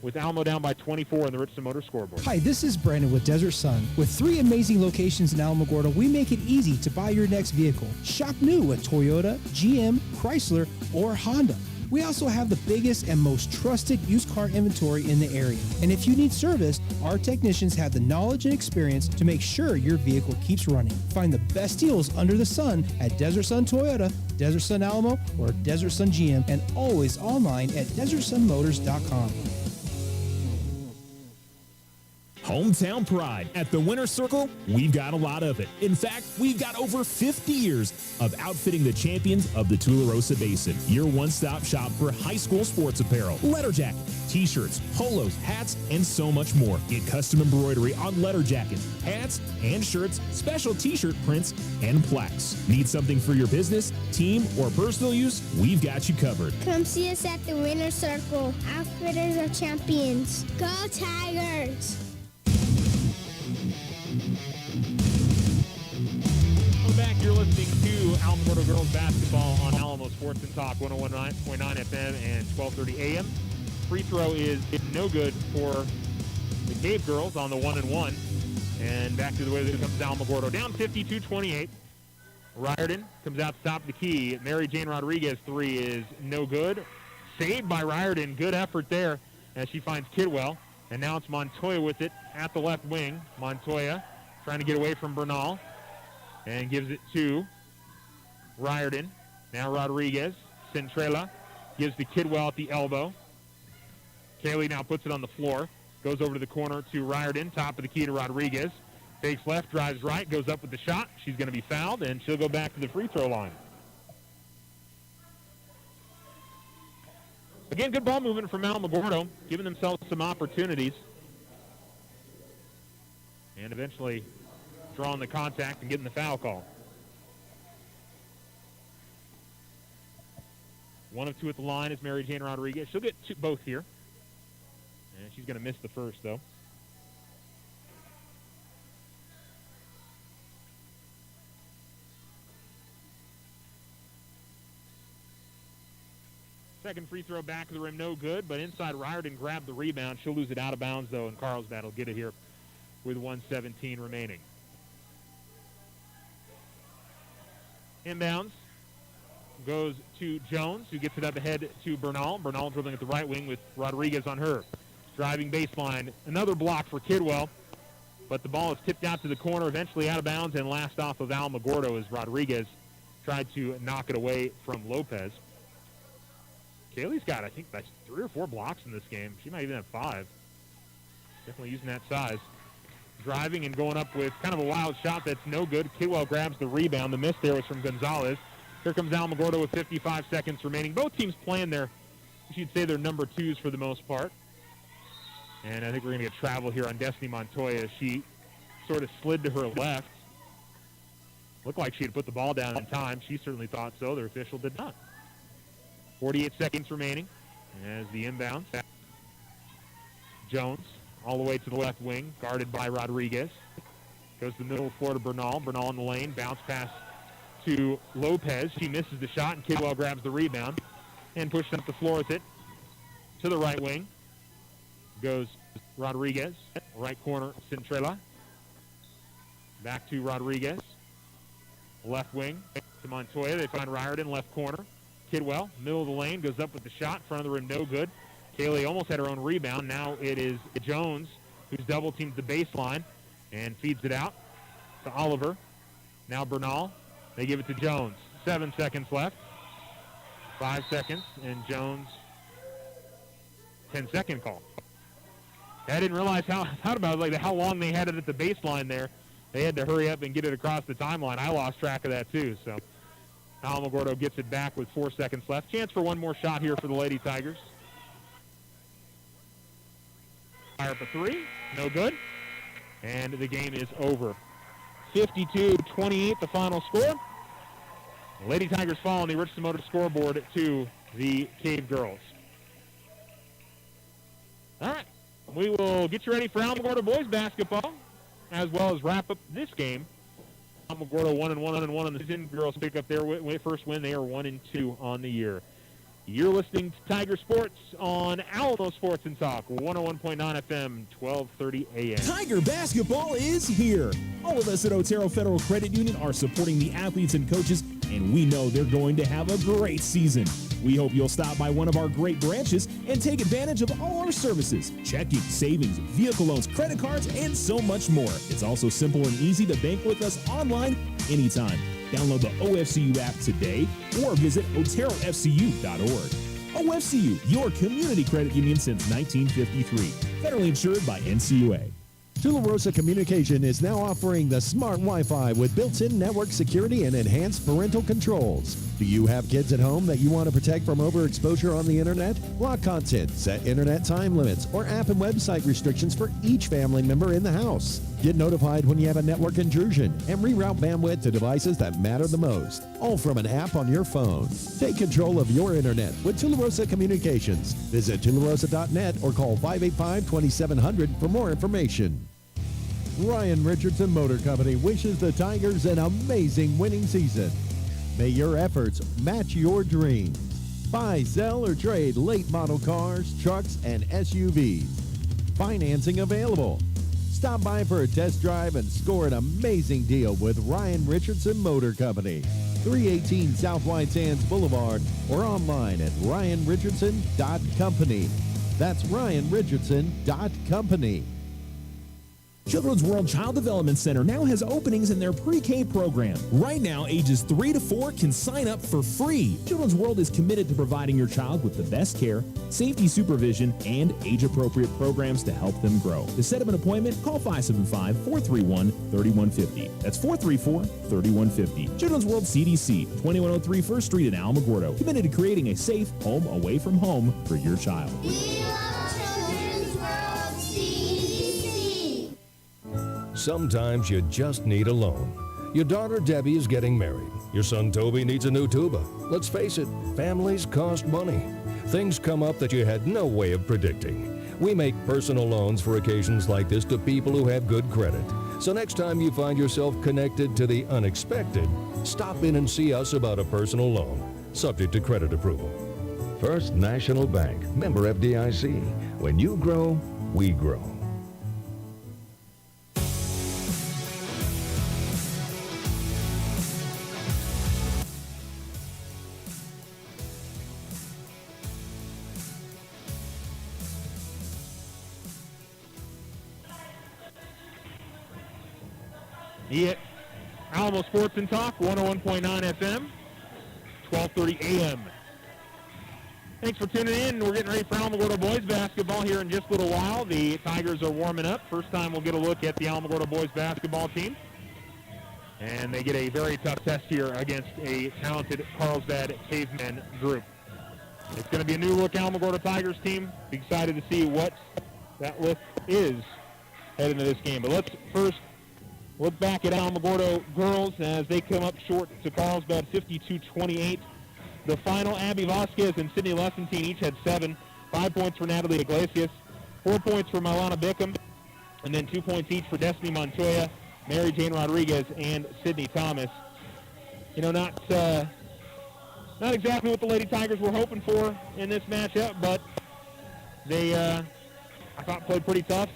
with Alamo down by 24 on the Richardson Motor scoreboard. Hi, this is Brandon with Desert Sun. With 3 amazing locations in Alamogordo, we make it easy to buy your next vehicle. Shop new at Toyota, GM, Chrysler, or Honda. We also have the biggest and most trusted used car inventory in the area. And if you need service, our technicians have the knowledge and experience to make sure your vehicle keeps running. Find the best deals under the sun at Desert Sun Toyota, Desert Sun Alamo, or Desert Sun GM, and always online at DesertSunMotors.com. Hometown pride. At the Winter Circle, we've got a lot of it. In fact, we've got over 50 years of outfitting the champions of the Tularosa Basin. Your one-stop shop for high school sports apparel, letter jackets, t-shirts, polos, hats, and so much more. Get custom embroidery on letter jackets, hats, and shirts, special t-shirt prints, and plaques. Need something for your business, team, or personal use? We've got you covered. Come see us at the Winter Circle. Outfitters of champions. Go Tigers! Welcome back. You're listening to Alamogordo Girls Basketball on Alamo Sports and Talk, 101.9 FM and 1230 AM. Free throw is no good for the Cave Girls on the 1-and-1. And back to the way that it comes to Alamogordo. Down 52-28. Riordan comes out to top the key. Mary Jane Rodriguez 3 is no good. Saved by Riordan. Good effort there as she finds Kidwell. And now it's Montoya with it at the left wing. Montoya trying to get away from Bernal and gives it to Riordan. Now Rodriguez. Centrella gives to Kidwell at the elbow. Kaylee now puts it on the floor. Goes over to the corner to Riordan. Top of the key to Rodriguez. Fakes left, drives right, goes up with the shot. She's going to be fouled, and she'll go back to the free throw line. Again, good ball movement from Alamogordo, giving themselves some opportunities. And eventually drawing the contact and getting the foul call. 1 of 2 at the line is Mary Jane Rodriguez. She'll get both here. And she's going to miss the first, though. Second free throw back of the rim, no good, but inside Riordan grabbed the rebound. She'll lose it out of bounds, though, and Carlsbad will get it here with 1:17 remaining. Inbounds goes to Jones, who gets it up ahead to Bernal. Bernal dribbling at the right wing with Rodriguez on her. Driving baseline, another block for Kidwell, but the ball is tipped out to the corner, eventually out of bounds, and last off of Alamogordo as Rodriguez tried to knock it away from Lopez. Kaylee's got, I think, 3 or 4 blocks in this game. She might even have 5. Definitely using that size. Driving and going up with kind of a wild shot that's no good. Kidwell grabs the rebound. The miss there was from Gonzalez. Here comes Alamogordo with 55 seconds remaining. Both teams playing their, you'd say, their number 2s for the most part. And I think we're going to get travel here on Destiny Montoya. She sort of slid to her left. Looked like she had put the ball down in time. She certainly thought so. The official did not. 48 seconds remaining as the inbound. Jones all the way to the left wing, guarded by Rodriguez. Goes to the middle of the floor to Bernal. Bernal in the lane. Bounce pass to Lopez. She misses the shot, and Kidwell grabs the rebound and pushes up the floor with it. To the right wing goes Rodriguez. Right corner, Centrella. Back to Rodriguez. Left wing to Montoya. They find Riordan, left corner. Kidwell, middle of the lane, goes up with the shot. Front of the rim, no good. Kaylee almost had her own rebound. Now it is Jones, who's double-teamed the baseline and feeds it out to Oliver. Now Bernal. They give it to Jones. 7 seconds left. 5 seconds, and Jones, 10-second call. I didn't realize how long they had it at the baseline there. They had to hurry up and get it across the timeline. I lost track of that, too. So Alamogordo gets it back with 4 seconds left. Chance for one more shot here for the Lady Tigers. Fire up a 3. No good. And the game is over. 52-28, the final score. The Lady Tigers fall on the Richardson Motor scoreboard to the Cave Girls. All right. we will get you ready for Alamogordo boys basketball, as well as wrap up this game. Alamogordo 1-1 on the season. Girls pick up their first win. They are 1-2 on the year. You're listening to Tiger Sports on Alamo Sports and Talk, 101.9 FM, 1230 a.m. Tiger basketball is here. All of us at Otero Federal Credit Union are supporting the athletes and coaches, and we know they're going to have a great season. We hope you'll stop by one of our great branches and take advantage of all our services: checking, savings, vehicle loans, credit cards, and so much more. It's also simple and easy to bank with us online anytime. Download the OFCU app today or visit oterofcu.org. OFCU, your community credit union since 1953. Federally insured by NCUA. Tularosa Communication is now offering the smart Wi-Fi with built-in network security and enhanced parental controls. Do you have kids at home that you want to protect from overexposure on the internet? Block content, set internet time limits, or app and website restrictions for each family member in the house. Get notified when you have a network intrusion and reroute bandwidth to devices that matter the most, all from an app on your phone. Take control of your internet with Tularosa Communications. Visit tularosa.net or call 585-2700 for more information. Ryan Richardson Motor Company wishes the Tigers an amazing winning season. May your efforts match your dreams. Buy, sell, or trade late model cars, trucks, and SUVs. Financing available. Stop by for a test drive and score an amazing deal with Ryan Richardson Motor Company. 318 South White Sands Boulevard or online at ryanrichardson.company. That's ryanrichardson.company. Children's World Child Development Center now has openings in their pre-K program. Right now, ages 3 to 4 can sign up for free. Children's World is committed to providing your child with the best care, safety supervision, and age-appropriate programs to help them grow. To set up an appointment, call 575-431-3150. That's 434-3150. Children's World CDC, 2103 First Street in Alamogordo. Committed to creating a safe home away from home for your child. Sometimes you just need a loan. Your daughter Debbie is getting married. Your son Toby needs a new tuba. Let's face it, families cost money. Things come up that you had no way of predicting. We make personal loans for occasions like this to people who have good credit. So next time you find yourself connected to the unexpected, stop in and see us about a personal loan, subject to credit approval. First National Bank, member FDIC. When you grow, we grow. Alamo Sports and Talk, 101.9 FM, 1230 a.m. Thanks for tuning in. We're getting ready for Alamogordo boys basketball here in just a little while. The Tigers are warming up. First time we'll get a look at the Alamogordo boys basketball team. And they get a very tough test here against a talented Carlsbad Cavemen group. It's going to be a new look Alamogordo Tigers team. Be excited to see what that look is heading into this game. But let's first look back at Alamogordo girls as they come up short to Carlsbad, 52-28. The final, Abby Vasquez and Sydney Lessentine each had 7. 5 points for Natalie Iglesias, 4 points for Milana Bickham, and then 2 points each for Destiny Montoya, Mary Jane Rodriguez, and Sydney Thomas. You know, not exactly what the Lady Tigers were hoping for in this matchup, but they, I thought, played pretty tough.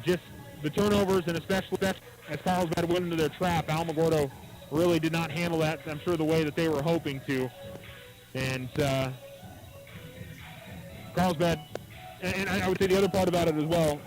Just the turnovers, and especially as Carlsbad went into their trap, Alamogordo really did not handle that, I'm sure, the way that they were hoping to. And Carlsbad, and I would say the other part about it as well,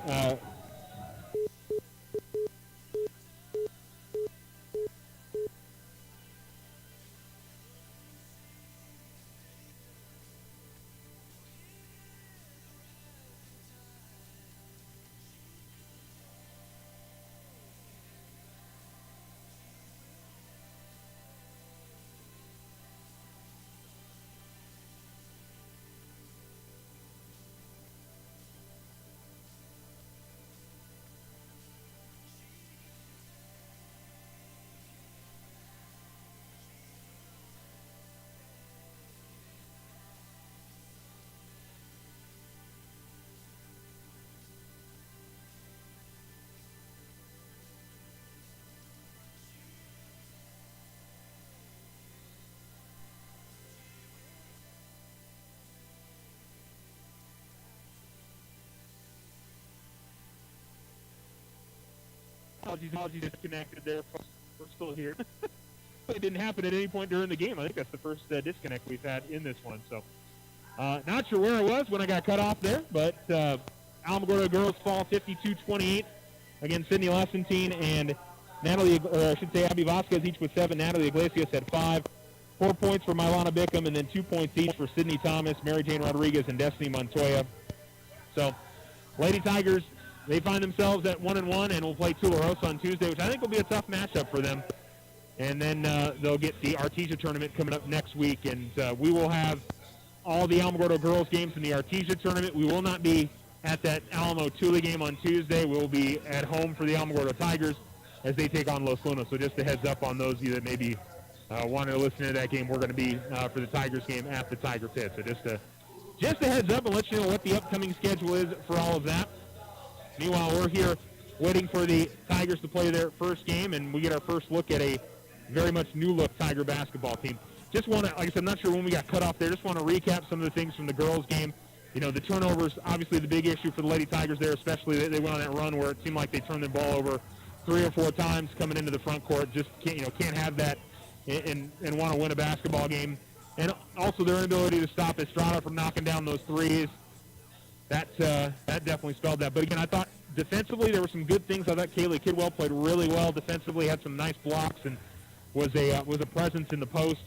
Apologies disconnected there. We're still here. It didn't happen at any point during the game. I think that's the first disconnect we've had in this one. So, not sure where I was when I got cut off there, but Alamogordo girls fall 52-28 against Sydney Lessentine and Abby Vasquez each with 7. Natalie Iglesias had 5. 4 points for Milana Bickham, and then 2 points each for Sydney Thomas, Mary Jane Rodriguez, and Destiny Montoya. So, Lady Tigers, they find themselves at 1-1, and will play Tularosa on Tuesday, which I think will be a tough matchup for them. And then they'll get the Artesia tournament coming up next week, and we will have all the Alamogordo girls games in the Artesia tournament. We will not be at that Alamo Tule game on Tuesday. We'll be at home for the Alamogordo Tigers as they take on Los Lunas. So just a heads up on those of you that maybe wanted to listen to that game. We're going to be for the Tigers game at the Tiger Pit. So just a heads up and let you know what the upcoming schedule is for all of that. Meanwhile, we're here waiting for the Tigers to play their first game, and we get our first look at a very much new-look Tiger basketball team. Just want to, like I said, I'm not sure when we got cut off there. Just want to recap some of the things from the girls' game. You know, the turnovers, obviously the big issue for the Lady Tigers there, especially they went on that run where it seemed like they turned the ball over 3 or 4 times coming into the front court. Just can't have that and want to win a basketball game. And also their inability to stop Estrada from knocking down those threes. That definitely spelled that. But again, I thought defensively there were some good things. I thought Kaylee Kidwell played really well defensively, had some nice blocks, and was a presence in the post.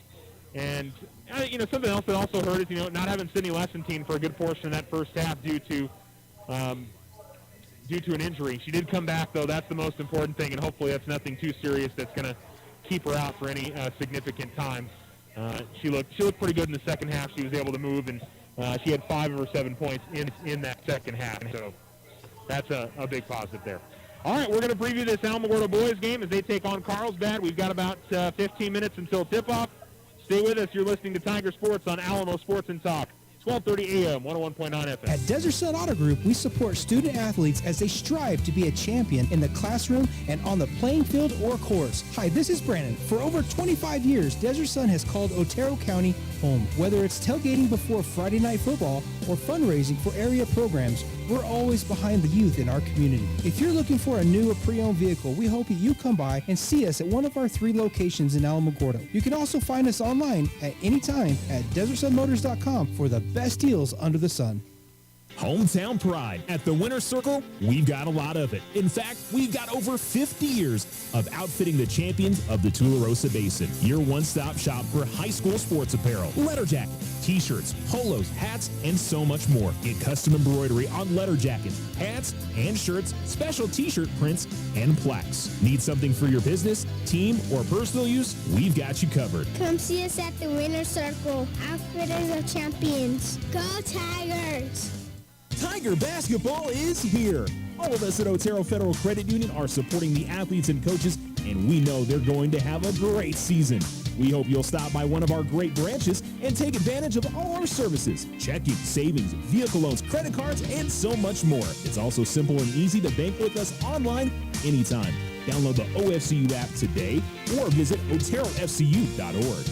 And something else that also hurt is not having Sydney Lessentine for a good portion of that first half due to an injury. She did come back though. That's the most important thing, and hopefully that's nothing too serious that's going to keep her out for any significant time. She looked pretty good in the second half. She was able to move, and she had 5 of her 7 points in that second half. So that's a big positive there. All right, we're going to preview this Alamogordo boys game as they take on Carlsbad. We've got about 15 minutes until tip-off. Stay with us. You're listening to Tiger Sports on Alamo Sports and Talk. 1230 AM, 101.9 FM. At Desert Sun Auto Group, we support student athletes as they strive to be a champion in the classroom and on the playing field or course. Hi, this is Brandon. For over 25 years, Desert Sun has called Otero County home. Whether it's tailgating before Friday night football or fundraising for area programs, we're always behind the youth in our community. If you're looking for a new or pre-owned vehicle, we hope that you come by and see us at one of our 3 locations in Alamogordo. You can also find us online at any time at DesertSunMotors.com for the best deals under the sun. Hometown pride. At the Winter Circle, we've got a lot of it. In fact, we've got over 50 years of outfitting the champions of the Tularosa Basin. Your one-stop shop for high school sports apparel, letter jackets, t-shirts, polos, hats, and so much more. Get custom embroidery on letter jackets, hats, and shirts, special t-shirt prints, and plaques. Need something for your business, team, or personal use? We've got you covered. Come see us at the Winter Circle, outfitters of champions. Go Tigers! Tiger basketball is here. All of us at Otero Federal Credit Union are supporting the athletes and coaches, and we know they're going to have a great season. We hope you'll stop by one of our great branches and take advantage of all our services: checking, savings, vehicle loans, credit cards, and so much more. It's also simple and easy to bank with us online anytime. Download the OFCU app today or visit OteroFCU.org.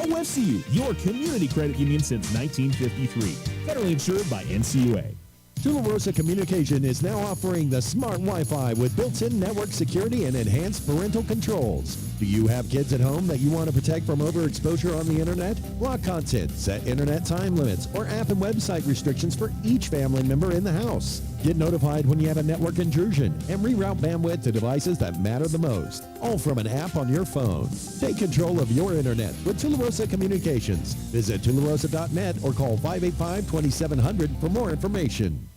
OFCU, your community credit union since 1953. Federally insured by NCUA. Tularosa Communication is now offering the smart Wi-Fi with built-in network security and enhanced parental controls. Do you have kids at home that you want to protect from overexposure on the internet? Block content, set internet time limits, or app and website restrictions for each family member in the house. Get notified when you have a network intrusion and reroute bandwidth to devices that matter the most, all from an app on your phone. Take control of your internet with Tularosa Communications. Visit tularosa.net or call 585-2700 for more information.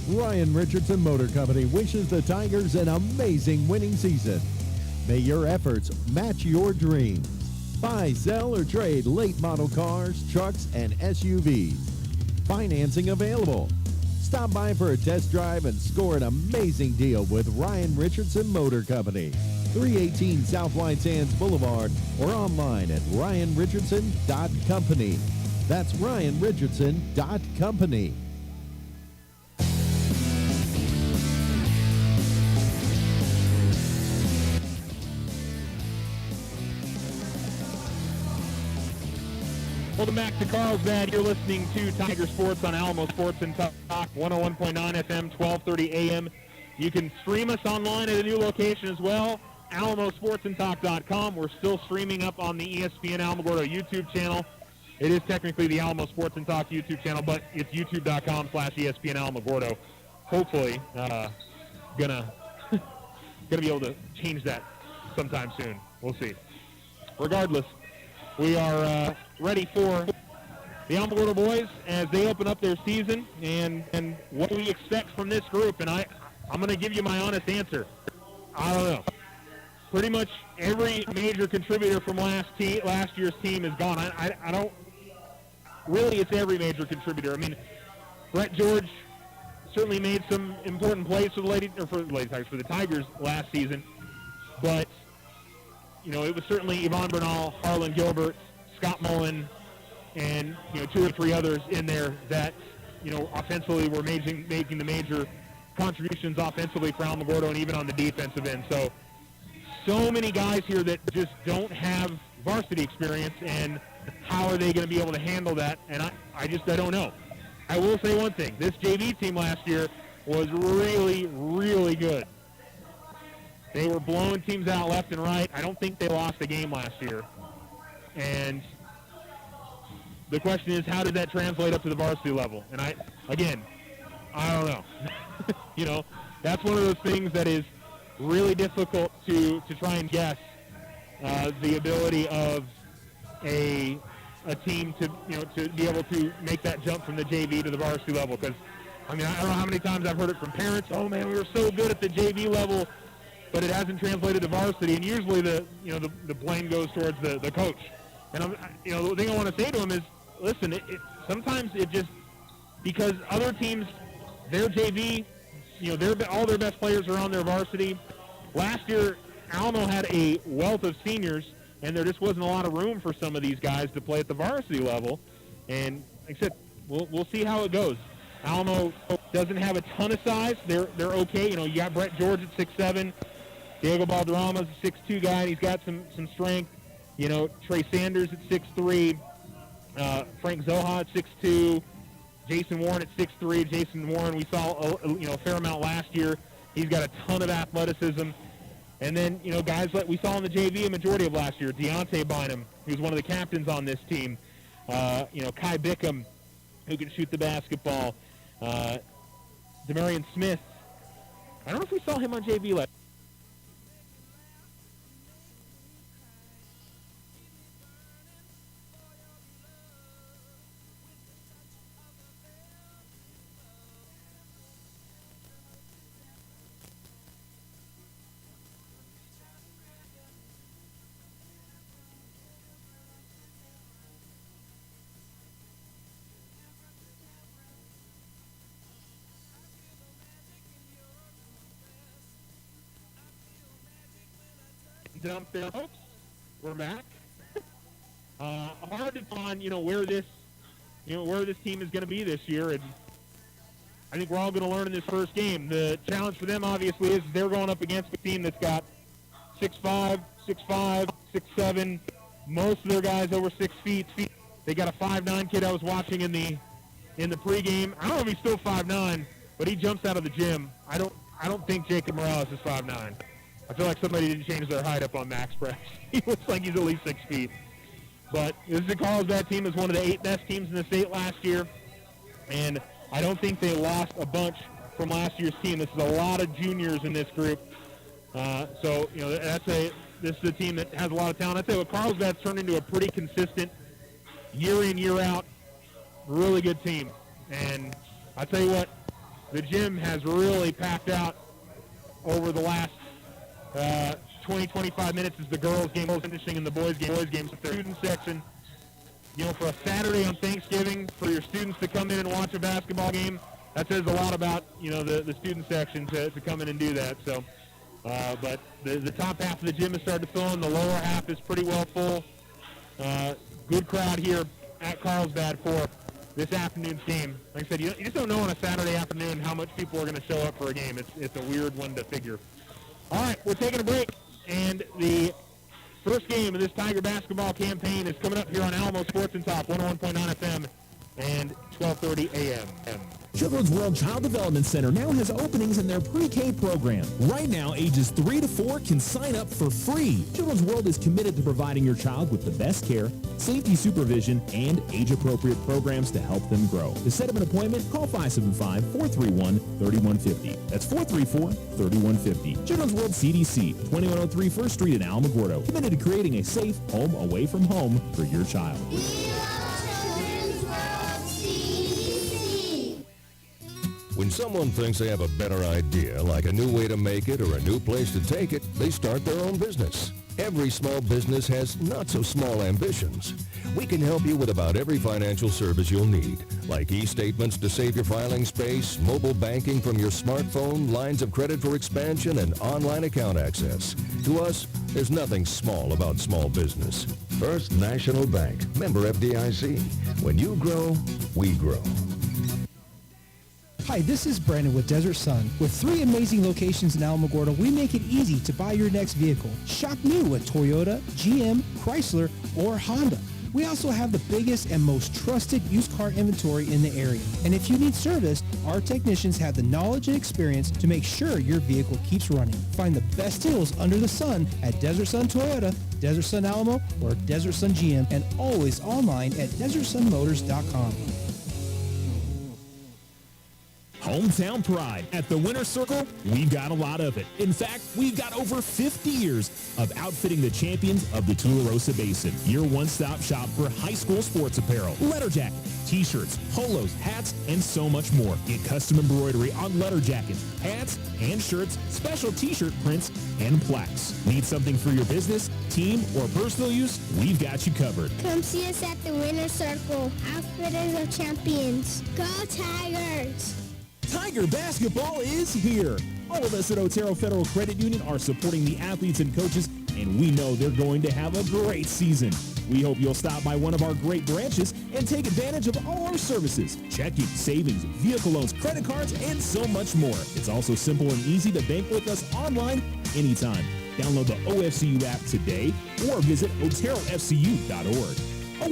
Ryan Richardson Motor Company wishes the Tigers an amazing winning season. May your efforts match your dreams. Buy, sell, or trade late model cars, trucks, and SUVs. Financing available. Stop by for a test drive and score an amazing deal with Ryan Richardson Motor Company. 318 South White Sands Boulevard or online at ryanrichardson.company. That's ryanrichardson.company. Welcome back to Carlsbad. You're listening to Tiger Sports on Alamo Sports and Talk, 101.9 FM, 1230 AM. You can stream us online at a new location as well, AlamoSportsandTalk.com. We're still streaming up on the ESPN Alamogordo YouTube channel. It is technically the Alamo Sports and Talk YouTube channel, but it's youtube.com/ESPN Alamogordo. Hopefully, gonna be able to change that sometime soon. We'll see. Regardless, we are ready for the Alamogordo boys as they open up their season and what we expect from this group. And I'm going to give you my honest answer. I don't know. Pretty much every major contributor from last year's team is gone. I don't really. It's every major contributor. I mean, Brett George certainly made some important plays for the Tigers last season, but it was certainly Yvonne Bernal, Harlan Gilbert, Scott Mullen, and 2 or 3 others in there that offensively were making the major contributions offensively for Alamogordo and even on the defensive end. So many guys here that just don't have varsity experience, and how are they going to be able to handle that? And I don't know. I will say one thing. This JV team last year was really, really good. They were blowing teams out left and right. I don't think they lost a game last year. And the question is, how did that translate up to the varsity level? And I don't know. That's one of those things that is really difficult to try and guess the ability of a team to be able to make that jump from the JV to the varsity level. Because I don't know how many times I've heard it from parents. Oh man, we were so good at the JV level, but it hasn't translated to varsity. And usually the blame goes towards the coach. And the thing I want to say to them is, listen, sometimes it just, because other teams, their JV, all their best players are on their varsity. Last year, Alamo had a wealth of seniors, and there just wasn't a lot of room for some of these guys to play at the varsity level. And like I said, we'll see how it goes. Alamo doesn't have a ton of size. They're okay. You got Brett George at 6'7". Diego Balderrama's a 6'2" guy, and he's got some strength. Trey Sanders at 6'3". Frank Zoha at 6'2". Jason Warren at 6'3". Jason Warren, we saw a fair amount last year. He's got a ton of athleticism. And then, guys like we saw in the JV a majority of last year, Deontay Bynum, who's one of the captains on this team. Kai Bickham, who can shoot the basketball. Demarion Smith. I don't know if we saw him on JV last year. Dump there, folks. We're back. Hard to find, where this team is going to be this year, and I think we're all going to learn in this first game. The challenge for them, obviously, is they're going up against a team that's got 6'5", 6'7". Most of their guys over 6 feet. They got a 5'9" kid I was watching in the pregame. I don't know if he's still 5'9", but he jumps out of the gym. I don't think Jacob Morales is 5'9". I feel like somebody didn't change their height up on Max Press. He looks like he's at least 6 feet. But this is a Carlsbad team. Is one of the 8 best teams in the state last year. And I don't think they lost a bunch from last year's team. This is a lot of juniors in this group. So this is a team that has a lot of talent. I'd say Carlsbad's turned into a pretty consistent, year in, year out, really good team. And I tell you what, the gym has really packed out over the last 20-25 minutes as the girls' game was finishing and the boys' game. With their student section, for a Saturday on Thanksgiving, for your students to come in and watch a basketball game, that says a lot about the student section to come in and do that. So, but the top half of the gym has started to fill in. The lower half is pretty well full. Good crowd here at Carlsbad for this afternoon's game. Like I said, you just don't know on a Saturday afternoon how much people are going to show up for a game. It's a weird one to figure. All right, we're taking a break, and the first game of this Tiger basketball campaign is coming up here on Alamo Sports and Talk, 101.9 FM and 12:30 a.m. Children's World Child Development Center now has openings in their pre-K program. Right now, ages 3 to 4 can sign up for free. Children's World is committed to providing your child with the best care, safety supervision, and age-appropriate programs to help them grow. To set up an appointment, call 575-431-3150. That's 434-3150. Children's World CDC, 2103 1st Street in Alamogordo. Committed to creating a safe home away from home for your child. When someone thinks they have a better idea, like a new way to make it or a new place to take it, they start their own business. Every small business has not-so-small ambitions. We can help you with about every financial service you'll need, like e-statements to save your filing space, mobile banking from your smartphone, lines of credit for expansion, and online account access. To us, there's nothing small about small business. First National Bank, member FDIC. When you grow, we grow. Hi, this is Brandon with Desert Sun. With 3 amazing locations in Alamogordo, we make it easy to buy your next vehicle. Shop new at Toyota, GM, Chrysler, or Honda. We also have the biggest and most trusted used car inventory in the area. And if you need service, our technicians have the knowledge and experience to make sure your vehicle keeps running. Find the best deals under the sun at Desert Sun Toyota, Desert Sun Alamo, or Desert Sun GM, and always online at DesertSunMotors.com. Hometown pride. At the Winter Circle, we've got a lot of it. In fact, we've got over 50 years of outfitting the champions of the Tularosa Basin. Your one-stop shop for high school sports apparel, letter jacket, t-shirts, polos, hats, and so much more. Get custom embroidery on letter jackets, hats, and shirts, special t-shirt prints, and plaques. Need something for your business, team, or personal use? We've got you covered. Come see us at the Winter Circle. Outfitters of champions. Go Tigers! Tiger basketball is here. All of us at Otero Federal Credit Union are supporting the athletes and coaches, and we know they're going to have a great season. We hope you'll stop by one of our great branches and take advantage of all our services: checking, savings, vehicle loans, credit cards, and so much more. It's also simple and easy to bank with us online anytime. Download the OFCU app today or visit OteroFCU.org.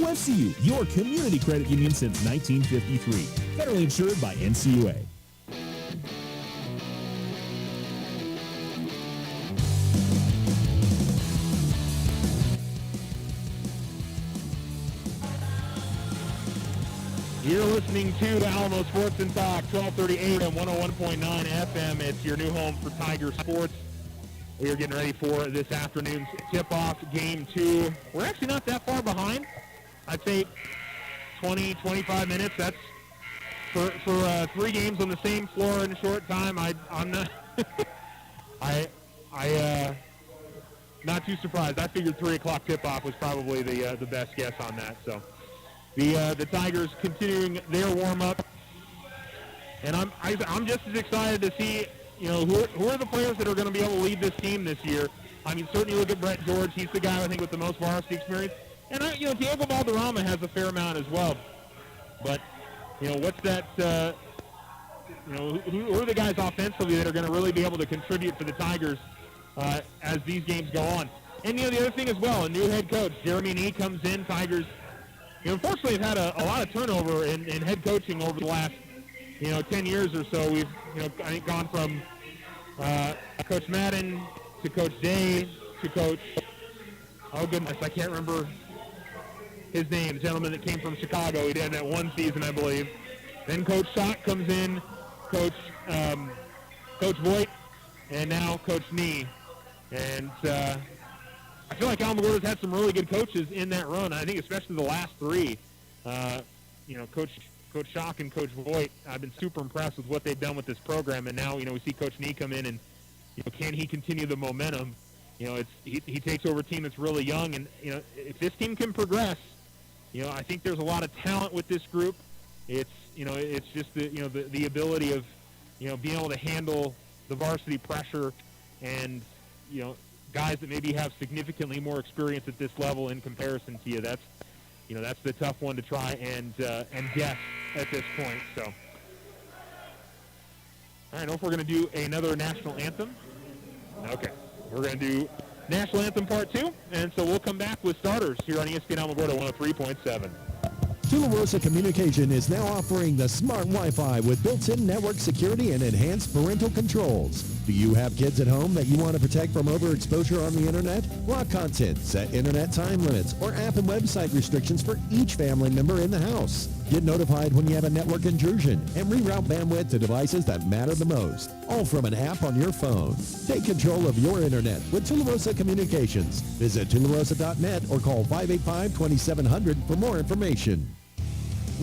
OFCU, your community credit union since 1953. Federally insured by NCUA. You're listening to the Alamo Sports and Talk, 1230 AM, 101.9 FM. It's your new home for Tiger Sports. We are getting ready for this afternoon's tip-off, Game 2. We're actually not that far behind. I'd say 20, 25 minutes. That's for 3 games on the same floor in a short time. I'm not not too surprised. I figured 3 o'clock tip-off was probably the best guess on that. So the Tigers continuing their warm-up, and I'm just as excited to see who are the players that are going to be able to lead this team this year. I mean, certainly look at Brett George. He's the guy I think with the most varsity experience. And, Diego Valderrama has a fair amount as well. But, what's that, who are the guys offensively that are going to really be able to contribute for the Tigers as these games go on? And, the other thing as well, a new head coach, Jeremy Nee, comes in. Tigers, unfortunately have had a lot of turnover in head coaching over the last, 10 years or so. We've, I think gone from Coach Madden to Coach Day to Coach, oh goodness, I can't remember his name, the gentleman that came from Chicago. He did that one season, I believe. Then Coach Schock comes in, Coach Voigt, and now Coach Nee. And I feel like Alamogordo's had some really good coaches in that run. I think especially the last 3. Coach Schock and Coach Voigt, I've been super impressed with what they've done with this program. And now, we see Coach Nee come in, and can he continue the momentum? He takes over a team that's really young, and if this team can progress, I think there's a lot of talent with this group. It's it's just the ability of being able to handle the varsity pressure, and guys that maybe have significantly more experience at this level in comparison to you. That's that's the tough one to try and guess at this point. So, all right, I know if we're going to do another national anthem. Okay, we're going to do National Anthem Part 2, and so we'll come back with starters here on ESPN Alamogordo 103.7. Tularosa Communication is now offering the smart Wi-Fi with built-in network security and enhanced parental controls. Do you have kids at home that you want to protect from overexposure on the internet? Block content, set internet time limits, or app and website restrictions for each family member in the house. Get notified when you have a network intrusion and reroute bandwidth to devices that matter the most, all from an app on your phone. Take control of your internet with Tularosa Communications. Visit tularosa.net or call 585-2700 for more information.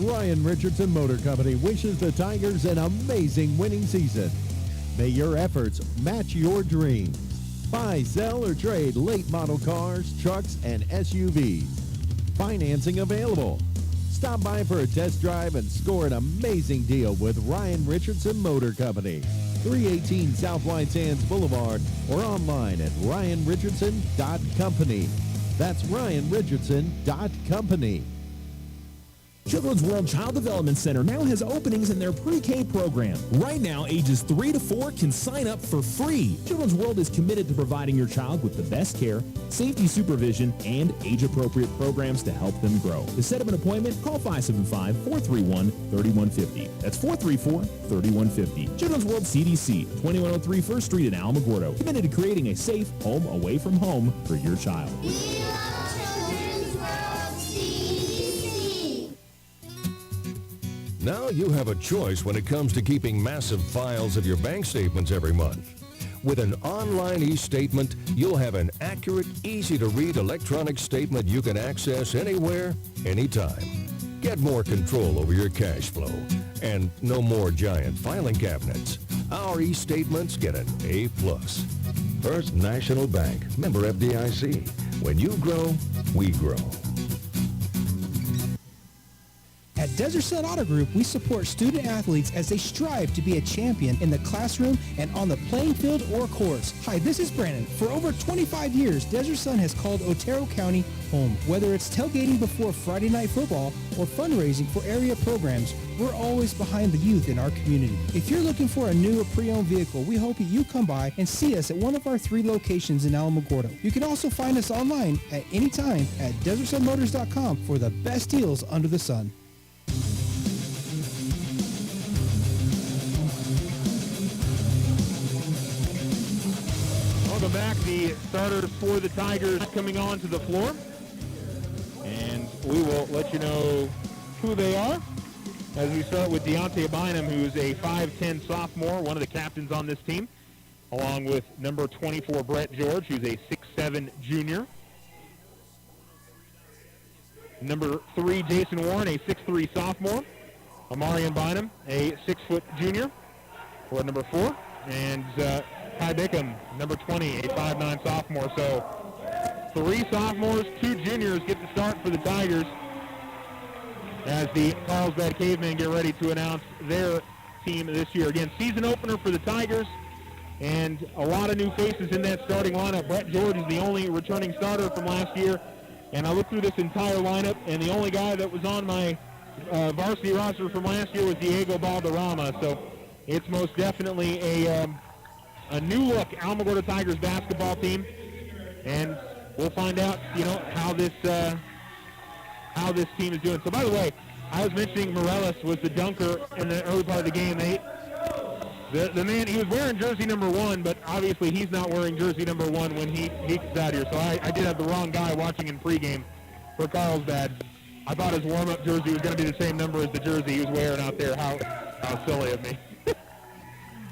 Ryan Richardson Motor Company wishes the Tigers an amazing winning season. May your efforts match your dreams. Buy, sell, or trade late model cars, trucks, and SUVs. Financing available. Stop by for a test drive and score an amazing deal with Ryan Richardson Motor Company. 318 South White Sands Boulevard or online at ryanrichardson.company. That's ryanrichardson.company. Children's World Child Development Center now has openings in their pre-K program. Right now, ages 3 to 4 can sign up for free. Children's World is committed to providing your child with the best care, safety supervision, and age-appropriate programs to help them grow. To set up an appointment, call 575-431-3150. That's 434-3150. Children's World CDC, 2103 First Street in Alamogordo. Committed to creating a safe home away from home for your child. We love Children's World CDC. Now you have a choice when it comes to keeping massive files of your bank statements every month. With an online e-statement, you'll have an accurate, easy-to-read electronic statement you can access anywhere, anytime. Get more control over your cash flow. And no more giant filing cabinets. Our e-statements get an A+. First National Bank, member FDIC. When you grow, we grow. At Desert Sun Auto Group, we support student athletes as they strive to be a champion in the classroom and on the playing field or course. Hi, this is Brandon. For over 25 years, Desert Sun has called Otero County home. Whether it's tailgating before Friday Night Football or fundraising for area programs, we're always behind the youth in our community. If you're looking for a new or pre-owned vehicle, we hope that you come by and see us at one of our 3 locations in Alamogordo. You can also find us online at any time at DesertSunMotors.com for the best deals under the sun. Welcome back. The starters for the Tigers coming onto the floor. And we will let you know who they are as we start with Deontay Bynum, who's a 5'10 sophomore, one of the captains on this team, along with number 24, Brett George, who's a 6'7 junior. Number 3, Jason Warren, a 6'3 sophomore. Amarian Bynum, a 6' junior, for number 4. And Ty Bickham, number 20, a 5'9 sophomore. So 3 sophomores, 2 juniors get the start for the Tigers as the Carlsbad Cavemen get ready to announce their team this year. Again, season opener for the Tigers, and a lot of new faces in that starting lineup. Brett George is the only returning starter from last year. And I looked through this entire lineup, and the only guy that was on my varsity roster from last year was Diego Balderrama. So it's most definitely a new look Alamogordo Tigers basketball team, and we'll find out, how this team is doing. So by the way, I was mentioning Morales was the dunker in the early part of the game. The man, he was wearing jersey number 1, but obviously he's not wearing jersey number 1 when he gets out here. So I did have the wrong guy watching in pregame for Carlsbad. I thought his warm-up jersey was going to be the same number as the jersey he was wearing out there. How silly of me.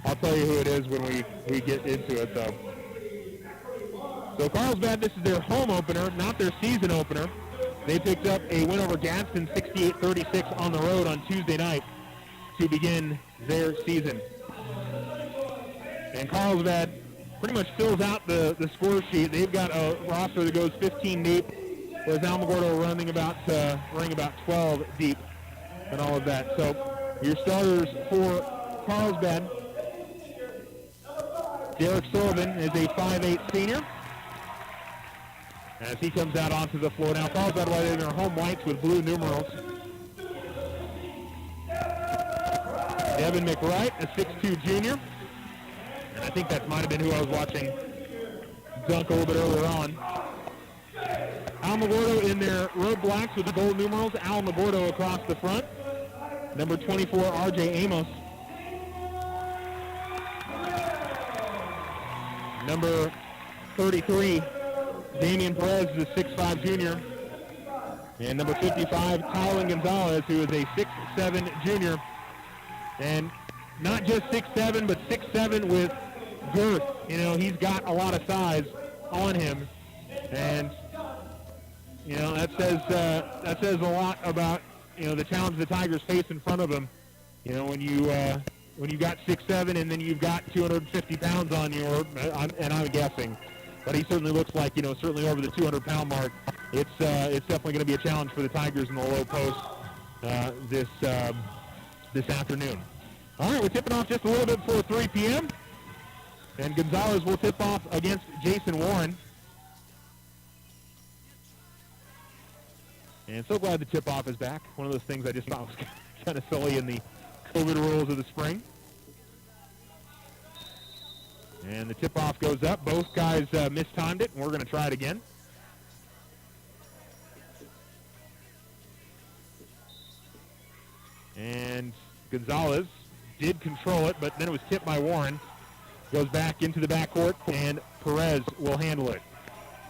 I'll tell you who it is when we get into it, though. So Carlsbad, this is their home opener, not their season opener. They picked up a win over Gadsden, 68-36 on the road on Tuesday night to begin their season. And Carlsbad pretty much fills out the score sheet. They've got a roster that goes 15 deep, whereas Alamogordo running about 12 deep and all of that. So your starters for Carlsbad, Derek Sullivan is a 5'8 senior as he comes out onto the floor. Now Carlsbad, while they're in their home whites with blue numerals. Devin McWright, a 6'2 junior. And I think that might have been who I was watching dunk a little bit earlier on. Alamogordo in their road blacks with the gold numerals. Alamogordo across the front. Number 24, R.J. Amos. Number 33, Damian Perez is a 6'5 junior. And number 55, Kylie Gonzalez, who is a 6'7 junior. And not just 6'7", but 6'7 with girth. You know, he's got a lot of size on him. And, you know, that says a lot about, you know, the challenge the Tigers face in front of them. You know, when you got 6'7" and then you've got 250 pounds on you, and I'm guessing, but he certainly looks like, you know, certainly over the 200-pound mark. It's definitely going to be a challenge for the Tigers in the low post this afternoon. All right, we're tipping off just a little bit before 3 p.m. And Gonzalez will tip off against Jason Warren. And so glad the tip-off is back. One of those things I just thought was kind of silly in the COVID rules of the spring. And the tip-off goes up. Both guys mistimed it, and we're going to try it again. And Gonzalez did control it, but then it was tipped by Warren. Goes back into the backcourt, and Perez will handle it.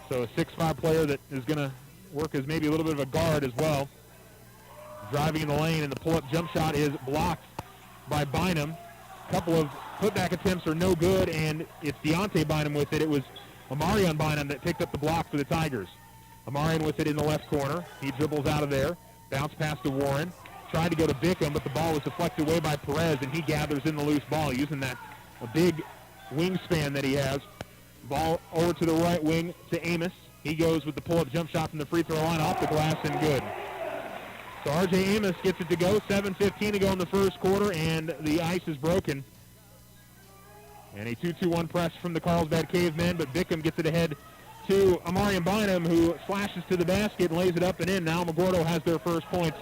So a 6'5 player that is going to work as maybe a little bit of a guard as well. Driving in the lane, and the pull-up jump shot is blocked by Bynum. A couple of putback attempts are no good, and it's Deontay Bynum with it. It was Amarion Bynum that picked up the block for the Tigers. Amarion with it in the left corner. He dribbles out of there. Bounce pass to Warren. Tried to go to Bickham, but the ball was deflected away by Perez, and he gathers in the loose ball using that a big wingspan that he has. Ball over to the right wing to Amos. He goes with the pull-up jump shot from the free throw line off the glass and good. So R.J. Amos gets it to go. 7:15 to go in the first quarter, and the ice is broken. And a 2-2-1 press from the Carlsbad Cavemen, but Bickham gets it ahead to Amarion Bynum, who slashes to the basket and lays it up and in. Now Alamogordo has their first points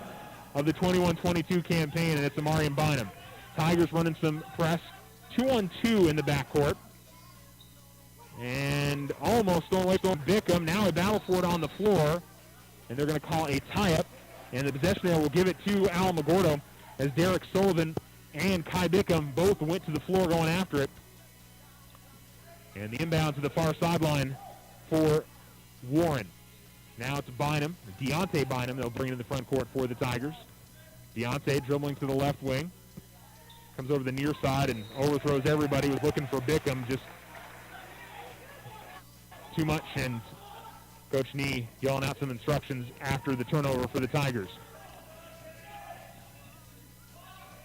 of the 21-22 campaign, and it's Amarion Bynum. Tigers running some press 2-on-2 in the backcourt. And almost stole away from Bickham. Now a battle for it on the floor, and they're going to call a tie-up. And the possession there will give it to Alamogordo as Derek Sullivan and Kai Bickham both went to the floor going after it. And the inbound to the far sideline for Warren. Now it's Bynum, Deontay Bynum. They'll bring it to the front court for the Tigers. Deontay dribbling to the left wing. Comes over the near side and overthrows everybody. Was looking for Bickham, just too much, and Coach Nee yelling out some instructions after the turnover for the Tigers.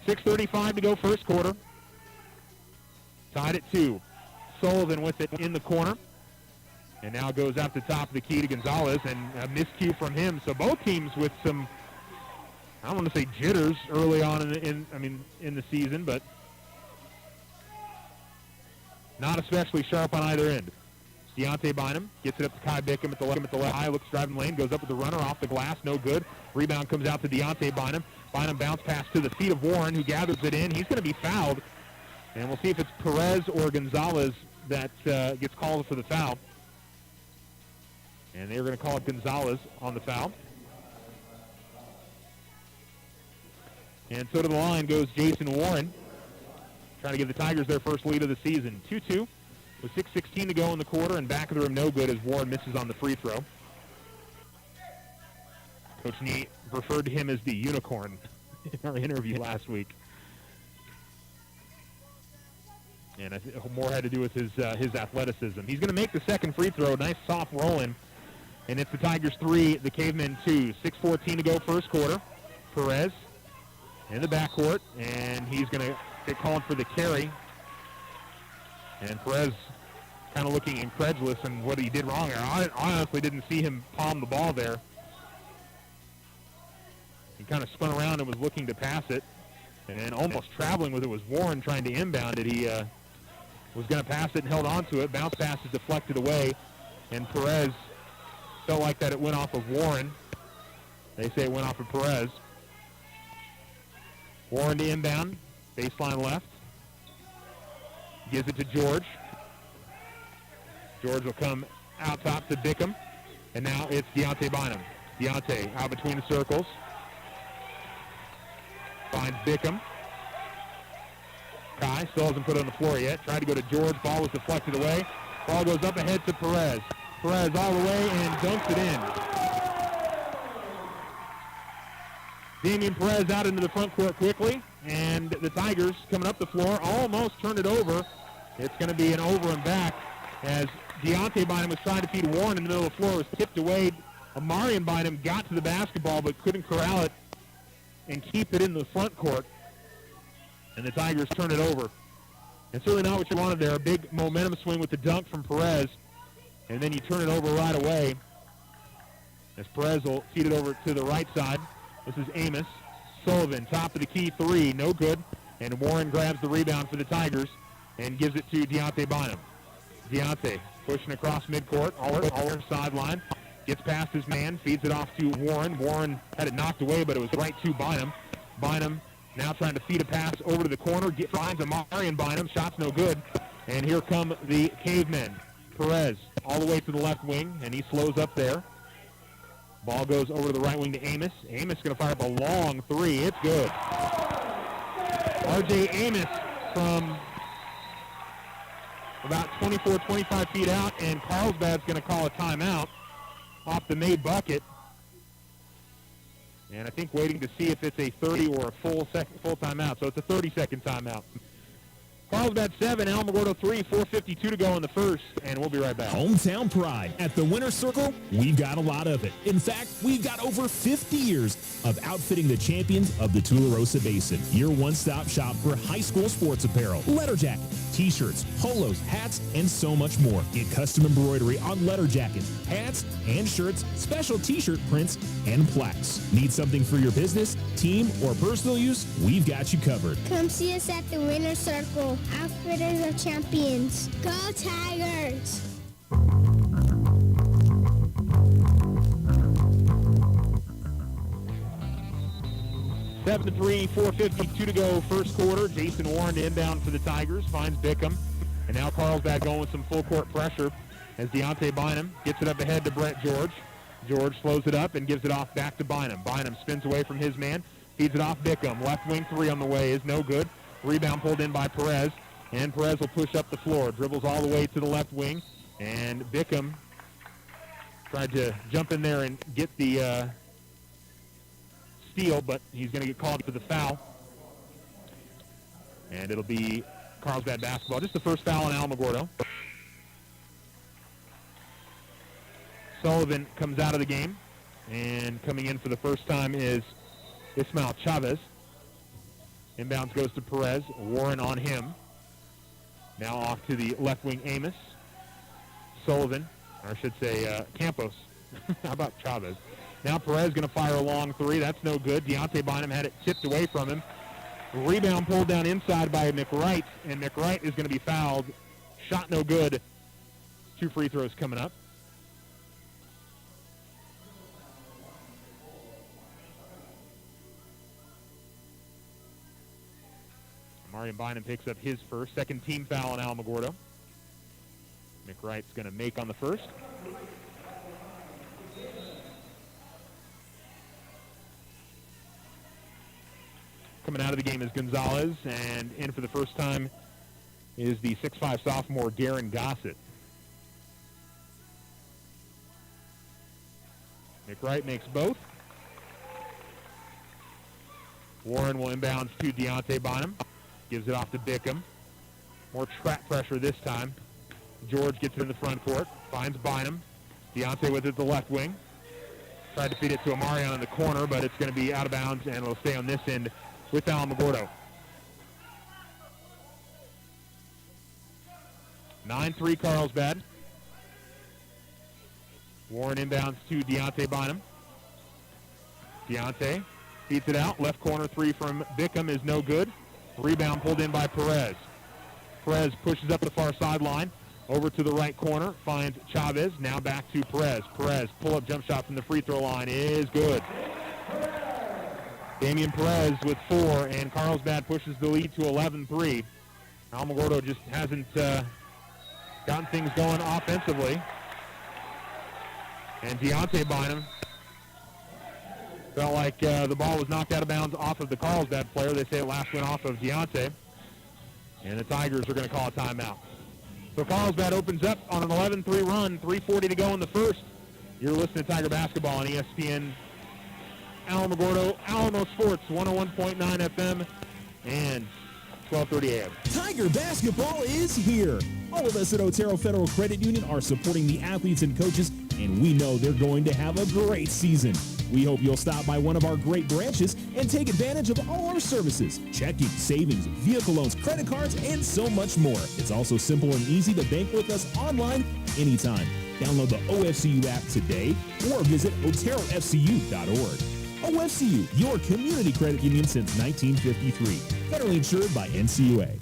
6:35 to go first quarter. Tied at 2. Sullivan with it in the corner. And now goes out the top of the key to Gonzalez, and a miscue from him. So both teams with some, I don't want to say jitters early on in the season, but not especially sharp on either end. Deontay Bynum gets it up to Kai Bickham at the left high, looks driving lane, goes up with the runner off the glass, no good. Rebound comes out to Deontay Bynum. Bynum bounce pass to the feet of Warren, who gathers it in. He's going to be fouled, and we'll see if it's Perez or Gonzalez that gets called for the foul. And they're going to call it Gonzalez on the foul. And so to the line goes Jason Warren, trying to give the Tigers their first lead of the season. 2-2 with 6:16 to go in the quarter, and back of the rim no good as Warren misses on the free throw. Coach Nee referred to him as the unicorn in our interview last week. And I think more had to do with his athleticism. He's going to make the second free throw. Nice soft roll-in. And it's the Tigers 3, the Cavemen 2. 6:14 to go first quarter. Perez in the backcourt, and he's going to get called for the carry. And Perez kind of looking incredulous in what he did wrong there. I honestly didn't see him palm the ball there. He kind of spun around and was looking to pass it. And almost traveling with it was Warren trying to inbound it. He was going to pass it and held on to it. Bounce pass is deflected away. And Perez felt like that it went off of Warren. They say it went off of Perez. Warren to inbound. Baseline left. Gives it to George. George will come out top to Bickham. And now it's Deontay Bynum. Deontay out between the circles. Finds Bickham. Kai still hasn't put it on the floor yet. Tried to go to George. Ball was deflected away. Ball goes up ahead to Perez. Perez all the way and dunks it in. Damian Perez out into the front court quickly. And the Tigers coming up the floor almost turned it over. It's going to be an over and back as Deontay Bynum was trying to feed Warren in the middle of the floor. It was tipped away. Amarian Bynum got to the basketball but couldn't corral it and keep it in the front court. And the Tigers turn it over. And certainly not what you wanted there. A big momentum swing with the dunk from Perez. And then you turn it over right away as Perez will feed it over to the right side. This is Amos. Sullivan, top of the key three, no good. And Warren grabs the rebound for the Tigers and gives it to Deontay Bynum. Deontay pushing across midcourt, all over sideline. Gets past his man, feeds it off to Warren. Warren had it knocked away, but it was right to Bynum. Bynum now trying to feed a pass over to the corner. Finds Amarian Bynum. Shot's no good. And here come the Cavemen. Perez all the way to the left wing, and he slows up there. Ball goes over to the right wing to Amos. Amos going to fire up a long three. It's good. R.J. Amos from about 24, 25 feet out, and Carlsbad's going to call a timeout off the made bucket. And I think waiting to see if it's a 30 or a full timeout. So it's a 30-second timeout. Carlsbad 7, Alamogordo 3, 4:52 to go in the first, and we'll be right back. Hometown pride. At the Winner's Circle, we've got a lot of it. In fact, we've got over 50 years of outfitting the champions of the Tularosa Basin. Your one-stop shop for high school sports apparel, letter jacket, t-shirts, polos, hats, and so much more. Get custom embroidery on letter jackets, hats, and shirts, special t-shirt prints, and plaques. Need something for your business, team, or personal use? We've got you covered. Come see us at the Winner's Circle. Outfitters of champions. Go Tigers! 7-3, 4:52 to go first quarter. Jason Warren to inbound for the Tigers. Finds Bickham. And now Carlsbad going with some full court pressure as Deontay Bynum gets it up ahead to Brett George. George slows it up and gives it off back to Bynum. Bynum spins away from his man. Feeds it off Bickham. Left wing three on the way is no good. Rebound pulled in by Perez, and Perez will push up the floor. Dribbles all the way to the left wing, and Bickham tried to jump in there and get the steal, but he's going to get called for the foul. And it'll be Carlsbad basketball. Just the first foul on Alamogordo. Sullivan comes out of the game, and coming in for the first time is Ismael Chavez. Inbounds goes to Perez. Warren on him. Now off to the left wing, Amos. Sullivan, or I should say Campos. How about Chavez? Now Perez going to fire a long three. That's no good. Deontay Bynum had it tipped away from him. Rebound pulled down inside by McWright, and McWright is going to be fouled. Shot no good. 2 free throws coming up. Amarian Bynum picks up his first. Second team foul on Alamogordo. McWright's going to make on the first. Coming out of the game is Gonzalez, and in for the first time is the 6'5 sophomore Garen Gossett. McWright makes both. Warren will inbounds to Deontay Bynum. Gives it off to Bickham. More trap pressure this time. George gets it in the front court. Finds Bynum. Deontay with it at the left wing. Tried to feed it to Amarian in the corner, but it's going to be out of bounds, and it'll stay on this end with Alamogordo. 9-3 Carlsbad. Warren inbounds to Deontay Bynum. Deontay feeds it out. Left corner three from Bickham is no good. Rebound pulled in by Perez. Perez pushes up the far sideline. Over to the right corner. Finds Chavez. Now back to Perez. Perez, pull-up jump shot from the free throw line is good. Damian Perez with 4, and Carlsbad pushes the lead to 11-3. Alamogordo just hasn't gotten things going offensively. And Deontay Bynum felt like the ball was knocked out of bounds off of the Carlsbad player. They say it last went off of Deontay. And the Tigers are going to call a timeout. So Carlsbad opens up on an 11-3 run, 3:40 to go in the first. You're listening to Tiger Basketball on ESPN Alamogordo, Alamo Sports, 101.9 FM and 1230 AM. Tiger Basketball is here. All of us at Otero Federal Credit Union are supporting the athletes and coaches, and we know they're going to have a great season. We hope you'll stop by one of our great branches and take advantage of all our services: checking, savings, vehicle loans, credit cards, and so much more. It's also simple and easy to bank with us online anytime. Download the OFCU app today or visit oterofcu.org. OFCU, your community credit union since 1953. Federally insured by NCUA.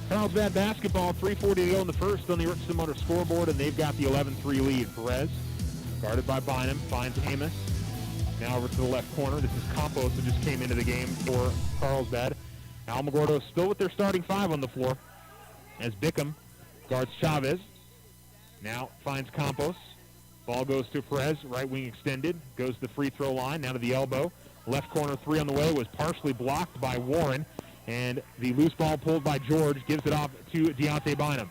Carlsbad basketball, 3:40 to go in the first on the Richardson Motor scoreboard, and they've got the 11-3 lead. Perez, guarded by Bynum, finds Amos. Now over to the left corner. This is Campos, who just came into the game for Carlsbad. Alamogordo still with their starting five on the floor as Bickham guards Chavez. Now finds Campos. Ball goes to Perez, right wing extended, goes to the free throw line, now to the elbow. Left corner three on the way, was partially blocked by Warren, and the loose ball pulled by George, gives it off to Deontay Bynum.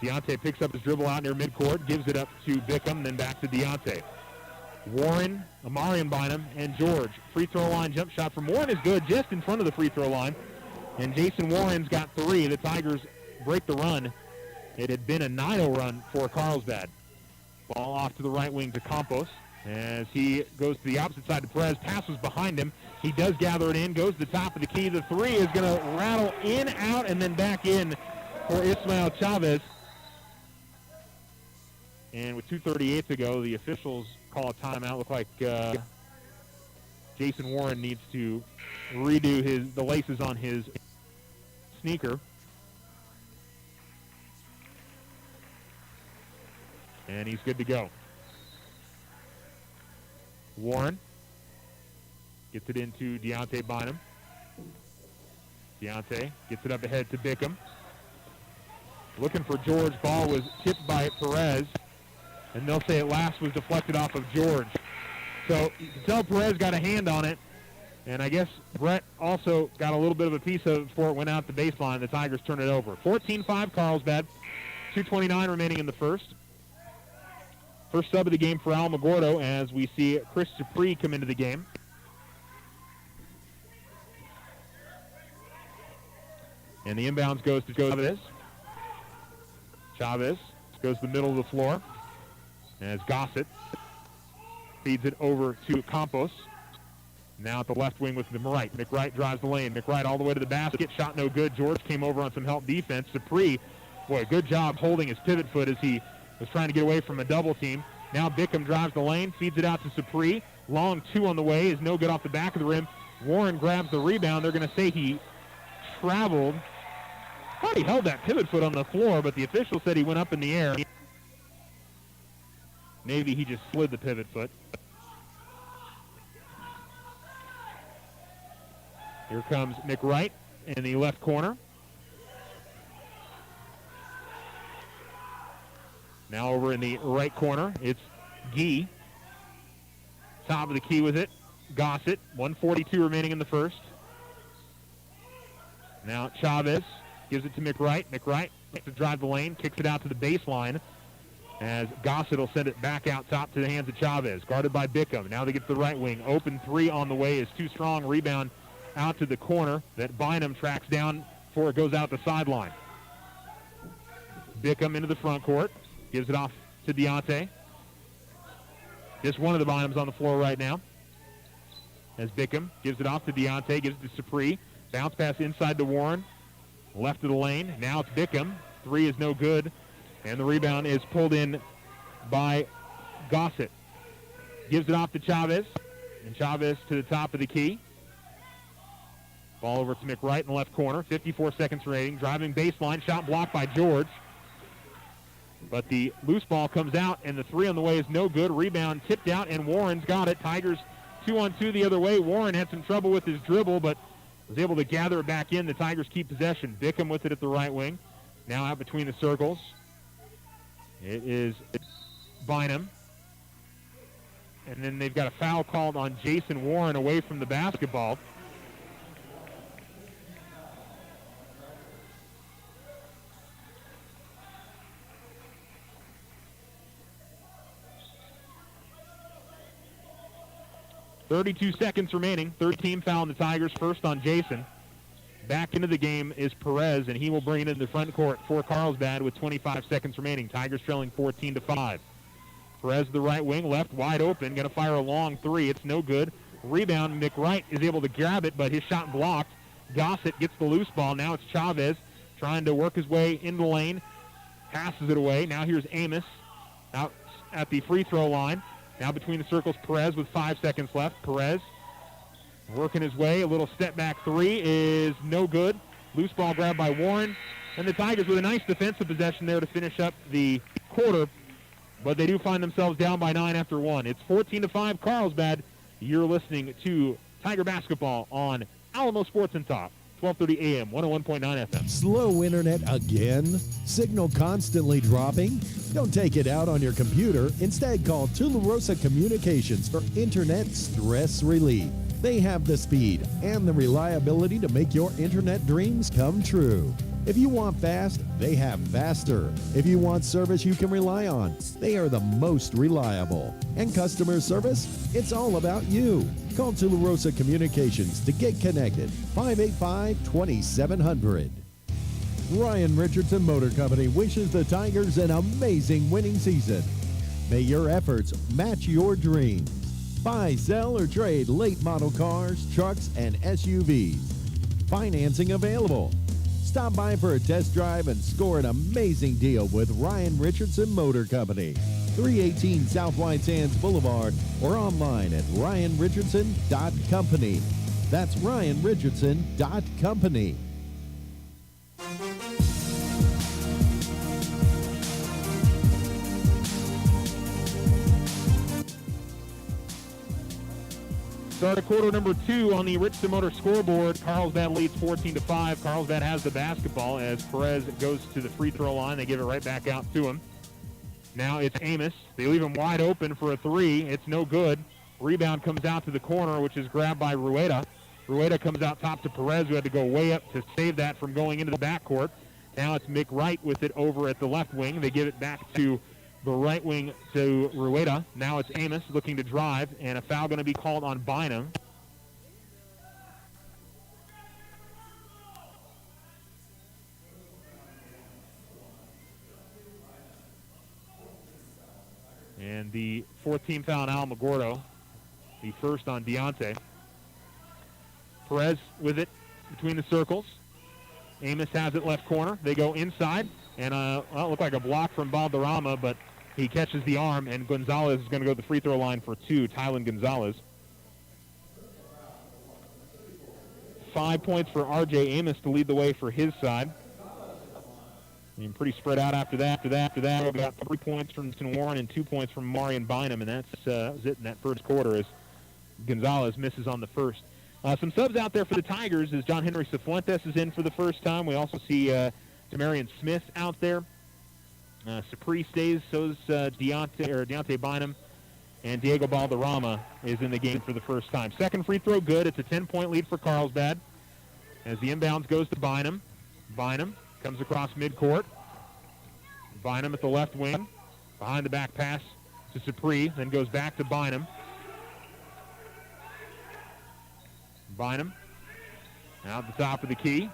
Deontay picks up his dribble out near midcourt, gives it up to Bickham, then back to Deontay. Warren, Amarian Bynum, and George. Free throw line jump shot from Warren is good, just in front of the free throw line. And Jason Warren's got three. The Tigers break the run. It had been a 9-0 run for Carlsbad. Ball off to the right wing to Campos as he goes to the opposite side to Perez. Passes behind him. He does gather it in, goes to the top of the key. The three is going to rattle in, out, and then back in for Ismael Chavez. And with 2:38 to go, the officials call a timeout. Look like Jason Warren needs to redo the laces on his sneaker. And he's good to go. Warren gets it into Deontay Bynum. Deontay gets it up ahead to Bickham. Looking for George. Ball was tipped by Perez. And they'll say it last was deflected off of George. So you can tell Perez got a hand on it. And I guess Brett also got a little bit of a piece of it before it went out the baseline. The Tigers turn it over. 14-5 Carlsbad. 2:29 remaining in the first. First sub of the game for Alamogordo as we see Chris Dupree come into the game. And the inbounds goes to Chavez. Chavez goes to the middle of the floor as Gossett feeds it over to Campos. Now at the left wing with McWright. McWright drives the lane. McWright all the way to the basket. Shot no good. George came over on some help defense. Dupree, boy, good job holding his pivot foot as he was trying to get away from a double team. Now Bickham drives the lane, feeds it out to Dupree. Long two on the way is no good off the back of the rim. Warren grabs the rebound. They're going to say he traveled. Thought he held that pivot foot on the floor, but the official said he went up in the air. Maybe he just slid the pivot foot. Here comes McWright in the left corner. Now over in the right corner, it's Gee. Top of the key with it. Gossett. 1:42 remaining in the first. Now Chavez gives it to McWright. McWright to drive the lane, kicks it out to the baseline as Gossett will send it back out top to the hands of Chavez. Guarded by Bickham. Now they get to the right wing. Open three on the way is too strong. Rebound out to the corner that Bynum tracks down before it goes out the sideline. Bickham into the front court. Gives it off to Deontay. Just one of the Bynums on the floor right now. As Bickham gives it off to Deontay, gives it to Dupree. Bounce pass inside to Warren. Left of the lane. Now it's Bickham. Three is no good. And the rebound is pulled in by Gossett. Gives it off to Chavez. And Chavez to the top of the key. Ball over to McWright in the left corner. 54 seconds remaining. Driving baseline. Shot blocked by George. But the loose ball comes out, and the three on the way is no good. Rebound tipped out, and Warren's got it. Tigers 2-on-2 the other way. Warren had some trouble with his dribble, but was able to gather it back in. The Tigers keep possession. Bickham with it at the right wing. Now out between the circles. It is Bynum. And then they've got a foul called on Jason Warren away from the basketball. .32 seconds remaining. Third team foul on the Tigers, first on Jason. Back into the game is Perez, and he will bring it into the front court for Carlsbad with 25 seconds remaining. Tigers trailing 14-5. Perez the right wing, left wide open, going to fire a long three. It's no good. Rebound, McWright is able to grab it, but his shot blocked. Gossett gets the loose ball. Now it's Chavez trying to work his way into the lane. Passes it away. Now here's Amos out at the free throw line. Now between the circles, Perez with 5 seconds left. Perez working his way. A little step back three is no good. Loose ball grabbed by Warren. And the Tigers with a nice defensive possession there to finish up the quarter. But they do find themselves down by 9 after 1. It's 14-5 Carlsbad. You're listening to Tiger Basketball on Alamo Sports and Top. 12:30 a.m., 101.9 FM. Slow internet again? Signal constantly dropping? Don't take it out on your computer. Instead, call Tularosa Communications for internet stress relief. They have the speed and the reliability to make your internet dreams come true. If you want fast, they have faster. If you want service you can rely on, they are the most reliable. And customer service, it's all about you. Call Tularosa Communications to get connected. 585-2700. Ryan Richardson Motor Company wishes the Tigers an amazing winning season. May your efforts match your dreams. Buy, sell, or trade late model cars, trucks, and SUVs. Financing available. Stop by for a test drive and score an amazing deal with Ryan Richardson Motor Company. 318 South White Sands Boulevard or online at ryanrichardson.company. That's ryanrichardson.company. Start of quarter number 2 on the Richardson Motor scoreboard. Carlsbad leads 14-5. Carlsbad has the basketball as Perez goes to the free throw line. They give it right back out to him. Now it's Amos. They leave him wide open for a three. It's no good. Rebound comes out to the corner, which is grabbed by Rueda. Rueda comes out top to Perez, who had to go way up to save that from going into the backcourt. Now it's McWright with it over at the left wing. They give it back to the right wing to Rueda. Now it's Amos looking to drive, and a foul going to be called on Bynum. And the fourth team foul on Alamogordo, the first on Deontay. Perez with it between the circles. Amos has it left corner. They go inside, and it looked like a block from Valderrama, but he catches the arm, and Gonzalez is going to go to the free throw line for 2, Tylen Gonzalez. 5 points for R.J. Amos to lead the way for his side. And pretty spread out after that. We got 3 points from Warren and 2 points from Marion Bynum, and that was it in that first quarter as Gonzalez misses on the first. Some subs out there for the Tigers as John Henry Cifuentes is in for the first time. We also see Demarion Smith out there. Sapri stays, so is Deontay Bynum, and Diego Valderrama is in the game for the first time. Second free throw good. It's a 10-point lead for Carlsbad as the inbounds goes to Bynum. Bynum comes across midcourt. Bynum at the left wing. Behind the back pass to Sapri, then goes back to Bynum. Bynum out the top of the key.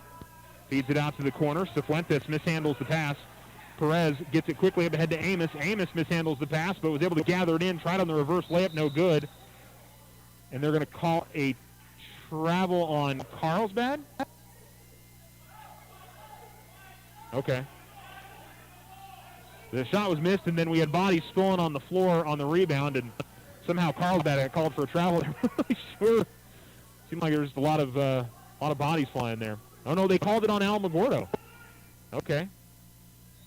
Feeds it out to the corner. Cifuentes mishandles the pass. Perez gets it quickly up ahead to Amos. Amos mishandles the pass, but was able to gather it in. Tried on the reverse layup, no good. And they're going to call a travel on Carlsbad. Okay. The shot was missed, and then we had bodies stolen on the floor on the rebound, and somehow Carlsbad got called for a travel. I'm really sure. Seemed like there was a lot of bodies flying there. Oh, no, they called it on Alamogordo. Okay.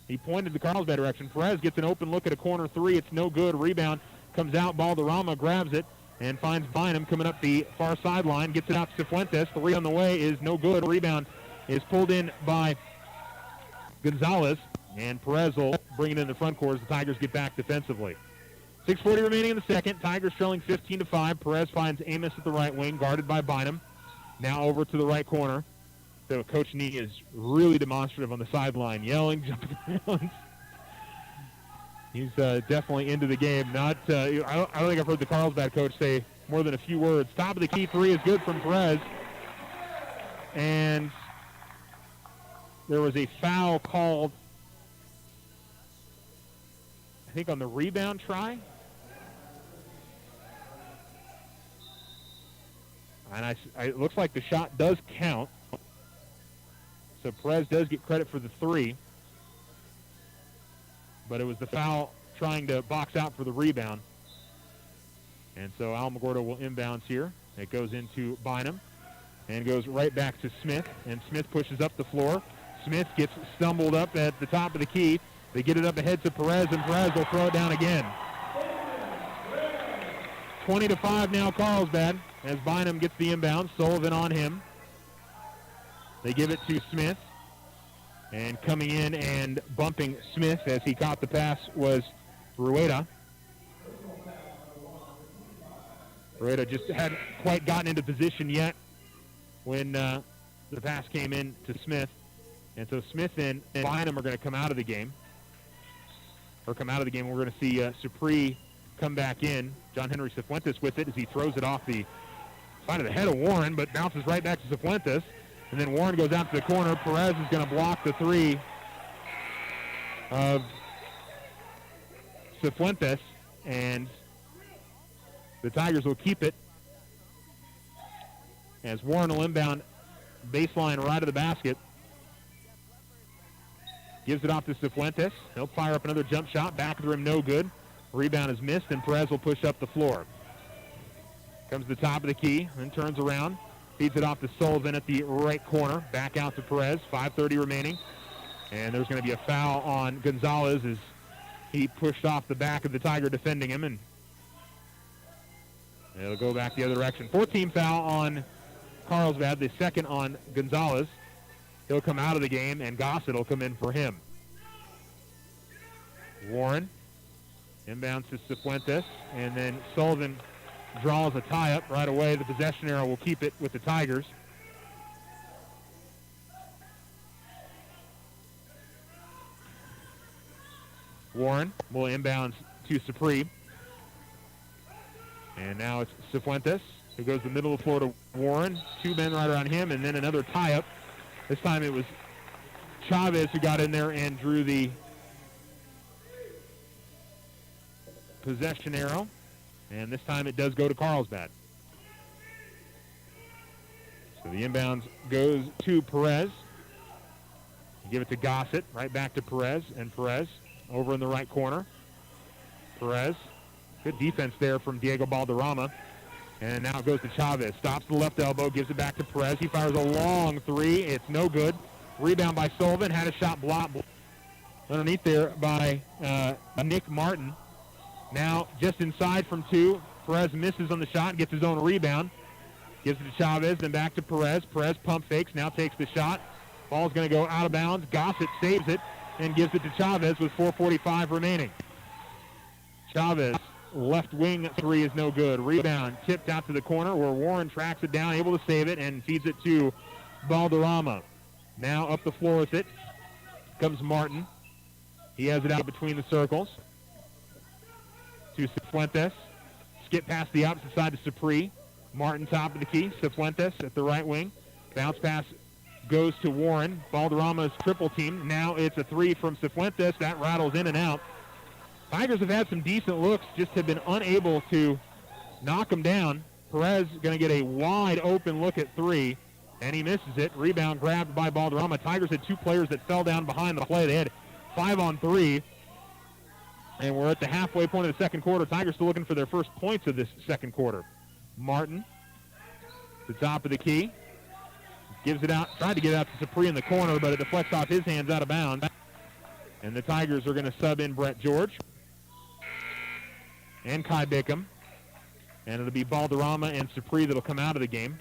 He pointed the Carlsbad direction. Perez gets an open look at a corner three. It's no good. Rebound comes out. Valderrama grabs it and finds Bynum coming up the far sideline. Gets it out to Cifuentes. Three on the way is no good. Rebound is pulled in by Gonzalez, and Perez will bring it in the front court as the Tigers get back defensively. 6:40 remaining in the second. Tigers trailing 15-5. Perez finds Amos at the right wing, guarded by Bynum. Now over to the right corner. So Coach Nee is really demonstrative on the sideline, yelling, jumping around. He's definitely into the game. I don't think I've heard the Carlsbad coach say more than a few words. Top of the key three is good from Perez. And there was a foul called, I think, on the rebound try. And it looks like the shot does count. So Perez does get credit for the three. But it was the foul trying to box out for the rebound. And so Alamogordo will inbounds here. It goes into Bynum and goes right back to Smith. And Smith pushes up the floor. Smith gets stumbled up at the top of the key. They get it up ahead to Perez, and Perez will throw it down again. 20-5 now Carlsbad as Bynum gets the inbound. Sullivan on him. They give it to Smith. And coming in and bumping Smith as he caught the pass was Rueda. Rueda just hadn't quite gotten into position yet when the pass came in to Smith. And so Smith and Bynum are going to come out of the game. We're going to see Supri come back in. John Henry Cifuentes with it as he throws it off the side of the head of Warren, but bounces right back to Cifuentes. And then Warren goes out to the corner. Perez is going to block the three of Cifuentes, and the Tigers will keep it as Warren will inbound baseline right of the basket. Gives it off to Cifuentes. He'll fire up another jump shot. Back of the rim, no good. Rebound is missed, and Perez will push up the floor. Comes to the top of the key, then turns around. Feeds it off to Sullivan at the right corner. Back out to Perez. 5:30 remaining. And there's going to be a foul on Gonzalez as he pushed off the back of the Tiger defending him. And it'll go back the other direction. 14 foul on Carlsbad, the second on Gonzalez. He'll come out of the game, and Gossett will come in for him. Warren inbounds to Cifuentes, and then Sullivan draws a tie-up right away. The possession arrow will keep it with the Tigers. Warren will inbounds to Supri. And now it's Cifuentes who goes the middle of the floor to Warren. Two men right around him, and then another tie-up. This time it was Chavez who got in there and drew the possession arrow. And this time it does go to Carlsbad. So the inbounds goes to Perez. Give it to Gossett, right back to Perez. And Perez over in the right corner. Perez, good defense there from Diego Balderrama. And now it goes to Chavez. Stops the left elbow, gives it back to Perez. He fires a long three. It's no good. Rebound by Sullivan. Had a shot blocked underneath there by Nick Martin. Now just inside from two. Perez misses on the shot and gets his own rebound. Gives it to Chavez, then back to Perez. Perez pump fakes, now takes the shot. Ball's going to go out of bounds. Gossett saves it and gives it to Chavez with 4:45 remaining. Chavez, left wing three is no good. Rebound tipped out to the corner where Warren tracks it down, able to save it, and feeds it to Balderrama. Now up the floor with it comes Martin. He has it out between the circles to Cifuentes. Skip past the opposite side to Supri. Martin top of the key. Cifuentes at the right wing. Bounce pass goes to Warren. Balderrama's triple team. Now it's a three from Cifuentes. That rattles in and out. Tigers have had some decent looks, just have been unable to knock them down. Perez going to get a wide open look at three, and he misses it. Rebound grabbed by Balderrama. Tigers had two players that fell down behind the play. They had 5-on-3, and we're at the halfway point of the second quarter. Tigers still looking for their first points of this second quarter. Martin, the top of the key, gives it out, tried to get it out to Supri in the corner, but it deflects off his hands out of bounds. And the Tigers are going to sub in Brett George and Kai Bickham. And it'll be Balderrama and Supri that'll come out of the game.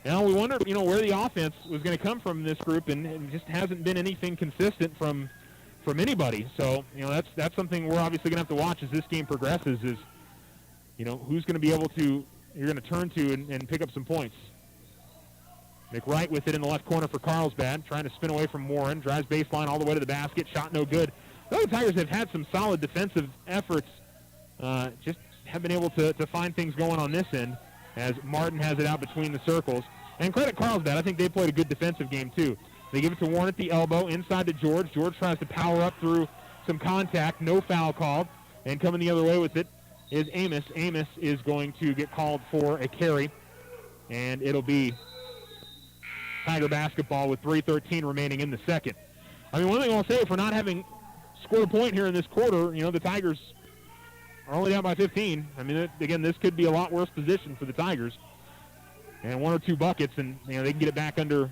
Now we wonder, where the offense was going to come from in this group, and it just hasn't been anything consistent from anybody. So, that's something we're obviously going to have to watch as this game progresses is, who's going to be able to, you're going to turn to and pick up some points. McWright with it in the left corner for Carlsbad, trying to spin away from Warren, drives baseline all the way to the basket, shot no good. The Tigers have had some solid defensive efforts, just have been able to find things going on this end as Martin has it out between the circles. And credit Carlsbad, I think they played a good defensive game too. They give it to Warren at the elbow, inside to George. George tries to power up through some contact, no foul called, and coming the other way with it is Amos. Amos is going to get called for a carry, and it'll be Tiger basketball with 3:13 remaining in the second. I mean, one thing I'll say, for not having scored a point here in this quarter, the Tigers are only down by 15. I mean, again, this could be a lot worse position for the Tigers. And one or two buckets, and they can get it back under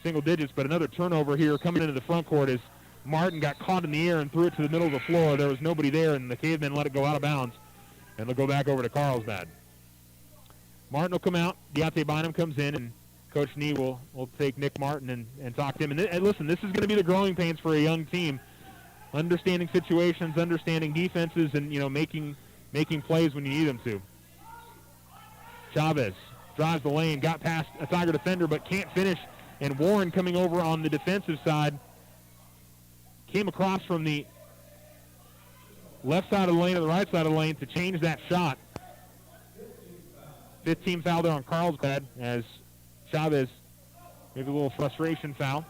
single digits. But another turnover here coming into the front court as Martin got caught in the air and threw it to the middle of the floor. There was nobody there, and the Cavemen let it go out of bounds. And they'll go back over to Carlsbad. Martin will come out. Deontay Bynum comes in, and Coach Nee will take Nick Martin and talk to him. And listen, this is going to be the growing pains for a young team. Understanding situations, understanding defenses, and, making plays when you need them to. Chavez drives the lane, got past a Tiger defender, but can't finish. And Warren coming over on the defensive side came across from the left side of the lane to the right side of the lane to change that shot. 15 foul there on Carlsbad as Chavez maybe a little frustration foul.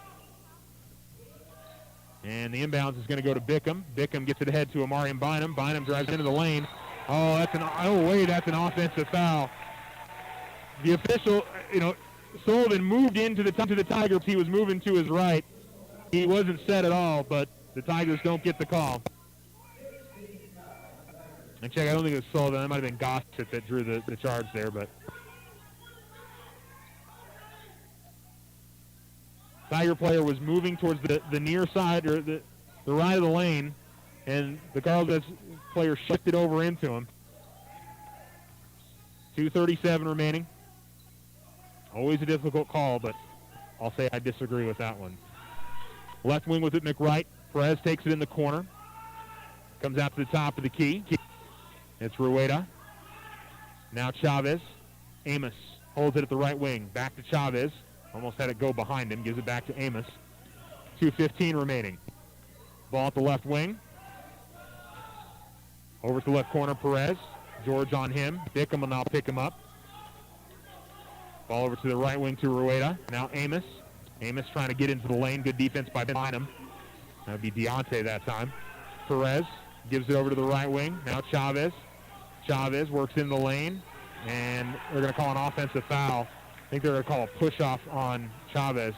And the inbounds is going to go to Bickham. Bickham gets it ahead to Amari and Bynum. Bynum drives into the lane. That's an offensive foul. The official, Sullivan moved into the Tigers. He was moving to his right. He wasn't set at all, but the Tigers don't get the call. And check, I don't think it was Sullivan. That might have been Gossett that drew the charge there, but Tiger player was moving towards the near side, or the right of the lane, and the Carlsbad player shifted over into him. 2:37 remaining. Always a difficult call, but I'll say I disagree with that one. Left wing with it, McWright. Perez takes it in the corner. Comes out to the top of the key. It's Rueda. Now Chavez. Amos holds it at the right wing. Back to Chavez. Almost had it go behind him. Gives it back to Amos. 2:15 remaining. Ball at the left wing. Over to the left corner, Perez. George on him. Bickham will now pick him up. Ball over to the right wing to Rueda. Now Amos. Amos trying to get into the lane. Good defense by Bynum. That would be Deontay that time. Perez gives it over to the right wing. Now Chavez. Chavez works in the lane, and they're going to call an offensive foul. I think they're going to call a push-off on Chavez.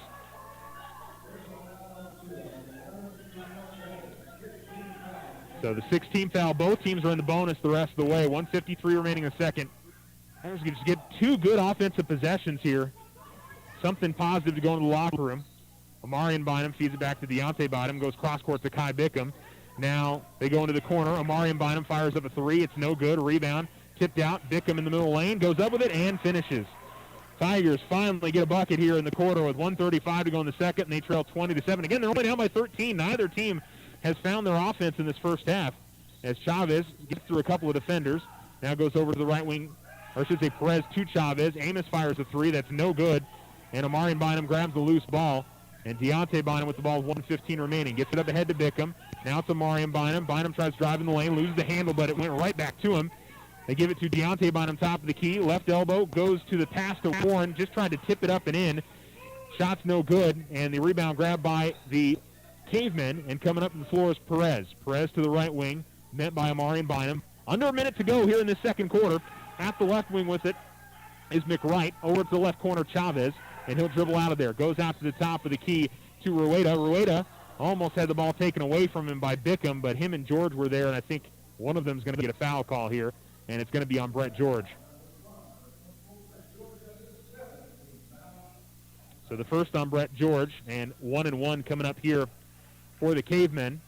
So the 16th foul. Both teams are in the bonus the rest of the way. 1:53 remaining in the second. Tigers can just get two good offensive possessions here. Something positive to go into the locker room. Amari and Bynum feeds it back to Deontay Bynum. Goes cross-court to Kai Bickham. Now they go into the corner. Amari and Bynum fires up a three. It's no good. Rebound. Tipped out. Bickham in the middle lane. Goes up with it and finishes. Tigers finally get a bucket here in the quarter with 1:35 to go in the second, and they trail 20-7. Again, they're only down by 13. Neither team has found their offense in this first half as Chavez gets through a couple of defenders. Now goes over to the right wing, or I should say Perez to Chavez. Amos fires a three. That's no good. And Amari and Bynum grabs the loose ball. And Deontay Bynum with the ball, 1:15 remaining. Gets it up ahead to Bickham. Now it's Amari and Bynum. Bynum tries driving the lane, loses the handle, but it went right back to him. They give it to Deontay Bynum, top of the key. Left elbow goes to the pass to Warren. Just tried to tip it up and in. Shot's no good. And the rebound grabbed by the Cavemen. And coming up to the floor is Perez. Perez to the right wing, met by Amari and Bynum. Under a minute to go here in the second quarter. At the left wing with it is McWright. Over to the left corner, Chavez. And he'll dribble out of there. Goes out to the top of the key to Rueda. Rueda almost had the ball taken away from him by Bickham, but him and George were there, and I think one of them is going to get a foul call here, and it's going to be on Brett George. So the first on Brett George, and 1-1 coming up here for the Cavemen.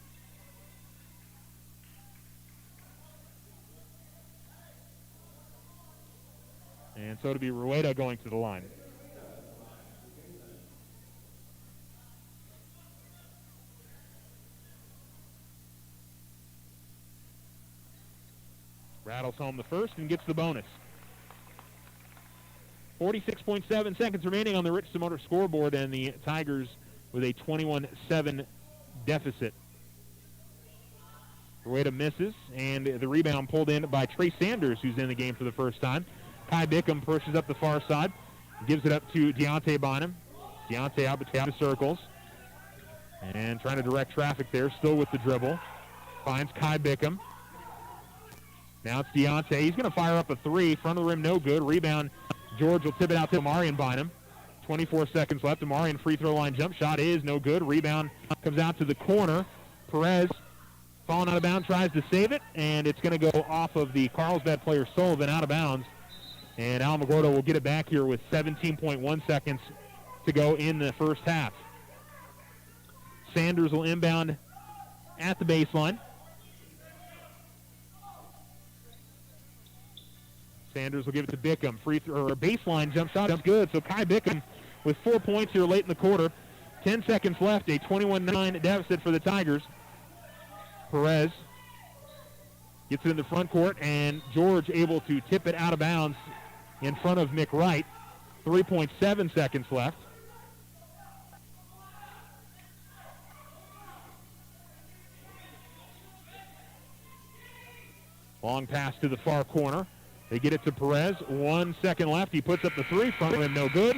And so it'll be Rueda going to the line. Rattles home the first and gets the bonus. 46.7 seconds remaining on the Richardson Motor scoreboard, and the Tigers with a 21-7 deficit. Rueda misses, and the rebound pulled in by Trey Sanders, who's in the game for the first time. Kai Bickham pushes up the far side, gives it up to Deontay Bonham. Deontay out between the circles, and trying to direct traffic there, still with the dribble. Finds Kai Bickham. Now it's Deontay. He's going to fire up a three. Front of the rim, no good. Rebound. George will tip it out to Amarian Bynum. 24 seconds left. Amarian free throw line jump shot is no good. Rebound comes out to the corner. Perez falling out of bounds, tries to save it, and it's going to go off of the Carlsbad player Sullivan out of bounds. And Alamogordo will get it back here with 17.1 seconds to go in the first half. Sanders will inbound at the baseline. Sanders will give it to Bickham. Free throw or baseline jump shot is good. So Kai Bickham with 4 points here late in the quarter. 10 seconds left, a 21-9 deficit for the Tigers. Perez gets it in the front court, and George able to tip it out of bounds in front of McWright. 3.7 seconds left. Long pass to the far corner. They get it to Perez. 1 second left. He puts up the three. Front rim, no good.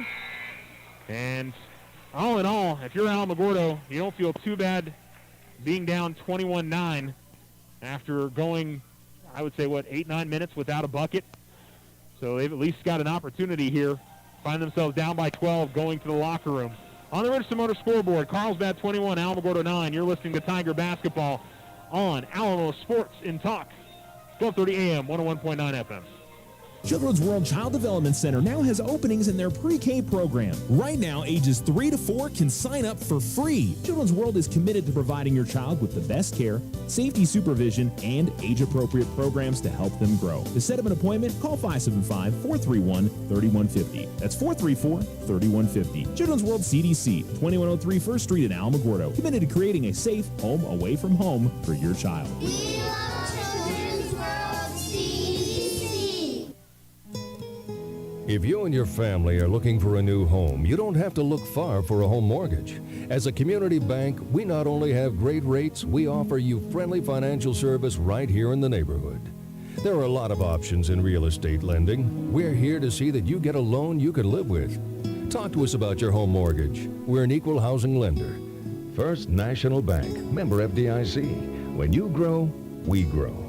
And all in all, if you're Alamogordo, you don't feel too bad being down 21-9 after going, I would say, 8-9 minutes without a bucket. So they've at least got an opportunity here. Find themselves down by 12 going to the locker room. On the Richardson Motor scoreboard, Carlsbad 21, Alamogordo 9. You're listening to Tiger Basketball on Alamo Sports in Talk. 12:30 a.m., 101.9 FM. Children's World Child Development Center now has openings in their pre-K program. Right now, ages 3 to 4 can sign up for free. Children's World is committed to providing your child with the best care, safety supervision, and age-appropriate programs to help them grow. To set up an appointment, call 575-431-3150. That's 434-3150. Children's World CDC, 2103 First Street in Alamogordo. Committed to creating a safe home away from home for your child. We love Children's World CDC. If you and your family are looking for a new home, you don't have to look far for a home mortgage. As a community bank, we not only have great rates, we offer you friendly financial service right here in the neighborhood. There are a lot of options in real estate lending. We're here to see that you get a loan you can live with. Talk to us about your home mortgage. We're an equal housing lender. First National Bank, member FDIC. When you grow, we grow.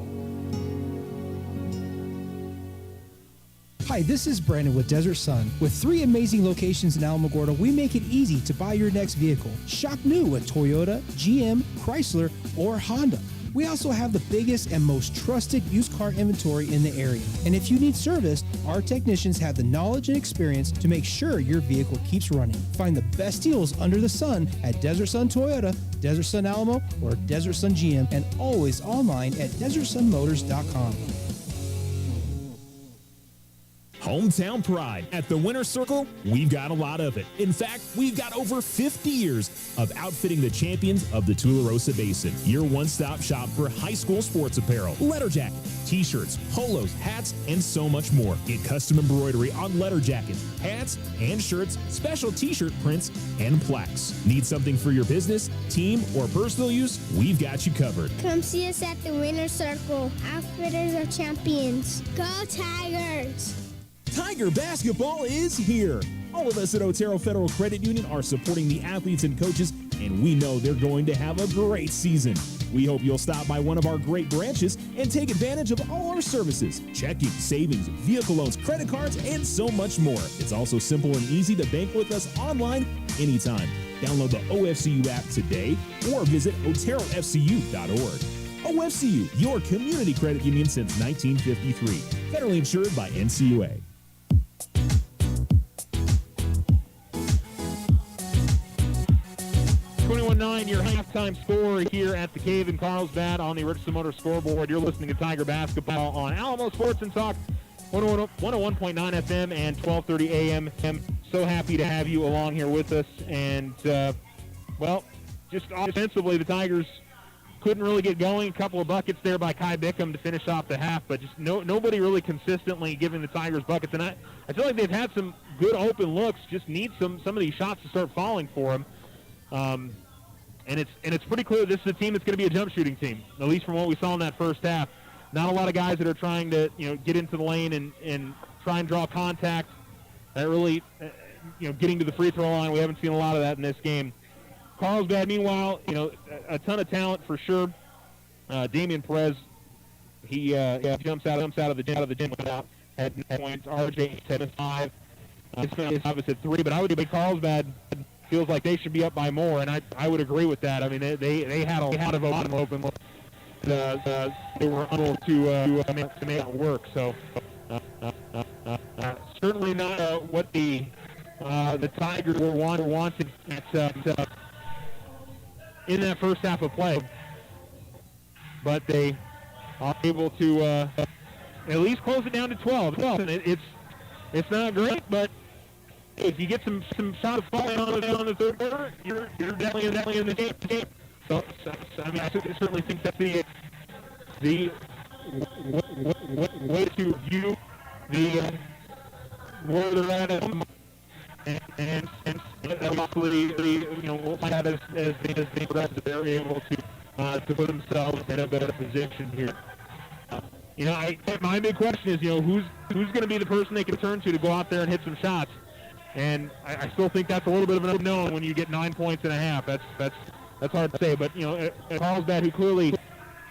Hi, this is Brandon with Desert Sun. With 3 amazing locations in Alamogordo, we make it easy to buy your next vehicle. Shop new at Toyota, GM, Chrysler, or Honda. We also have the biggest and most trusted used car inventory in the area. And if you need service, our technicians have the knowledge and experience to make sure your vehicle keeps running. Find the best deals under the sun at Desert Sun Toyota, Desert Sun Alamo, or Desert Sun GM, and always online at DesertSunMotors.com. Hometown pride. At the Winter Circle, we've got a lot of it. In fact, we've got over 50 years of outfitting the champions of the Tularosa Basin. Your one-stop shop for high school sports apparel, letter jackets, t-shirts, polos, hats, and so much more. Get custom embroidery on letter jackets, hats, and shirts, special t-shirt prints, and plaques. Need something for your business, team, or personal use? We've got you covered. Come see us at the Winter Circle. Outfitters are champions. Go Tigers! Tiger Basketball is here. All of us at Otero Federal Credit Union are supporting the athletes and coaches, and we know they're going to have a great season. We hope you'll stop by one of our great branches and take advantage of all our services: checking, savings, vehicle loans, credit cards, and so much more. It's also simple and easy to bank with us online anytime. Download the OFCU app today or visit OteroFCU.org. OFCU, your community credit union since 1953. Federally insured by NCUA. 21-9, your halftime score here at the Cave in Carlsbad on the Richardson Motor scoreboard. You're listening to Tiger Basketball on Alamo Sports and Talk, 101.9 FM and 1230 AM. I'm so happy to have you along here with us. And, just offensively, the Tigers couldn't really get going. A couple of buckets there by Kai Bickham to finish off the half, but just nobody really consistently giving the Tigers buckets. And I feel like they've had some good open looks, just need some of these shots to start falling for them. And it's pretty clear this is a team that's going to be a jump shooting team, at least from what we saw in that first half. Not a lot of guys that are trying to get into the lane and try and draw contact. That really getting to the free throw line. We haven't seen a lot of that in this game. Carlsbad, meanwhile, a ton of talent for sure. Damian Perez, he jumps out of the gym without had points. RJ 7-5. His obviously at 3, but I would say Carlsbad feels like they should be up by more, and I would agree with that. I mean, they had a lot of open looks. They were unable to make it work. So certainly not what the Tigers were wanting in that first half of play, but they are able to at least close it down to 12. And it's not great, but if you get some shots falling on the third quarter, you're definitely in the game. So I mean, I certainly think that's the way to view where they're at and hopefully we'll find out as they progress that they're able to put themselves in a better position here. My big question is who's going to be the person they can turn to go out there and hit some shots, and I still think that's a little bit of an unknown when you get 9 points and a half. That's hard to say, but Carlsbad, who clearly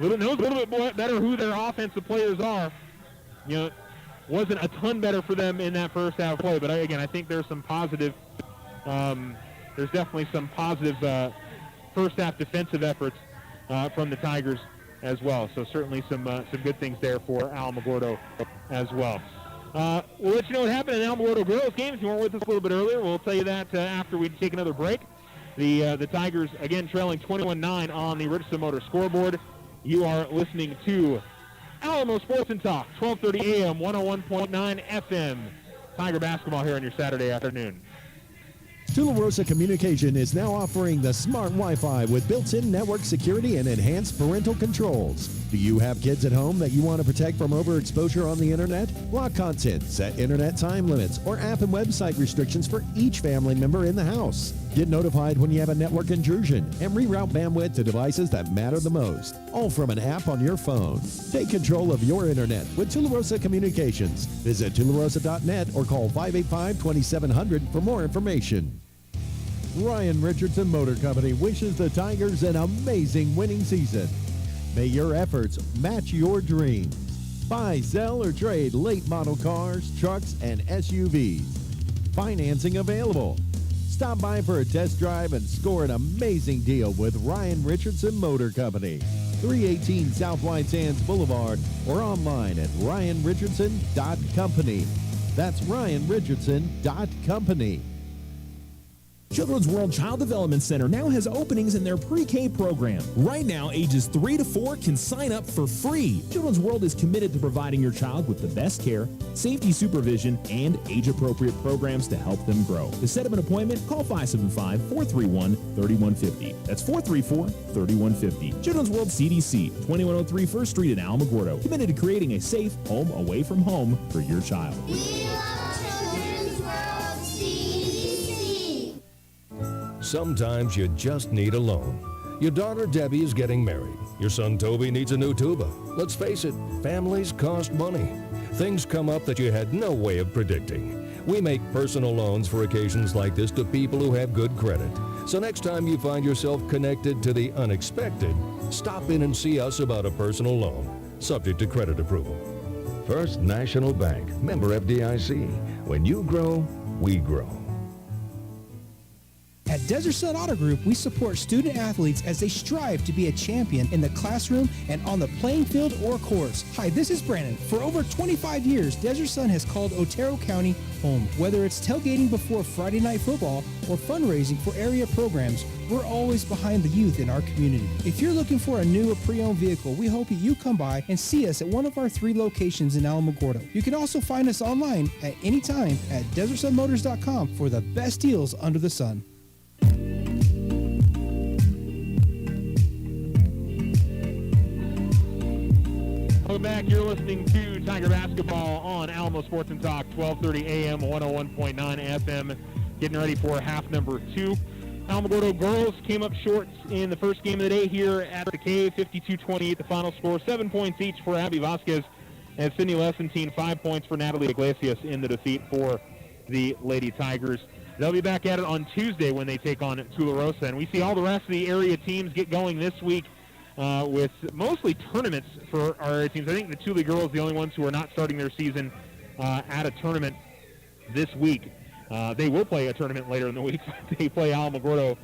knows a little bit better who their offensive players are, wasn't a ton better for them in that first half play. But again, I think there's some positive. There's definitely some positive first half defensive efforts from the Tigers as well. So certainly some good things there for Alamogordo as well. We'll let you know what happened in Alamogordo girls game. If you weren't with us a little bit earlier, we'll tell you that after we take another break. The Tigers, again, trailing 21-9 on the Richardson Motor scoreboard. You are listening to Alamo Sports and Talk, 1230 AM, 101.9 FM. Tiger basketball here on your Saturday afternoon. Tularosa Communication is now offering the smart Wi-Fi with built-in network security and enhanced parental controls. Do you have kids at home that you want to protect from overexposure on the internet? Block content, set internet time limits, or app and website restrictions for each family member in the house. Get notified when you have a network intrusion and reroute bandwidth to devices that matter the most, all from an app on your phone. Take control of your internet with Tularosa Communications. Visit tularosa.net or call 585-2700 for more information. Ryan Richardson Motor Company wishes the Tigers an amazing winning season. May your efforts match your dreams. Buy, sell, or trade late model cars, trucks, and SUVs. Financing available. Stop by for a test drive and score an amazing deal with Ryan Richardson Motor Company. 318 South White Sands Boulevard or online at ryanrichardson.company. That's ryanrichardson.company. Children's World Child Development Center now has openings in their pre-K program. Right now, ages 3 to 4 can sign up for free. Children's World is committed to providing your child with the best care, safety supervision, and age-appropriate programs to help them grow. To set up an appointment, call 575-431-3150. That's 434-3150. Children's World CDC, 2103 First Street in Alamogordo. Committed to creating a safe home away from home for your child. Sometimes you just need a loan. Your daughter Debbie is getting married. Your son Toby needs a new tuba. Let's face it, families cost money. Things come up that you had no way of predicting. We make personal loans for occasions like this to people who have good credit. So next time you find yourself connected to the unexpected, stop in and see us about a personal loan, subject to credit approval. First National Bank, member FDIC. When you grow, we grow. At At Desert Sun Auto Group, we support student athletes as they strive to be a champion in the classroom and on the playing field or course. Hi, this is Brandon. For over 25 years, Desert Sun has called Otero County home. Whether it's tailgating before Friday night football or fundraising for area programs, we're always behind the youth in our community. If you're looking for a new or pre-owned vehicle, we hope that you come by and see us at one of our 3 locations in Alamogordo. You can also find us online at any time at DesertSunMotors.com for the best deals under the sun. Welcome back. You're listening to Tiger Basketball on Alamo Sports and Talk, 1230 AM, 101.9 FM. Getting ready for half number 2. Alamogordo girls came up short in the first game of the day here at the Cave, 52-28 the final score. 7 points each for Abby Vasquez and Sydney Lessentine, 5 points for Natalie Iglesias in the defeat for the Lady Tigers. They'll be back at it on Tuesday when they take on Tularosa. And we see all the rest of the area teams get going this week with mostly tournaments for our area teams. I think the Tule girls, the only ones who are not starting their season at a tournament this week. They will play a tournament later in the week. They play Alamogordo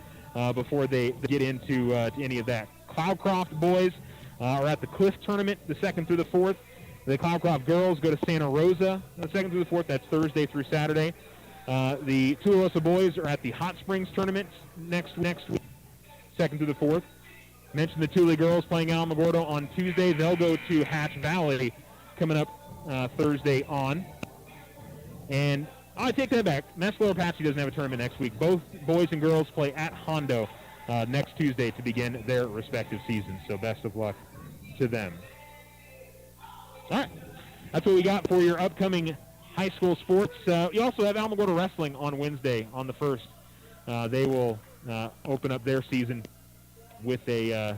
before they get into to any of that. Cloudcroft boys are at the Cliff tournament, the 2nd through the 4th. The Cloudcroft girls go to Santa Rosa, the 2nd through the 4th. That's Thursday through Saturday. The Tularosa boys are at the Hot Springs tournament next week, 2nd through the 4th. Mentioned the Tule girls playing Alamogordo on Tuesday. They'll go to Hatch Valley coming up Thursday on. And I take that back. Mescalero Apache doesn't have a tournament next week. Both boys and girls play at Hondo next Tuesday to begin their respective seasons. So best of luck to them. All right. That's what we got for your upcoming high school sports. You also have Alamogordo Wrestling on Wednesday on the 1st. They will open up their season with a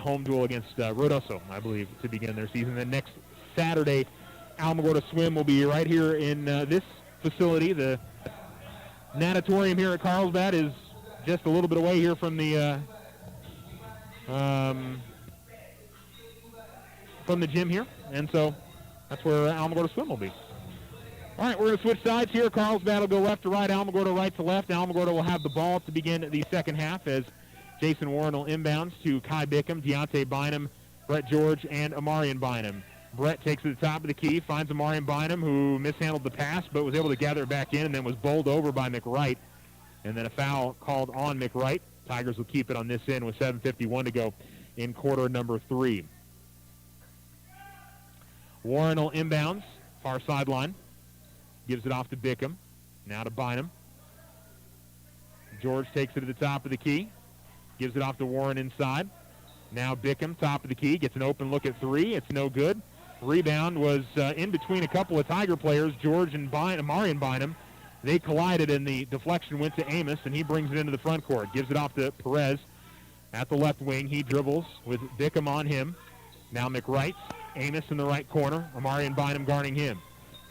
home duel against Rodoso, I believe, to begin their season. Then next Saturday, Alamogordo Swim will be right here in this facility. The natatorium here at Carlsbad is just a little bit away here from the gym here, and so that's where Alamogordo Swim will be. All right, we're going to switch sides here. Carlsbad will go left to right, Alamogordo right to left. Alamogordo will have the ball to begin the second half as Jason Warren will inbounds to Kai Bickham, Deontay Bynum, Brett George, and Amarian Bynum. Brett takes it to the top of the key, finds Amarian Bynum, who mishandled the pass, but was able to gather it back in and then was bowled over by McWright. And then a foul called on McWright. Tigers will keep it on this end with 7:51 to go in quarter number 3. Warren will inbounds, far sideline. Gives it off to Bickham. Now to Bynum. George takes it to the top of the key. Gives it off to Warren inside. Now Bickham, top of the key, gets an open look at 3. It's no good. Rebound was in between a couple of Tiger players, George and Amarian Bynum. They collided, and the deflection went to Amos, and he brings it into the front court. Gives it off to Perez at the left wing. He dribbles with Bickham on him. Now McWright, Amos in the right corner. Amarian Bynum guarding him.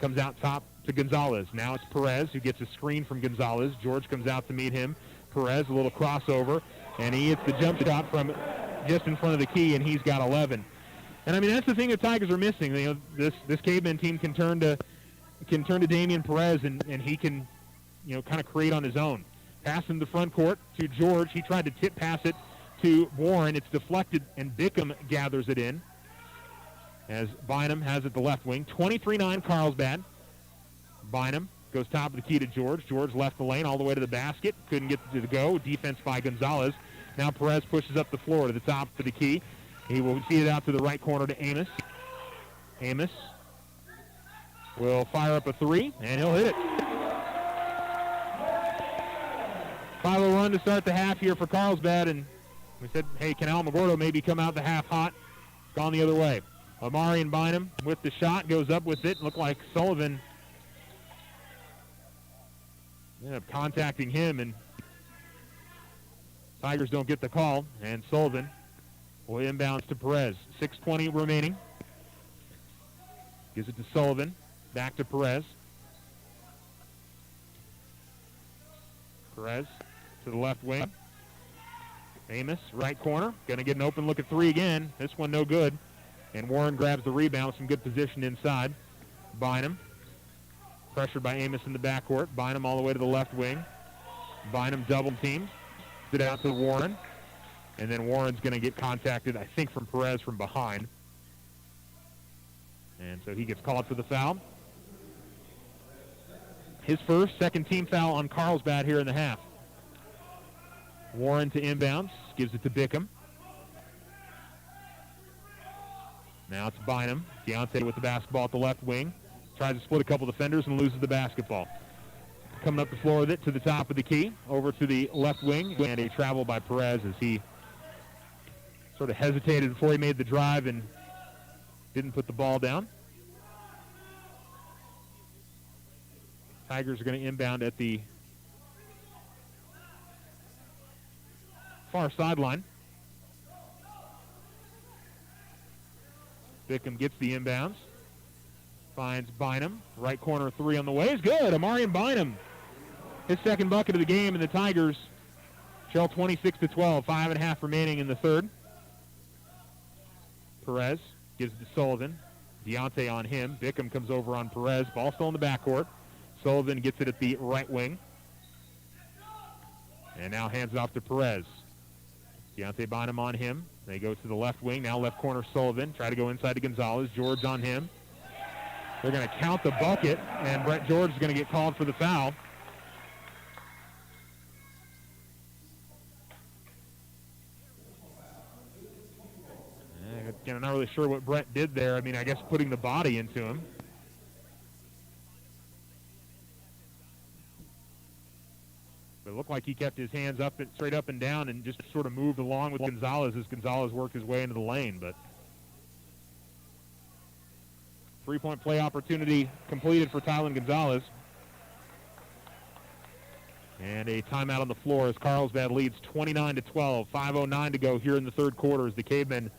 Comes out top to Gonzalez. Now it's Perez who gets a screen from Gonzalez. George comes out to meet him. Perez, a little crossover, and he hits the jump shot from just in front of the key, and he's got 11. And I mean, that's the thing the Tigers are missing. You know, this Caveman team can turn to Damian Perez, and he can, you know, kind of create on his own. Pass in the front court to George. He tried to tip pass it to Warren. It's deflected, and Bickham gathers it in as Bynum has it the left wing. 23-9 Carlsbad. Bynum goes top of the key to George. George left the lane all the way to the basket. Couldn't get to the go. Defense by Gonzalez. Now Perez pushes up the floor to the top of the key. He will see it out to the right corner to Amos. Amos will fire up a 3, and he'll hit it. 5-0 run to start the half here for Carlsbad, and we said, hey, can Alamogordo maybe come out the half hot? Gone the other way. Amarian Bynum with the shot, goes up with it. Looked like Sullivan ended up contacting him, and Tigers don't get the call, and Sullivan will inbounds to Perez. 6:20 remaining. Gives it to Sullivan. Back to Perez. Perez to the left wing. Amos, right corner. Going to get an open look at 3 again. This one no good. And Warren grabs the rebound with some good position inside. Bynum. Pressured by Amos in the backcourt. Bynum all the way to the left wing. Bynum double team. It out to Warren. And then Warren's going to get contacted, I think, from Perez from behind. And so he gets called for the foul. His first, second team foul on Carlsbad here in the half. Warren to inbounds, gives it to Bickham. Now it's Bynum. Deontay with the basketball at the left wing. Tries to split a couple defenders and loses the basketball. Coming up the floor with it to the top of the key. Over to the left wing. And a travel by Perez as he sort of hesitated before he made the drive and didn't put the ball down. Tigers are going to inbound at the far sideline. Bickham gets the inbounds. Finds Bynum. Right corner three on the way is good. Amarian Bynum. His second bucket of the game, and the Tigers trail 26-12. 5.5 remaining in the third. Perez gives it to Sullivan. Deontay on him. Bickham comes over on Perez. Ball still in the backcourt. Sullivan gets it at the right wing. And now hands it off to Perez. Deontay Bynum on him. They go to the left wing. Now left corner Sullivan. Try to go inside to Gonzalez. George on him. They're going to count the bucket, and Brett George is going to get called for the foul. Again, I'm not really sure what Brett did there. I mean, I guess putting the body into him. But it looked like he kept his hands up, straight up and down, and just sort of moved along with Gonzalez as Gonzalez worked his way into the lane. But three-point play opportunity completed for Tylen Gonzalez. And a timeout on the floor as Carlsbad leads 29-12. 5:09 to go here in the third quarter as the Cavemen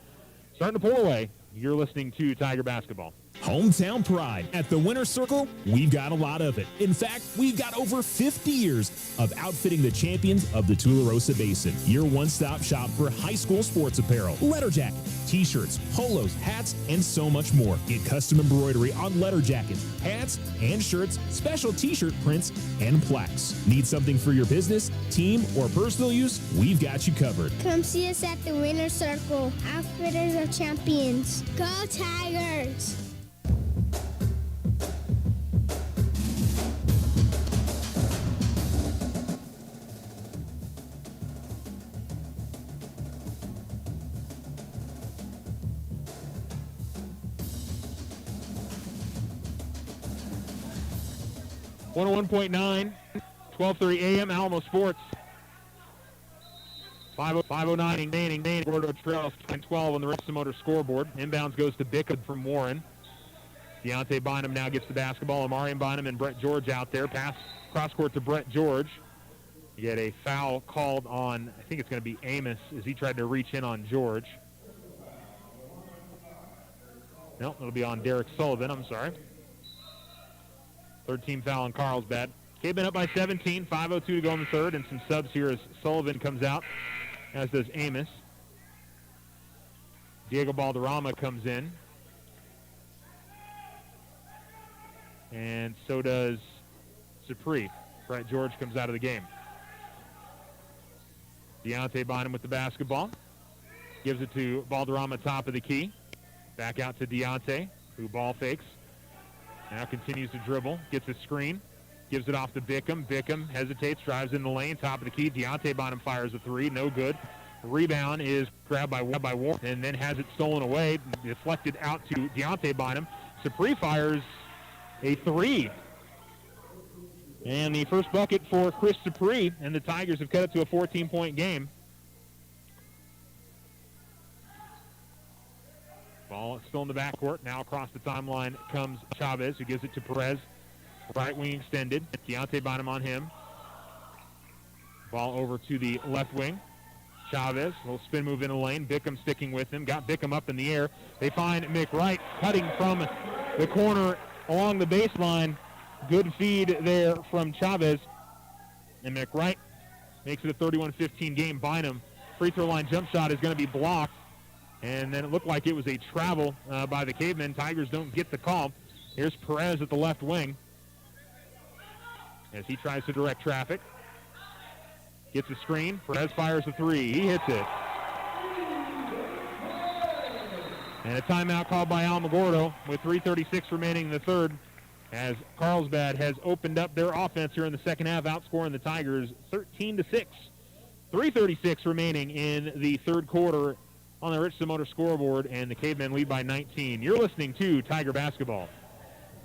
starting to pull away. You're listening to Tiger Basketball. Hometown pride. At the Winter Circle, we've got a lot of it. In fact, we've got over 50 years of outfitting the champions of the Tularosa Basin. Your one-stop shop for high school sports apparel, letter jacket, t-shirts, polos, hats, and so much more. Get custom embroidery on letter jackets, hats, and shirts, special t-shirt prints, and plaques. Need something for your business, team, or personal use? We've got you covered. Come see us at the Winter Circle, outfitters of champions. Go Tigers! .9, 12:30 a.m. Alamo Sports. 5:09 remaining. Gordo trails 12 on the Rexham Motor scoreboard. Inbounds goes to Bickham from Warren. Deontay Bynum now gets the basketball. Amarian Bynum and Brett George out there. Pass cross court to Brett George. You get a foul called on, I think it's going to be Amos as he tried to reach in on George. No, it'll be on Derek Sullivan. I'm sorry. Third team foul on Carlsbad. Cavemen up by 17, 5:02 to go in the third, and some subs here as Sullivan comes out, as does Amos. Diego Balderrama comes in. And so does Supreme. Brett George comes out of the game. Deontay Bynum with the basketball. Gives it to Balderrama, top of the key. Back out to Deontay, who ball fakes. Now continues to dribble, gets a screen, gives it off to Bickham. Bickham hesitates, drives in the lane, top of the key. Deontay Bynum fires a three, no good. Rebound is grabbed by Warren and then has it stolen away, deflected out to Deontay Bynum. Supreme fires a three. And the first bucket for Chris Supreme, and the Tigers have cut it to a 14-point game. Ball still in the backcourt. Now across the timeline comes Chavez, who gives it to Perez. Right wing extended. Deontay Bynum on him. Ball over to the left wing. Chavez, little spin move in the lane. Bickham sticking with him. Got Bickham up in the air. They find McWright cutting from the corner along the baseline. Good feed there from Chavez. And McWright makes it a 31-15 game. Bynum, free throw line jump shot is going to be blocked. And then it looked like it was a travel by the Cavemen. Tigers don't get the call. Here's Perez at the left wing as he tries to direct traffic. Gets a screen. Perez fires a three. He hits it. And a timeout called by Alamogordo with 3:36 remaining in the third, as Carlsbad has opened up their offense here in the second half, outscoring the Tigers 13-6. 3:36 remaining in the third quarter on the Richardson Motor scoreboard, and the Cavemen lead by 19. You're listening to Tiger Basketball.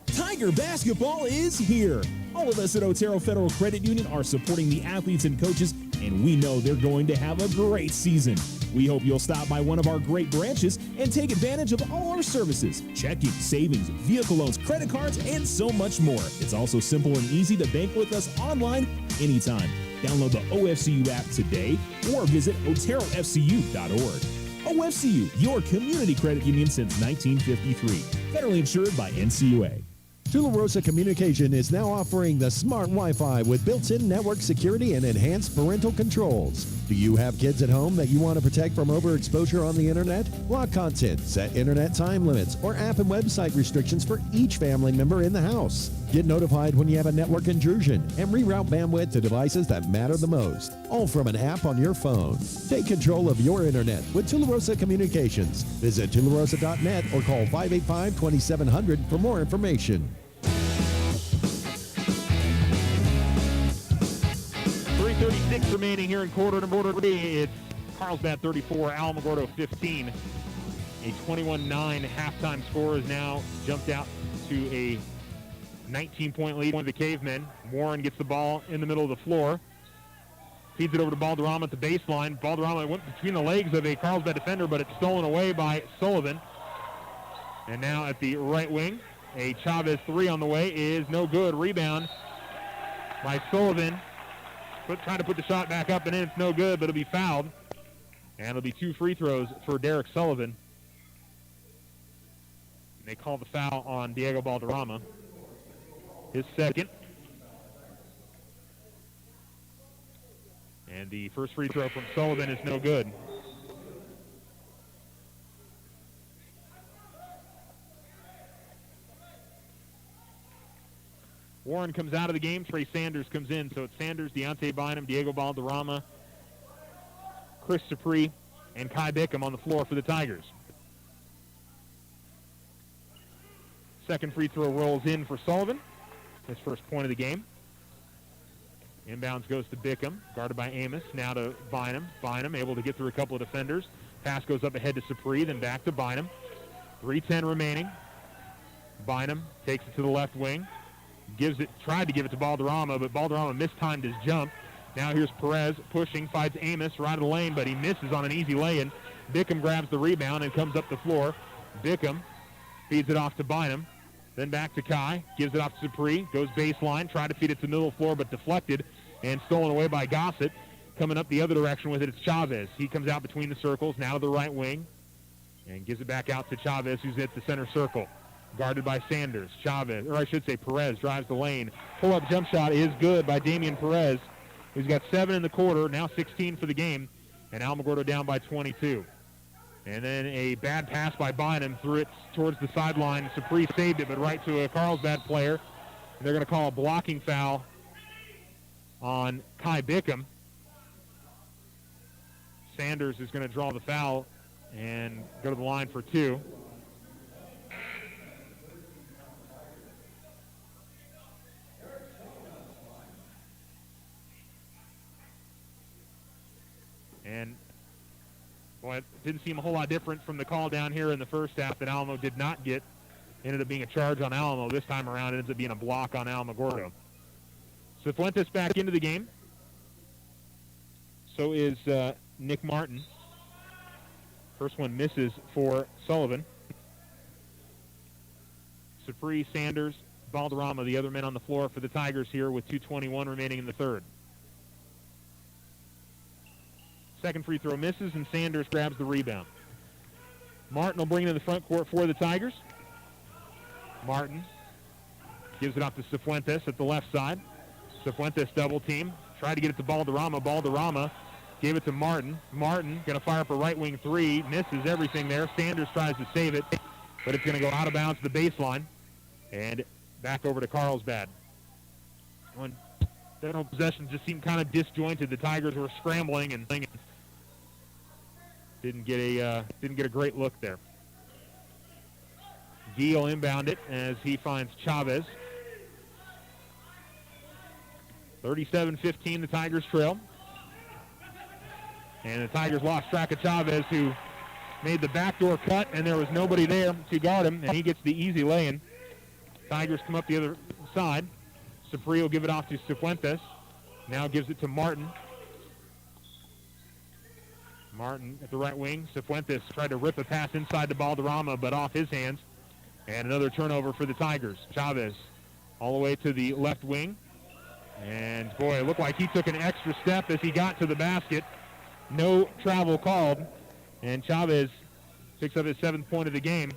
Tiger Basketball is here. All of us at Otero Federal Credit Union are supporting the athletes and coaches, and we know they're going to have a great season. We hope you'll stop by one of our great branches and take advantage of all our services: checking, savings, vehicle loans, credit cards, and so much more. It's also simple and easy to bank with us online anytime. Download the OFCU app today or visit oterofcu.org. OFCU, your community credit union since 1953. Federally insured by NCUA. Tularosa Communication is now offering the smart Wi-Fi with built-in network security and enhanced parental controls. Do you have kids at home that you want to protect from overexposure on the internet? Block content, set internet time limits, or app and website restrictions for each family member in the house. Get notified when you have a network intrusion and reroute bandwidth to devices that matter the most, all from an app on your phone. Take control of your internet with Tularosa Communications. Visit tularosa.net or call 585-2700 for more information. 3:36 remaining here in quarter number 3. It's Carlsbad 34, Alamogordo 15. A 21-9 halftime score has now jumped out to a 19-point lead for the Cavemen. Warren gets the ball in the middle of the floor. Feeds it over to Balderrama at the baseline. Balderrama went between the legs of a Carlsbad defender, but it's stolen away by Sullivan. And now at the right wing, a Chavez three on the way is no good. Rebound by Sullivan. Trying to put the shot back up and in. It's no good, but it'll be fouled. And it'll be 2 free throws for Derek Sullivan. And they call the foul on Diego Balderrama. His second. And the first free throw from Sullivan is no good. Warren comes out of the game. Trey Sanders comes in. So it's Sanders, Deontay Bynum, Diego Balderrama, Chris Dupree, and Kai Bickham on the floor for the Tigers. Second free throw rolls in for Sullivan. His first point of the game. Inbounds goes to Bickham, guarded by Amos. Now to Bynum. Bynum able to get through a couple of defenders. Pass goes up ahead to Supree, then back to Bynum. 3:10 remaining. Bynum takes it to the left wing. Tried to give it to Balderrama, but Balderrama mistimed his jump. Now here's Perez pushing, finds Amos right of the lane, but he misses on an easy lay-in. Bickham grabs the rebound and comes up the floor. Bickham feeds it off to Bynum. Then back to Kai, gives it off to Supree, goes baseline, tried to feed it to the middle of the floor, but deflected and stolen away by Gossett. Coming up the other direction with it, it's Chavez. He comes out between the circles, now to the right wing, and gives it back out to Chavez, who's at the center circle. Guarded by Sanders. Perez drives the lane. Pull-up jump shot is good by Damian Perez, who's got 7 in the quarter, now 16 for the game, and Alamogordo down by 22. And then a bad pass by Bynum, threw it towards the sideline. Supree saved it, but right to a Carlsbad player. And they're going to call a blocking foul on Kai Bickham. Sanders is going to draw the foul and go to the line for 2. And, boy, it didn't seem a whole lot different from the call down here in the first half that Alamo did not get. Ended up being a charge on Alamo. This time around, it ends up being a block on Alamogordo. Cifuentes back into the game. So is Nick Martin. First one misses for Sullivan. Supree, Sanders, Balderrama, the other men on the floor for the Tigers here with 2:21 remaining in the third. Second free throw misses, and Sanders grabs the rebound. Martin will bring it in the front court for the Tigers. Martin gives it off to Cifuentes at the left side. Cifuentes double team. Tried to get it to Balderrama. Balderrama gave it to Martin. Martin going to fire up a right wing three. Misses everything there. Sanders tries to save it, but it's going to go out of bounds to the baseline. And back over to Carlsbad. General possession just seemed kind of disjointed. The Tigers were scrambling and didn't get a great look there. Gee will inbound it as he finds Chavez. 37-15, the Tigers trail. And the Tigers lost track of Chavez, who made the backdoor cut, and there was nobody there to guard him, and he gets the easy lay-in. Tigers come up the other side. Sapri will give it off to Cifuentes. Now gives it to Martin. Martin at the right wing. Cifuentes tried to rip a pass inside to Balderrama, but off his hands. And another turnover for the Tigers. Chavez all the way to the left wing. And, boy, it looked like he took an extra step as he got to the basket. No travel called. And Chavez picks up his 7th point of the game.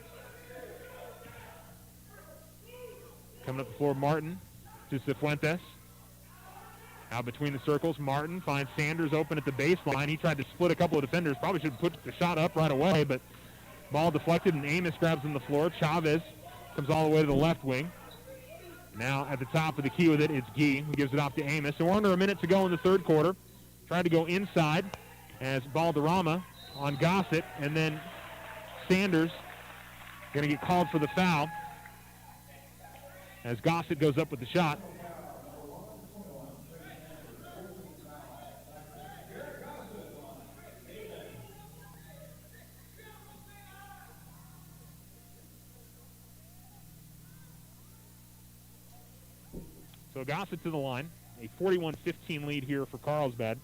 Coming up the floor, Martin to Cifuentes. Out between the circles, Martin finds Sanders open at the baseline. He tried to split a couple of defenders. Probably should have put the shot up right away, but ball deflected, and Amos grabs on the floor. Chavez comes all the way to the left wing. Now at the top of the key with it, it's Gee, who gives it off to Amos. So we're under a minute to go in the third quarter. Tried to go inside as Balderrama on Gossett, and then Sanders going to get called for the foul as Gossett goes up with the shot. So Gossett to the line. A 41-15 lead here for Carlsbad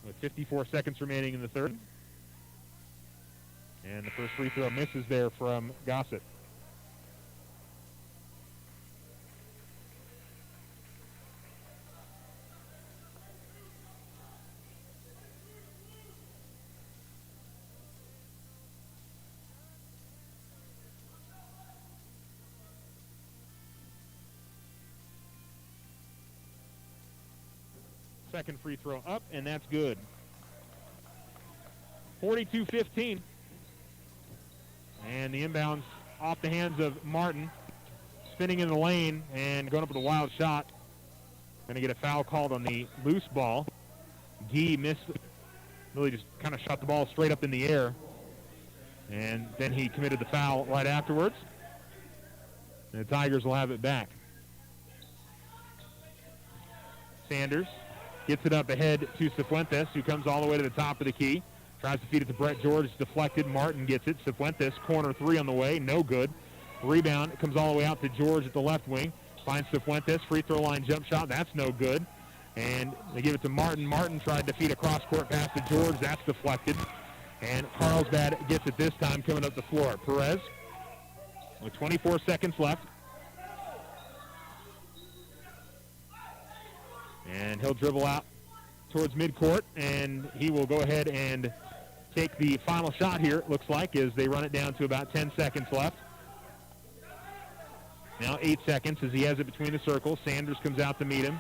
with 54 seconds remaining in the third. And the first free throw misses there from Gossett. Second free throw up, and that's good. 42-15. And the inbounds off the hands of Martin. Spinning in the lane and going up with a wild shot. Going to get a foul called on the loose ball. Gee missed, really just kind of shot the ball straight up in the air. And then he committed the foul right afterwards. And the Tigers will have it back. Sanders gets it up ahead to Cifuentes, who comes all the way to the top of the key. Tries to feed it to Brett George. It's deflected. Martin gets it. Cifuentes, corner three on the way. No good. Rebound comes all the way out to George at the left wing. Finds Cifuentes. Free throw line jump shot. That's no good. And they give it to Martin. Martin tried to feed a cross-court pass to George. That's deflected. And Carlsbad gets it this time coming up the floor. Perez with 24 seconds left. And he'll dribble out towards midcourt, and he will go ahead and take the final shot here, it looks like, as they run it down to about 10 seconds left. Now 8 seconds as he has it between the circles. Sanders comes out to meet him.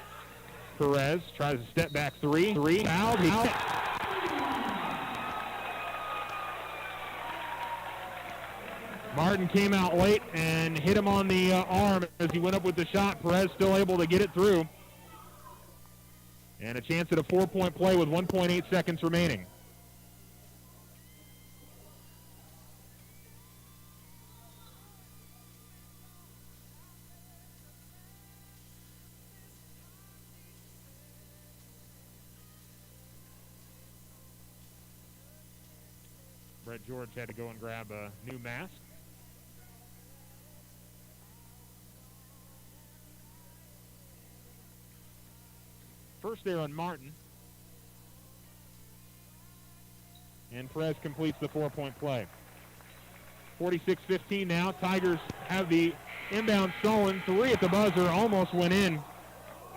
Perez tries a step back three. Fouled. Martin came out late and hit him on the arm as he went up with the shot. Perez still able to get it through. And a chance at a 4-point play with 1.8 seconds remaining. Brett George had to go and grab a new mask. First there on Martin. And Perez completes the 4-point play. 46-15 now. Tigers have the inbound stolen. Three at the buzzer almost went in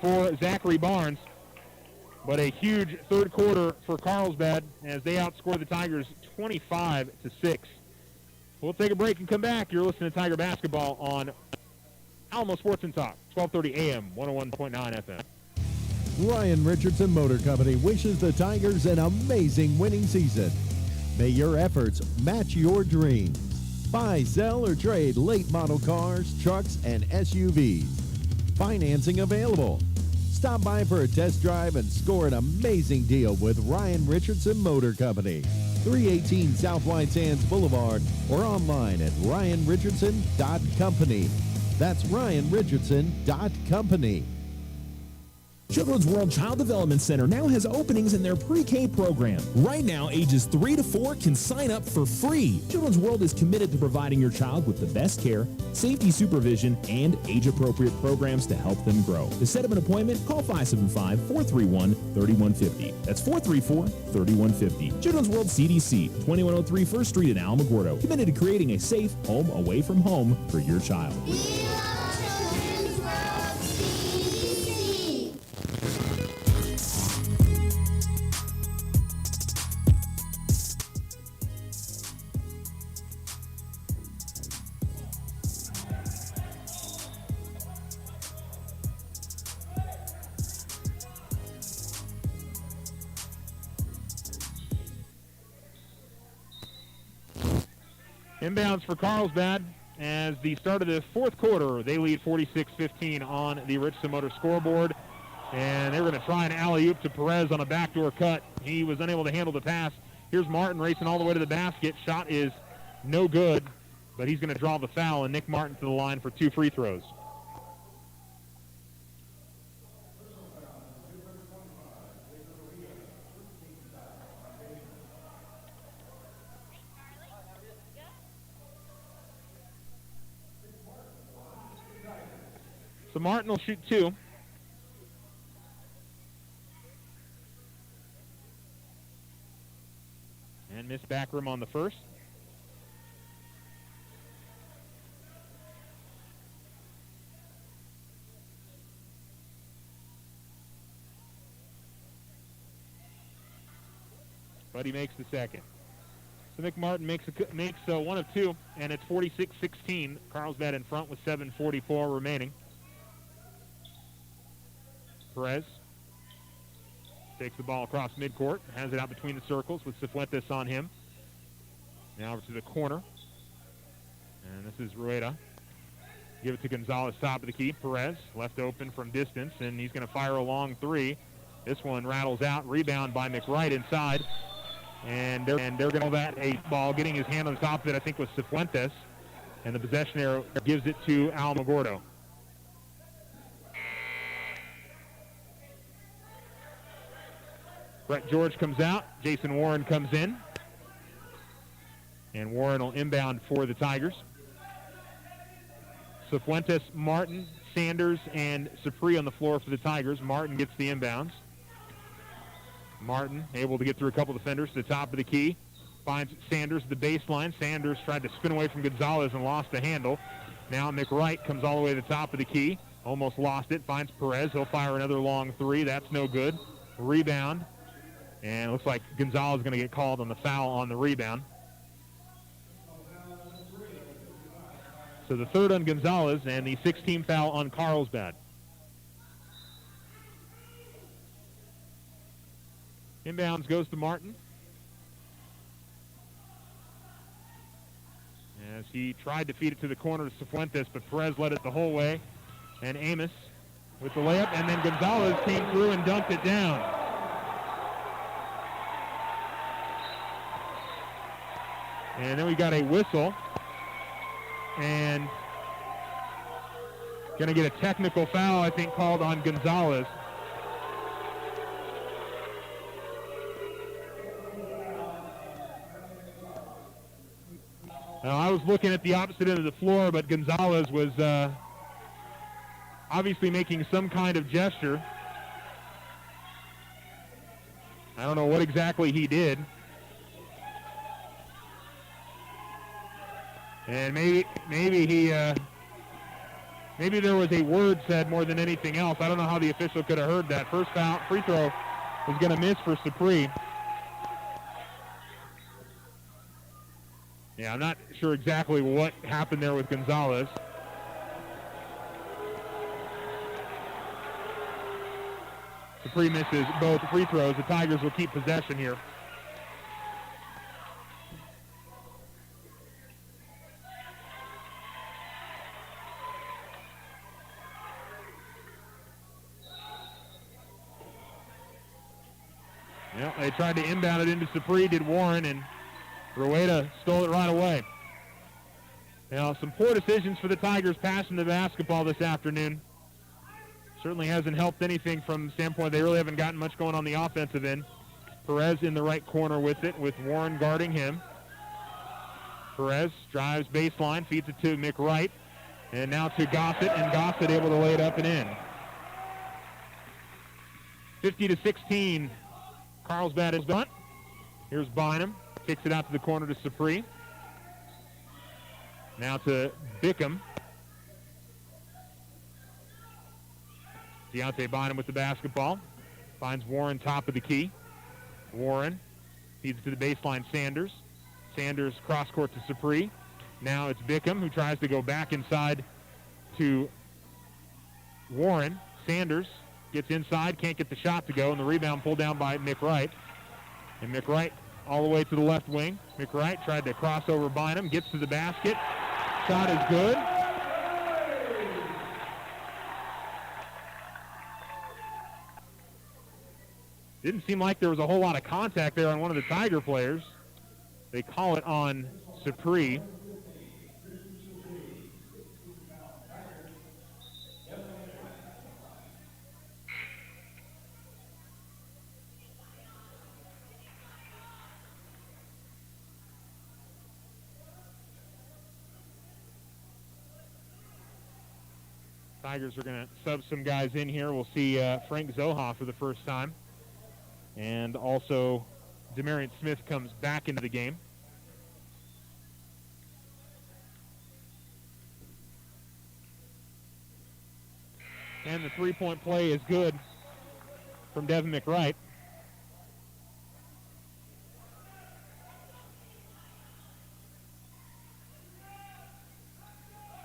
for Zachary Barnes. But a huge third quarter for Carlsbad as they outscore the Tigers 25-6. We'll take a break and come back. You're listening to Tiger Basketball on Alamo Sports and Talk, 1230 AM, 101.9 FM. Ryan Richardson Motor Company wishes the Tigers an amazing winning season. May your efforts match your dreams. Buy, sell, or trade late model cars, trucks, and SUVs. Financing available. Stop by for a test drive and score an amazing deal with Ryan Richardson Motor Company. 318 South White Sands Boulevard or online at ryanrichardson.company. That's ryanrichardson.company. Children's World Child Development Center now has openings in their pre-K program. Right now, ages 3 to 4 can sign up for free. Children's World is committed to providing your child with the best care, safety supervision, and age-appropriate programs to help them grow. To set up an appointment, call 575-431-3150. That's 434-3150. Children's World CDC, 2103 First Street in Alamogordo. Committed to creating a safe home away from home for your child. Inbounds for Carlsbad as the start of the fourth quarter. They lead 46-15 on the Richardson Motor scoreboard. And they're going to try an alley-oop to Perez on a backdoor cut. He was unable to handle the pass. Here's Martin racing all the way to the basket. Shot is no good, but he's going to draw the foul, and Nick Martin to the line for 2 free throws. So Martin will shoot 2. And missed back rim on the first. But he makes the second. So Nick Martin makes one of 2, and it's 46-16. Carlsbad in front with 7:44 remaining. Perez takes the ball across midcourt, has it out between the circles with Cifuentes on him. Now over to the corner. And this is Rueda. Give it to Gonzalez, top of the key. Perez left open from distance, and he's going to fire a long 3. This one rattles out. Rebound by McWright inside. And they're going to call that a ball. Getting his hand on the top of it, I think, was Cifuentes. And the possession arrow gives it to Alamogordo. Brett George comes out. Jason Warren comes in. And Warren will inbound for the Tigers. Cifuentes, Martin, Sanders, and Supri on the floor for the Tigers. Martin gets the inbounds. Martin able to get through a couple defenders to the top of the key. Finds Sanders at the baseline. Sanders tried to spin away from Gonzalez and lost the handle. Now McWright comes all the way to the top of the key. Almost lost it. Finds Perez. He'll fire another long 3. That's no good. Rebound. And it looks like Gonzalez is going to get called on the foul on the rebound. So the third on Gonzalez and the 16th foul on Carlsbad. Inbounds goes to Martin. As he tried to feed it to the corner to Cifuentes, but Perez led it the whole way. And Amos with the layup, and then Gonzalez came through and dunked it down. And then we got a whistle. And going to get a technical foul, I think, called on Gonzalez. Now, I was looking at the opposite end of the floor, but Gonzalez was obviously making some kind of gesture. I don't know what exactly he did. And maybe there was a word said more than anything else. I don't know how the official could have heard that. First foul, free throw is going to miss for Supri. Yeah, I'm not sure exactly what happened there with Gonzalez. Supri misses both free throws. The Tigers will keep possession here. Well, they tried to inbound it into Supri, did Warren, and Rueda stole it right away. Now, some poor decisions for the Tigers passing the basketball this afternoon. Certainly hasn't helped anything from the standpoint they really haven't gotten much going on the offensive end. Perez in the right corner with it, with Warren guarding him. Perez drives baseline, feeds it to McWright, and now to Gossett, and Gossett able to lay it up and in. 50-16, Carlsbad is done. Here's Bynum, kicks it out to the corner to Supri. Now to Bickham. Deontay Bynum with the basketball. Finds Warren top of the key. Warren feeds it to the baseline, Sanders. Sanders cross-court to Supri. Now it's Bickham who tries to go back inside to Warren. Sanders gets inside, can't get the shot to go, and the rebound pulled down by McWright. And McWright all the way to the left wing. McWright tried to cross over Bynum, gets to the basket. Shot is good. Didn't seem like there was a whole lot of contact there on one of the Tiger players. They call it on Supri. Tigers are going to sub some guys in here. We'll see Frank Zoha for the first time. And also Demarion Smith comes back into the game. And the three-point play is good from Devin McWright.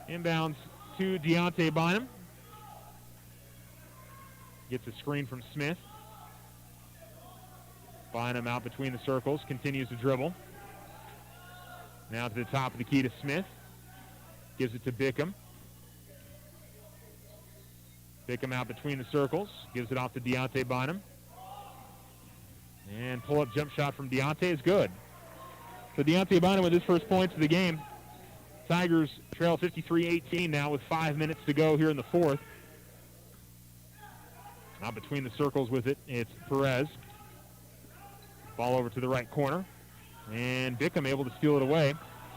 Inbounds to Deontay Bynum. Gets a screen from Smith. Bynum out between the circles, continues to dribble. Now to the top of the key to Smith. Gives it to Bickham. Bickham out between the circles, gives it off to Deontay Bynum. And pull-up jump shot from Deontay is good. So Deontay Bynum with his first points of the game. Tigers trail 53-18 now with 5 minutes to go here in the fourth. Out between the circles with it, it's Perez. Ball over to the right corner. And Bickham able to steal it away.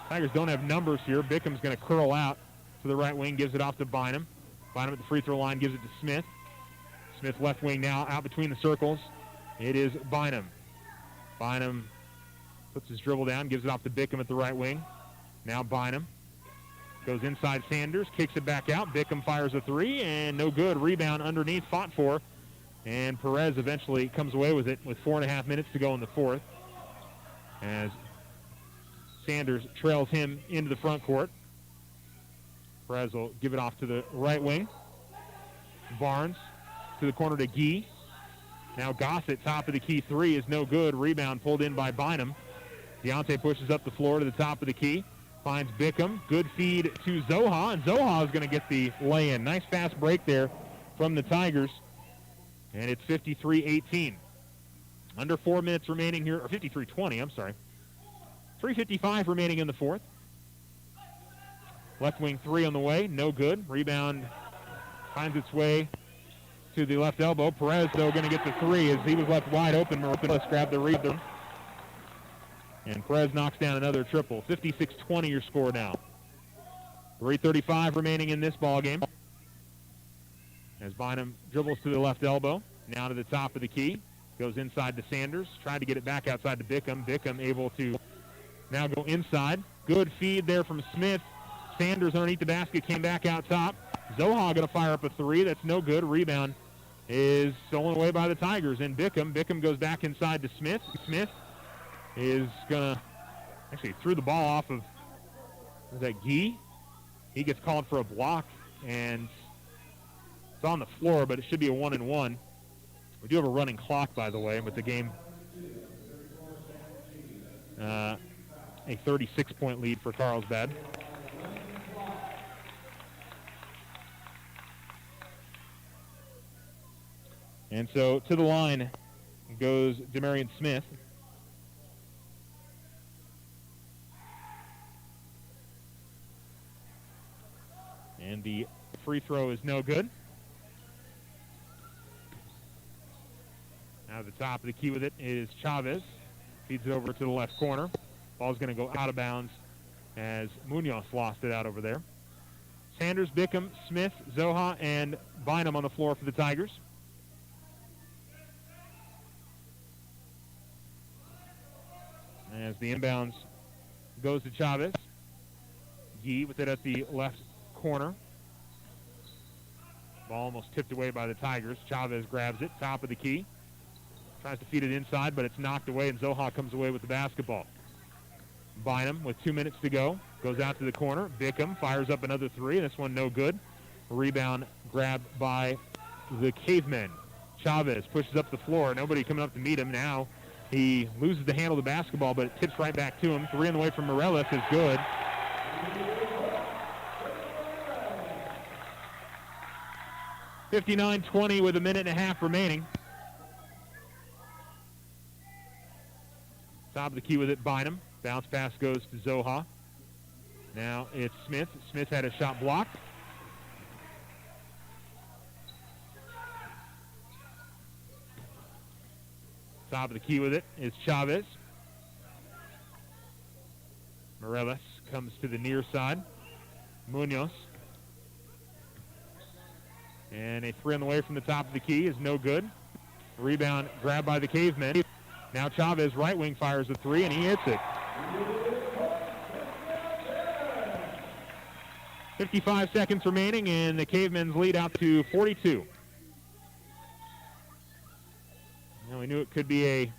Tigers don't have numbers here. Bickham's going to curl out to the right wing, gives it off to Bynum. Bynum at the free throw line gives it to Smith. Smith left wing now out between the circles. It is Bynum. Bynum puts his dribble down, gives it off to Bickham at the right wing. Now Bynum goes inside Sanders, kicks it back out. Bickham fires a three, and no good. Rebound underneath, fought for. And Perez eventually comes away with it with 4.5 minutes to go in the fourth. As Sanders trails him into the front court. Perez will give it off to the right wing. Barnes to the corner to Gee. Now Gossett, top of the key three, is no good. Rebound pulled in by Bynum. Deontay pushes up the floor to the top of the key. Finds Bickham. Good feed to Zoha, and Zoha is going to get the lay-in. Nice fast break there from the Tigers. And it's 53-18. Under 4 minutes remaining here, or 53-20, I'm sorry. 3:55 remaining in the fourth. Left wing three on the way, no good. Rebound finds its way to the left elbow. Perez, though, going to get the three as he was left wide open. Morales grabbed the rebound. And Perez knocks down another triple. 56-20 your score now. 3:35 remaining in this ball game. As Bynum dribbles to the left elbow, now to the top of the key. Goes inside to Sanders, tried to get it back outside to Bickham. Bickham able to now go inside. Good feed there from Smith. Sanders underneath the basket, came back out top. Zoha going to fire up a three. That's no good. Rebound is stolen away by the Tigers. And Bickham goes back inside to Smith. Smith is going to actually threw the ball off of, was that Gee? He gets called for a block, and it's on the floor, but it should be a 1-and-1. We do have a running clock, by the way, with the game a 36-point lead for Carlsbad. And so to the line goes Demarion Smith. And the free throw is no good. Now the top of the key with it is Chavez. Feeds it over to the left corner. Ball's going to go out of bounds as Munoz lost it out over there. Sanders, Bickham, Smith, Zoha, and Bynum on the floor for the Tigers. As the inbounds goes to Chavez. Yee with it at the left corner. Ball almost tipped away by the Tigers. Chavez grabs it, top of the key. Tries to feed it inside, but it's knocked away, and Zoha comes away with the basketball. Bynum with 2 minutes to go. Goes out to the corner. Bickham fires up another three. This one no good. Rebound grabbed by the Cavemen. Chavez pushes up the floor. Nobody coming up to meet him now. He loses the handle of the basketball, but it tips right back to him. Three on the way from Morelos is good. (59-20) with a minute and a half remaining. Top of the key with it, Bynum. Bounce pass goes to Zoha. Now it's Smith. Smith had a shot blocked. Top of the key with it is Chavez. Morelos comes to the near side. Munoz. And a three on the way from the top of the key is no good. Rebound grabbed by the Cavemen. Now Chavez, right wing, fires a three, and he hits it. 55 seconds remaining, and the Cavemen's lead out to 42. Now we knew it could be a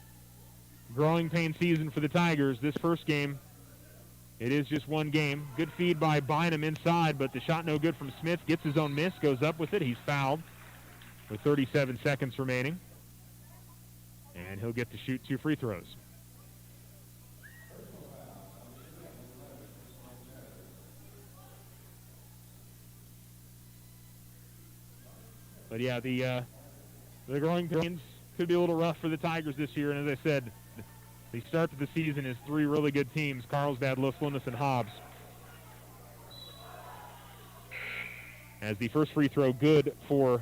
growing pain season for the Tigers. This first game, it is just one game. Good feed by Bynum inside, but the shot no good from Smith. Gets his own miss, goes up with it. He's fouled with 37 seconds remaining. And he'll get to shoot 2 free throws. But yeah, the growing pains could be a little rough for the Tigers this year. And as I said, the start to the season is 3 really good teams: Carlsbad, Los Lunas, and Hobbs. As the first free throw good for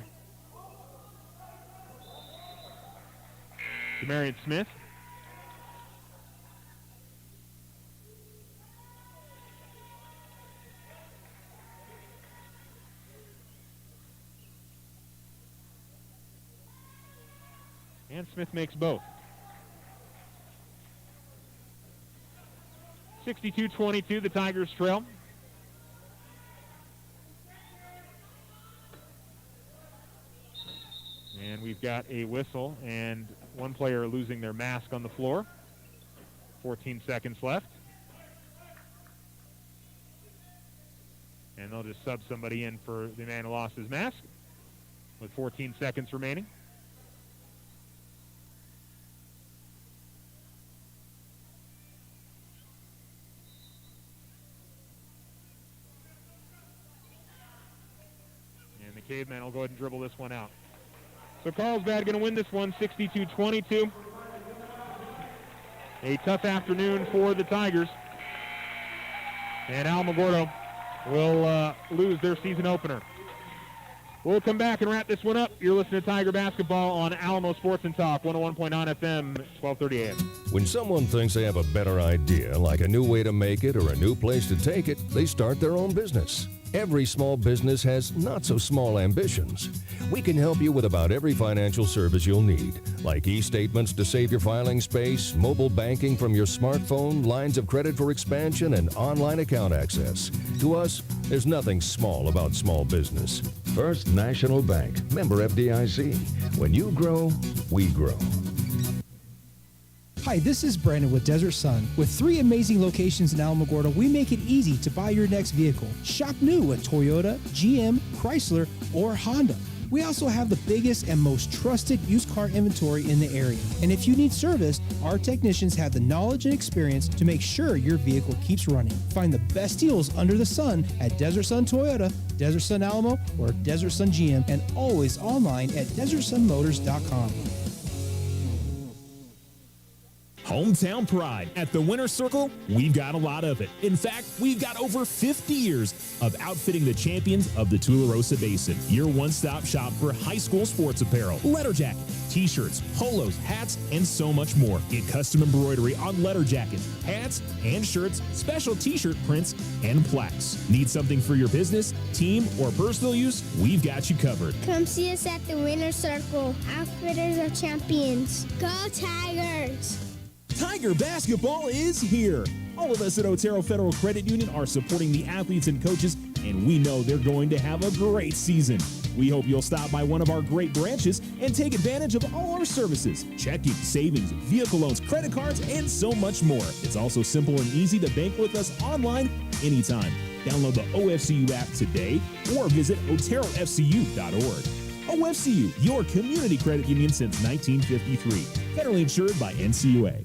Demarion Smith. And Smith makes both. 62-22, the Tigers trail. And we've got a whistle and one player losing their mask on the floor. 14 seconds left. And they'll just sub somebody in for the man who lost his mask with 14 seconds remaining. And the Caveman will go ahead and dribble this one out. So Carlsbad going to win this one 62-22. A tough afternoon for the Tigers. And Alamogordo will lose their season opener. We'll come back and wrap this one up. You're listening to Tiger Basketball on Alamo Sports and Talk, 101.9 FM, 1230 AM. When someone thinks they have a better idea, like a new way to make it or a new place to take it, they start their own business. Every small business has not-so-small ambitions. We can help you with about every financial service you'll need, like e-statements to save your filing space, mobile banking from your smartphone, lines of credit for expansion, and online account access. To us, there's nothing small about small business. First National Bank, member FDIC. When you grow, we grow. Hi, this is Brandon with Desert Sun. With 3 amazing locations in Alamogordo, we make it easy to buy your next vehicle. Shop new at Toyota, GM, Chrysler, or Honda. We also have the biggest and most trusted used car inventory in the area. And if you need service, our technicians have the knowledge and experience to make sure your vehicle keeps running. Find the best deals under the sun at Desert Sun Toyota, Desert Sun Alamo, or Desert Sun GM, and always online at DesertSunMotors.com. Hometown pride. At the Winter Circle, we've got a lot of it. In fact, we've got over 50 years of outfitting the champions of the Tularosa Basin. Your one-stop shop for high school sports apparel, letter jacket, t-shirts, polos, hats, and so much more. Get custom embroidery on letter jackets, hats, and shirts, special t-shirt prints, and plaques. Need something for your business, team, or personal use? We've got you covered. Come see us at the Winter Circle, outfitters of champions. Go Tigers! Tiger basketball is here. All of us at Otero Federal Credit Union are supporting the athletes and coaches, and we know they're going to have a great season. We hope you'll stop by one of our great branches and take advantage of all our services: checking, savings, vehicle loans, credit cards, and so much more. It's also simple and easy to bank with us online anytime. Download the OFCU app today or visit oterofcu.org. OFCU, your community credit union since 1953. Federally insured by NCUA.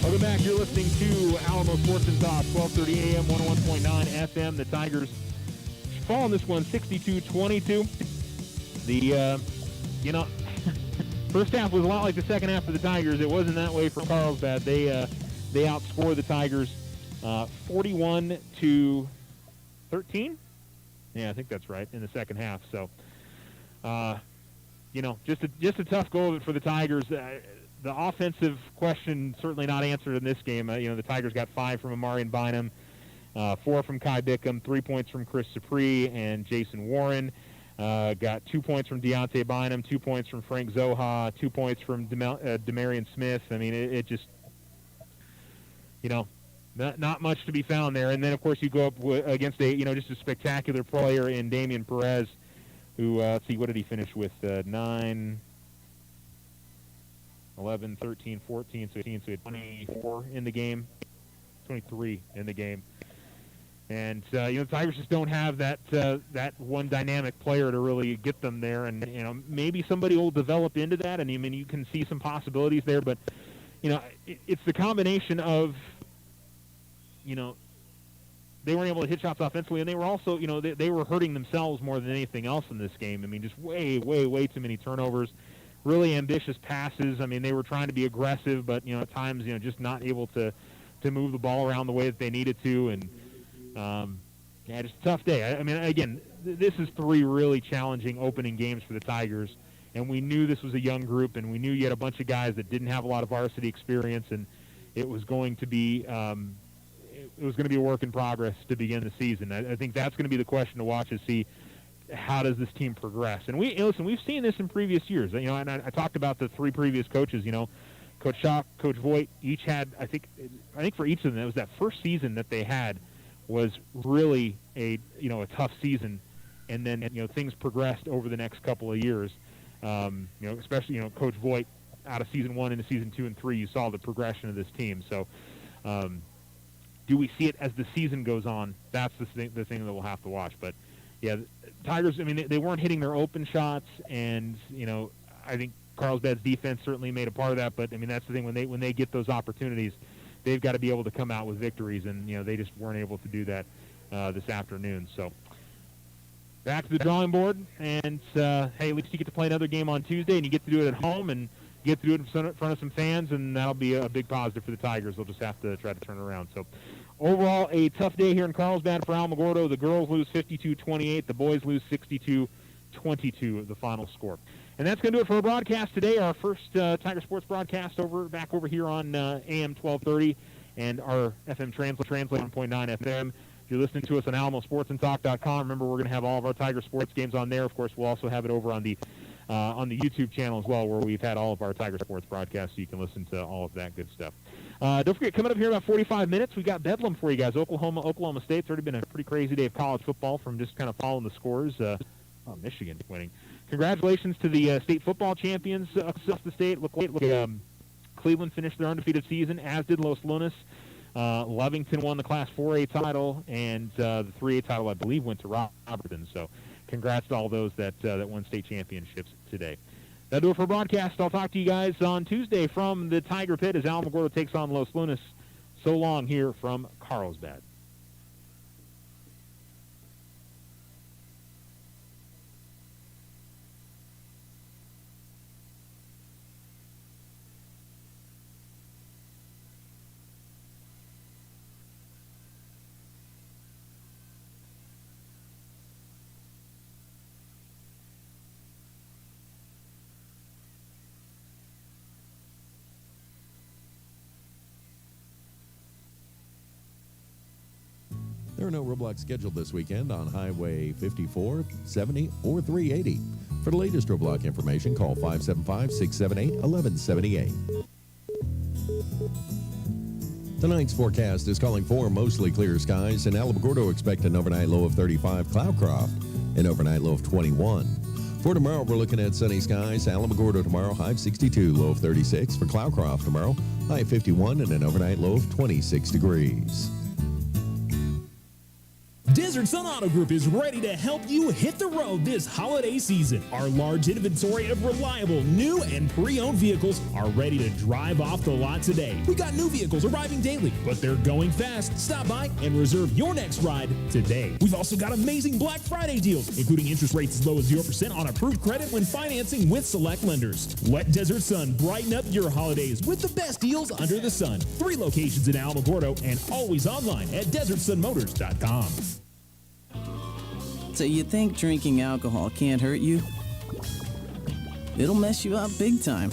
Welcome back. You're listening to Alamo Sports and Talk, 1230 AM, 101.9 FM. The Tigers fall on this one, 62-22. The, first half was a lot like the second half for the Tigers. It wasn't that way for Carlsbad. They outscored the Tigers 41-13. Yeah, I think that's right, in the second half. So, just a tough go of it for the Tigers. The offensive question certainly not answered in this game. The Tigers got 5 from Amarian Bynum, 4 from Kai Bickham, 3 points from Chris Sapri and Jason Warren. Got 2 points from Deontay Bynum, 2 points from Frank Zoha, 2 points from Demarion Smith. I mean, it just, not much to be found there. And then, of course, you go up against just a spectacular player in Damian Perez, who, let's see, what did he finish with? 9, 11, 13, 14, so he had 24 in the game, 23 in the game. And, the Tigers just don't have that one dynamic player to really get them there. And, maybe somebody will develop into that. And, you can see some possibilities there. But, it's the combination of, they weren't able to hit shots offensively, and they were also, they were hurting themselves more than anything else in this game. Just way, way, way too many turnovers, really ambitious passes. They were trying to be aggressive, but, at times, just not able to move the ball around the way that they needed to. And, just a tough day. Again, this is 3 really challenging opening games for the Tigers, and we knew this was a young group, and we knew you had a bunch of guys that didn't have a lot of varsity experience, and it was going to be a work in progress to begin the season. I think that's going to be the question to watch, is see how does this team progress. And we've seen this in previous years. And I talked about the 3 previous coaches. Coach Schock, Coach Voigt, each had, I think for each of them, it was that first season that they had was really a tough season, and then things progressed over the next couple of years. Especially Coach Voigt out of season 1 into season 2 and 3, you saw the progression of this team. So. Do we see it as the season goes on? That's the thing that we'll have to watch. But, yeah, Tigers, they weren't hitting their open shots, and, I think Carlsbad's defense certainly made a part of that. But, that's the thing. When they get those opportunities, they've got to be able to come out with victories, and, they just weren't able to do that this afternoon. So, back to the drawing board, and, hey, at least you get to play another game on Tuesday, and you get to do it at home, and get to do it in front of some fans, and that'll be a big positive for the Tigers. They'll just have to try to turn it around. So, overall, a tough day here in Carlsbad for Alamogordo. The girls lose 52-28. The boys lose 62-22, the final score. And that's going to do it for our broadcast today. Our first Tiger Sports broadcast back over here on AM 1230 and our FM translate 1.9 FM. If you're listening to us on AlamoSportsandTalk.com, remember we're going to have all of our Tiger Sports games on there. Of course, we'll also have it over on the YouTube channel as well, where we've had all of our Tiger Sports broadcasts, so you can listen to all of that good stuff. Don't forget, coming up here in about 45 minutes, we got Bedlam for you guys. Oklahoma State's already been a pretty crazy day of college football from just kind of following the scores. Michigan winning. Congratulations to the state football champions across the state. Cleveland finished their undefeated season, as did Los Lunas. Lovington won the Class 4A title, and the 3A title, I believe, went to Robertson. So congrats to all those that won state championships today. That'll do it for broadcast. I'll talk to you guys on Tuesday from the Tiger Pit as Alamogordo takes on Los Lunas. So long here from Carlsbad. There are no roadblocks scheduled this weekend on Highway 54, 70, or 380. For the latest roadblock information, call 575-678-1178. Tonight's forecast is calling for mostly clear skies. In Alamogordo, expect an overnight low of 35. Cloudcroft, an overnight low of 21. For tomorrow, we're looking at sunny skies. Alamogordo tomorrow, high of 62, low of 36. For Cloudcroft tomorrow, high of 51 and an overnight low of 26 degrees. Desert Sun Auto Group is ready to help you hit the road this holiday season. Our large inventory of reliable, new, and pre-owned vehicles are ready to drive off the lot today. We got new vehicles arriving daily, but they're going fast. Stop by and reserve your next ride today. We've also got amazing Black Friday deals, including interest rates as low as 0% on approved credit when financing with select lenders. Let Desert Sun brighten up your holidays with the best deals under the sun. 3 locations in Alamogordo and always online at DesertSunMotors.com. So you think drinking alcohol can't hurt you? It'll mess you up big time.